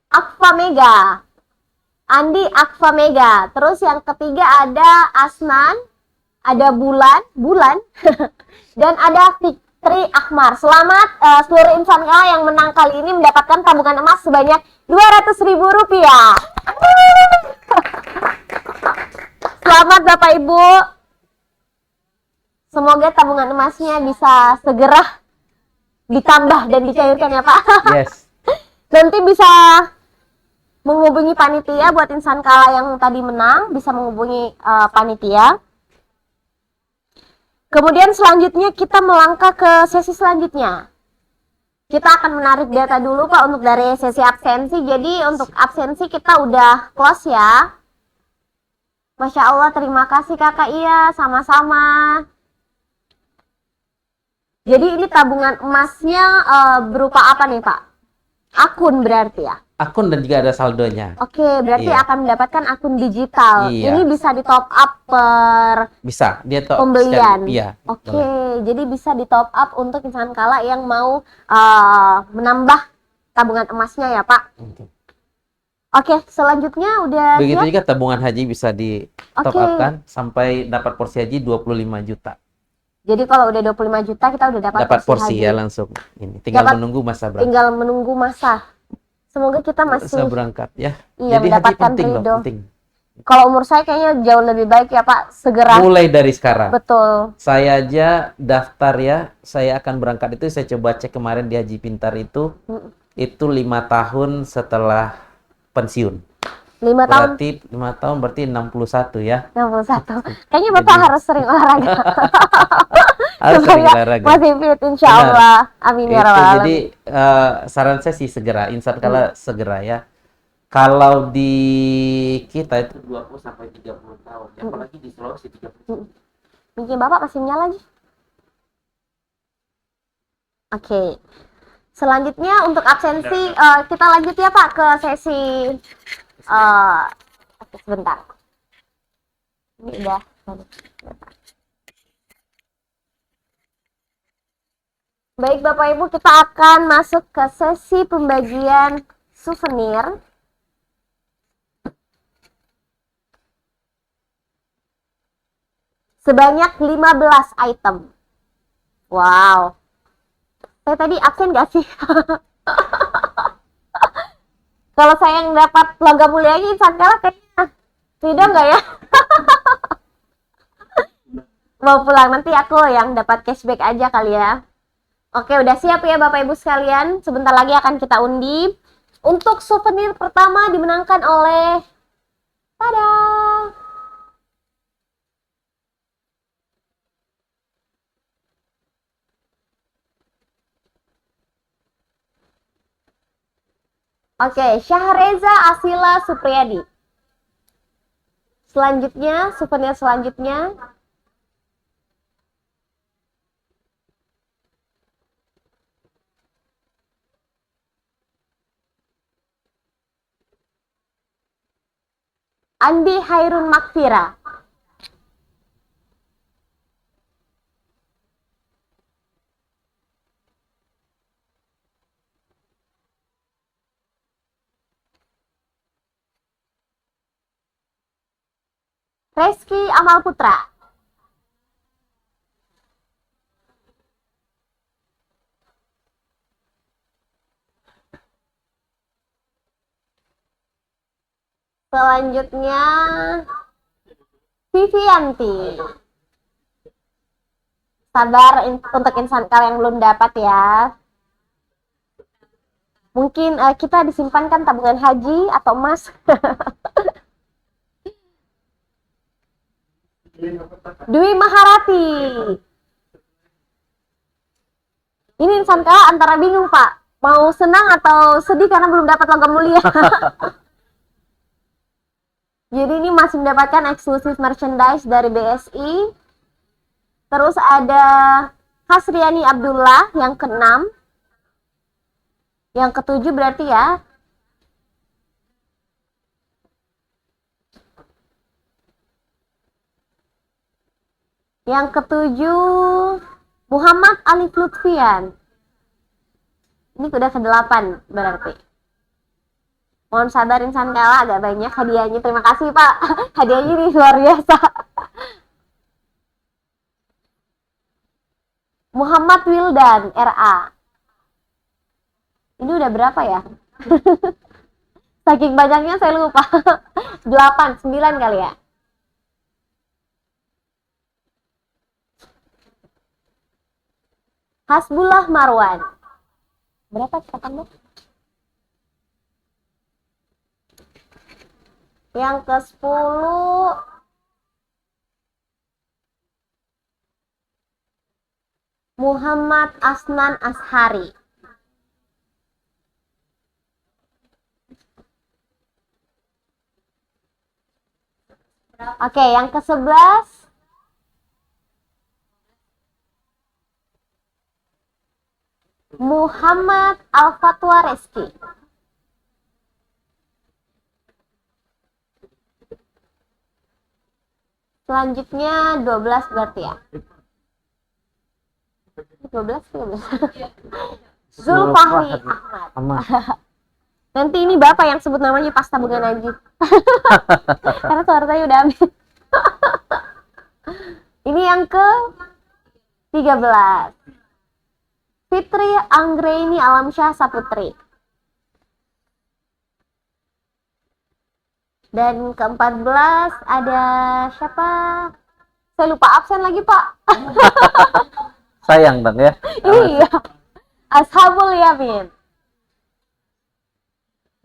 Akfa Mega. Andi Akfa Mega. Terus yang ketiga ada Asnan, ada Bulan, dan ada Fitri Akmar. Selamat seluruh insan kala yang menang kali ini mendapatkan tabungan emas sebanyak Rp200.000. Selamat Bapak Ibu. Semoga tabungan emasnya bisa segera ditambah dan dicairkan ya Pak.
Yes.
Nanti bisa menghubungi panitia buat insan kala yang tadi menang, bisa menghubungi panitia. Kemudian selanjutnya kita melangkah ke sesi selanjutnya. Kita akan menarik data dulu Pak untuk dari sesi absensi. Jadi untuk absensi kita udah close ya. Masya Allah, terima kasih Kakak. Iya, sama-sama. Jadi ini tabungan emasnya berupa apa nih Pak? Akun berarti ya?
Akun dan juga ada saldonya.
Oke, berarti
Iya.
akan mendapatkan akun digital.
Iya.
Ini bisa di top up per
Bisa, dia tuh
pembelian.
Iya.
Oke,
boleh.
jadi bisa di top up untuk insan kala yang mau menambah tabungan emasnya ya Pak. Oke, selanjutnya udah
Begitu
siap?
juga tabungan haji bisa di top
Oke.
up kan sampai dapat porsi haji 25 juta.
Jadi kalau udah 25 juta kita udah dapat
Porsi
haji.
ya langsung. Ini tinggal
Dapat-
menunggu masa berangkat.
Tinggal menunggu masa. Semoga kita
Masa
masih
berangkat ya.
iya,
Jadi haji
mendapatkan
penting loh,
ridho.
penting.
Kalau umur saya kayaknya jauh lebih baik ya Pak, segera.
Mulai dari sekarang.
Betul.
Saya aja daftar ya, saya akan berangkat itu saya coba cek kemarin di Haji Pintar itu 5 tahun setelah pensiun.
5 tahun,
Berarti 5 tahun berarti 61 ya.
61. Kayaknya Bapak harus sering olahraga.
Harus sering
Supaya
olahraga.
masih fit insya
Benar.
Allah. Amin ya
Itu
rabbal
jadi
alamin.
saran saya sih segera, insan kala segera ya. Kalau di kita itu 20 sampai 30 tahun, apalagi di Sulawesi 30.
Mungkin Bapak masih nyala lagi. Oke. Selanjutnya untuk absensi kita lanjut ya Pak ke sesi oke, sebentar. Ini udah. Baik Bapak Ibu, kita akan masuk ke sesi pembagian souvenir. Sebanyak 15 item. Wow. Saya tadi absen nggak sih? Kalau saya yang dapat logam mulia ini, Sankala kayaknya tidak nggak ya? Mau pulang, nanti aku yang dapat cashback aja kali ya. Oke, udah siap ya Bapak Ibu sekalian. Sebentar lagi akan kita undi. Untuk souvenir pertama dimenangkan oleh tada! Oke, Syahreza Asila Supriyadi. Selanjutnya, souvenir selanjutnya. Andi Hairun Makfira. Reski Amal Putra. Selanjutnya Vivianti. Sabar untuk insan kalian yang belum dapat ya. Mungkin kita disimpankan tabungan haji atau emas. Dwi Maharati. Ini insan kala antara bingung Pak, mau senang atau sedih karena belum dapat logam mulia. Jadi ini masih mendapatkan eksklusif merchandise dari BSI. Terus ada Hasriani Abdullah yang ke-6. Yang ke-7 berarti ya. Yang ketujuh, Muhammad Alif Lutfian. Ini udah ke-8 berarti. Mohon sabar, insan kala agak banyak hadiahnya. Terima kasih Pak. Hadiahnya ini luar biasa. Muhammad Wildan, RA. Ini udah berapa ya? Saking banyaknya saya lupa. 8, 9 kali ya. Hasbullah Marwan. Berapa katakan, Dok? Yang ke-10, Muhammad Asnan Ashari. Oke, yang ke-11, Muhammad Al-Fatwa Reski. Selanjutnya 12 berarti ya. 12, 13. Zulfahri Ahmad. Nanti ini Bapak yang sebut namanya pas tabungan haji. Karena suaranya udah habis. Ini yang ke 13. Fitri Anggraini Alamsyah Saputri. Dan ke-14 ada siapa? Saya lupa absen lagi, Pak.
Sayang dong ya.
Iya. Ashabul Yamin.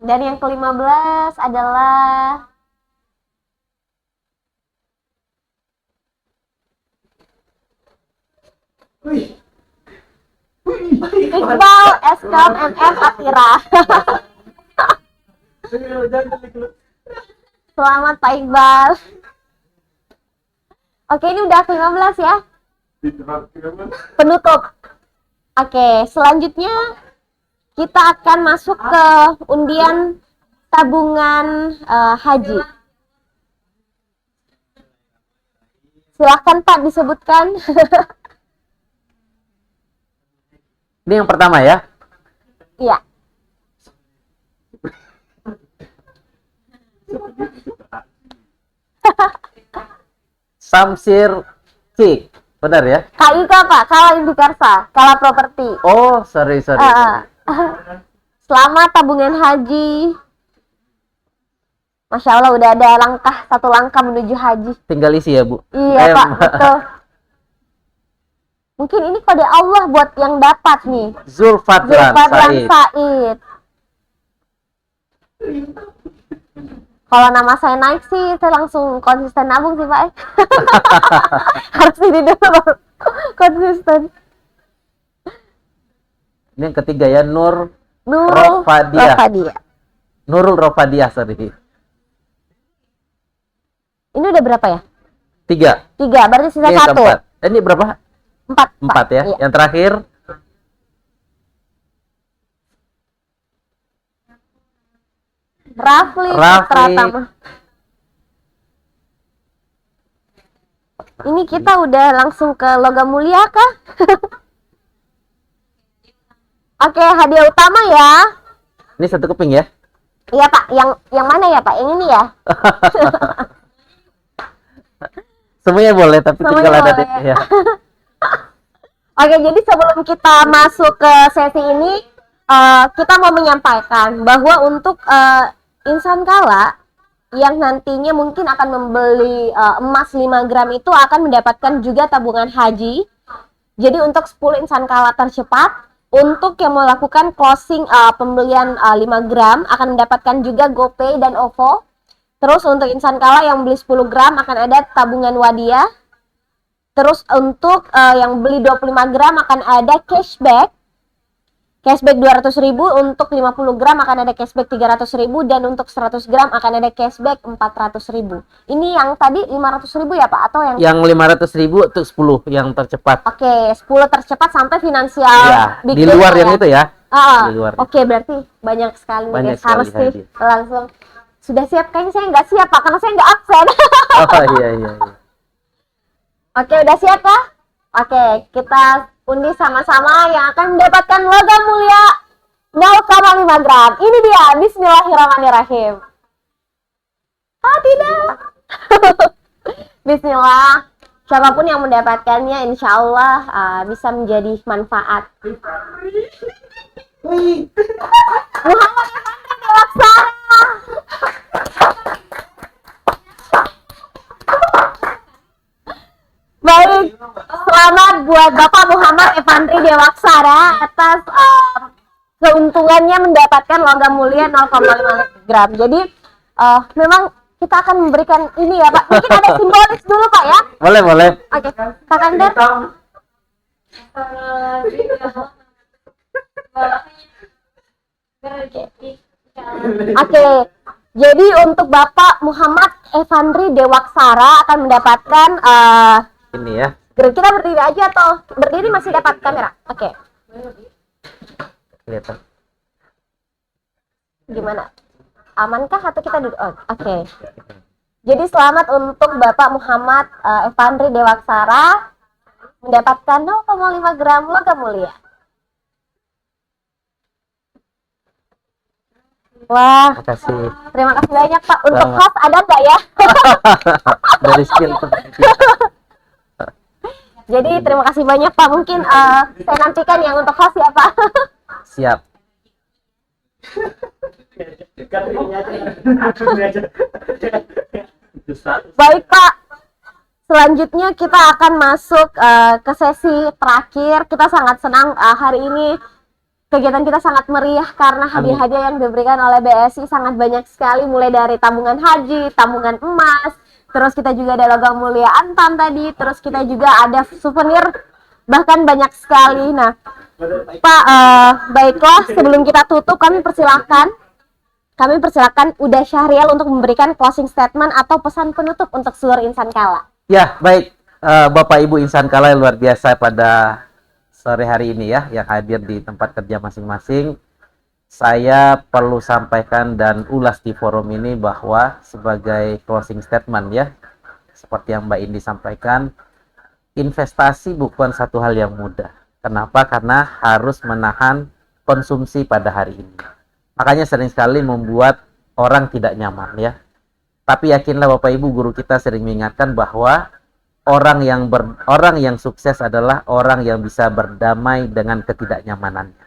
Dan yang ke-15 adalah Iqbal Eskam MM Atira. Selamat Pak Iqbal. Oke, ini udah ke-15 ya. Penutup. Oke, selanjutnya kita akan masuk ke undian tabungan haji. Silahkan Pak disebutkan.
Ini yang pertama ya.
Iya.
Samsir Cik, benar ya?
KIK Pak, Kala Indikarsa, Kala Properti.
Oh, sorry.
Selamat tabungan haji. Masya Allah udah ada satu langkah menuju haji.
Tinggal isi ya Bu.
Iya Pak, betul. Mungkin ini kode Allah buat yang dapat nih.
Zulfadlan
Said. Kalau nama saya naik sih, saya langsung konsisten nabung sih Pak. Harus ini dulu konsisten.
Ini yang ketiga ya, Nurul
Rofadiah.
Nurul Rofadiah, sorry.
Ini udah berapa ya?
3,
berarti sisa
ini
1.
Ini berapa? 4 ya.
Iya.
Yang terakhir
Rafli Pratama. Ini kita udah langsung ke logam mulia kah? Oke, hadiah utama ya.
Ini 1 keping ya.
Iya Pak, yang mana ya Pak? Yang ini ya?
Semuanya boleh, tapi tinggal ada ya.
Oke, jadi sebelum kita masuk ke sesi ini, kita mau menyampaikan bahwa untuk insan kala yang nantinya mungkin akan membeli emas 5 gram itu akan mendapatkan juga tabungan haji. Jadi untuk 10 insan kala tercepat, untuk yang melakukan closing pembelian 5 gram akan mendapatkan juga GoPay dan OVO. Terus untuk insan kala yang beli 10 gram akan ada tabungan Wadiah. Terus untuk yang beli 25 gram akan ada cashback 200.000, untuk 50 gram akan ada cashback 300.000, dan untuk 100 gram akan ada cashback 400.000. Ini yang tadi 500.000 ya Pak, atau yang
500.000 untuk 10 yang tercepat.
Oke, 10 tercepat sampai finansial
ya, di luar yang itu ya. Di luar.
Oke, berarti banyak sekali nih guys, harus sih langsung. Sudah siap? Kayaknya saya nggak siap Pak, karena saya nggak absen.
Oh iya.
Oke, udah siap kah? Oke, kita undi sama-sama yang akan mendapatkan logam mulia 0,5 gram. Ini dia, bismillahirrahmanirrahim. Oh, tidak. Bismillah. Siapapun yang mendapatkannya, insya Allah bisa menjadi manfaat. Muhammad Efandri Dewaksara. Baik, selamat buat Bapak Muhammad Efandri Dewaksara atas keuntungannya mendapatkan logam mulia 0,5 gram. Jadi memang kita akan memberikan ini ya Pak. Mungkin ada simbolis dulu Pak ya.
Boleh.
Oke, Kak Kandar. Oke, jadi untuk Bapak Muhammad Efandri Dewaksara akan mendapatkan
Ini ya.
kita berdiri aja atau berdiri masih dapat kamera? Oke.
Kelihatan.
Gimana? Amankah atau kita duduk? Oh, oke. Jadi selamat untuk Bapak Muhammad Efandri Dewaksara mendapatkan 0,5 gram logam mulia. Wah, terima kasih banyak Pak. Untuk host ada nggak ya?
Dari skill.
Jadi terima kasih banyak Pak. Mungkin saya nantikan yang untuk host ya Pak.
Siap.
Baik Pak. Selanjutnya kita akan masuk ke sesi terakhir. Kita sangat senang hari ini kegiatan kita sangat meriah karena hadiah-hadiah yang diberikan oleh BSI sangat banyak sekali, mulai dari tabungan haji, tabungan emas, terus kita juga ada logam mulia Antam tadi, terus kita juga ada souvenir, bahkan banyak sekali. Nah, Pak, baiklah sebelum kita tutup kami persilahkan Uda Syahrial untuk memberikan closing statement atau pesan penutup untuk seluruh insan kala.
Ya, baik. Bapak Ibu insan kala yang luar biasa pada sore hari ini ya, yang hadir di tempat kerja masing-masing. Saya perlu sampaikan dan ulas di forum ini bahwa sebagai closing statement ya, seperti yang Mbak Indi sampaikan, investasi bukan satu hal yang mudah. Kenapa? Karena harus menahan konsumsi pada hari ini. Makanya sering sekali membuat orang tidak nyaman ya. Tapi yakinlah Bapak Ibu, guru kita sering mengingatkan bahwa orang yang sukses adalah orang yang bisa berdamai dengan ketidaknyamanannya.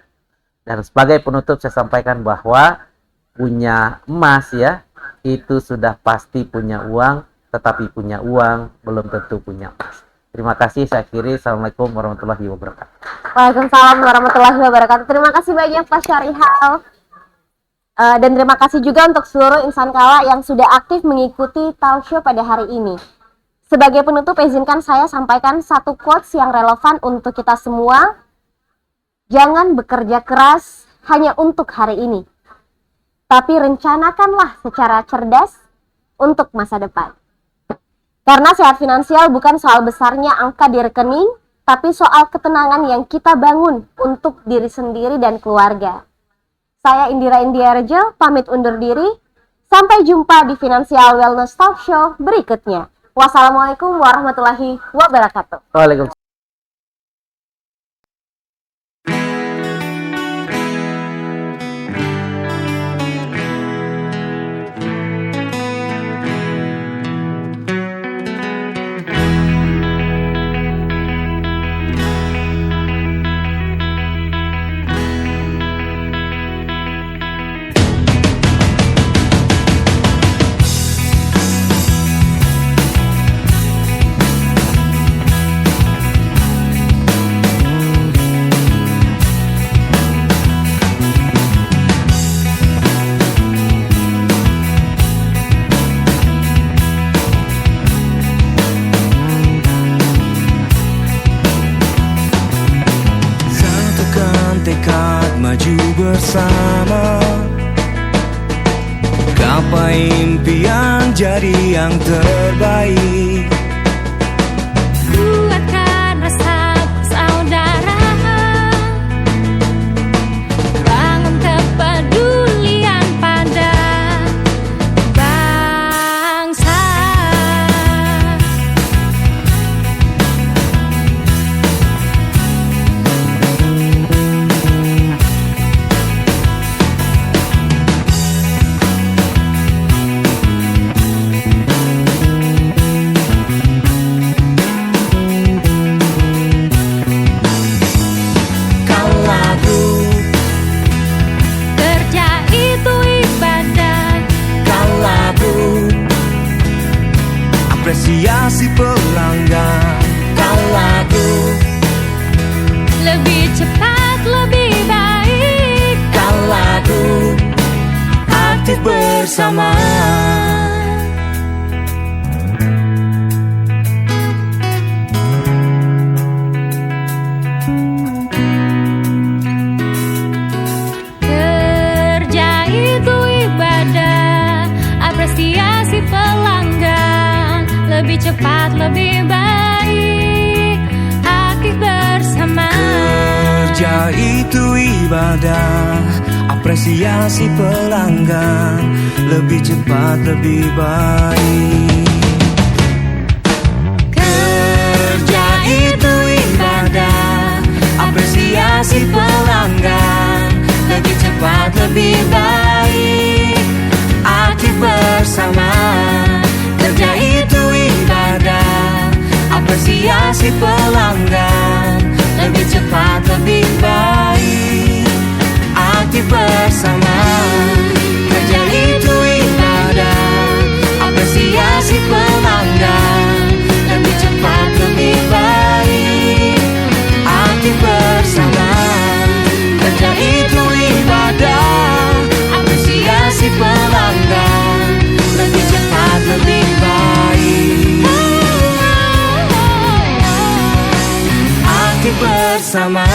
Dan sebagai penutup saya sampaikan bahwa punya emas ya, itu sudah pasti punya uang, tetapi punya uang belum tentu punya emas. Terima kasih, saya akhiri. Assalamualaikum warahmatullahi wabarakatuh.
Waalaikumsalam warahmatullahi wabarakatuh. Terima kasih banyak Pak Syarihal. Dan terima kasih juga untuk seluruh insan kala yang sudah aktif mengikuti talk show pada hari ini. Sebagai penutup, izinkan saya sampaikan satu quotes yang relevan untuk kita semua. Jangan bekerja keras hanya untuk hari ini, tapi rencanakanlah secara cerdas untuk masa depan. Karena sehat finansial bukan soal besarnya angka di rekening, tapi soal ketenangan yang kita bangun untuk diri sendiri dan keluarga. Saya Indira Indiarjo, pamit undur diri. Sampai jumpa di Financial Wellness Talk Show berikutnya. Wassalamualaikum warahmatullahi wabarakatuh.
Waalaikumsalam.
maju bersama, gapai impian jadi yang terbaik.
Kuatkan rasa persaudaraan, bangun kepedulian pada bangsa.
bersama.
Kerja itu ibadah, apresiasi pelanggan, lebih cepat, lebih baik, aktif bersama.
Kerja itu ibadah, apresiasi pelanggan, lebih cepat, lebih baik. Kerja itu ibadah, apresiasi pelanggan, lebih cepat, lebih baik, aktif bersama. Kerja itu ibadah, apresiasi pelanggan, lebih cepat, lebih baik, aktif bersama. Kerja itu ibadah, apresiasi pelanggan, lebih cepat, lebih baik, aktif bersama. Kerja itu ibadah, apresiasi pelanggan, lebih cepat, lebih baik, aktif bersama.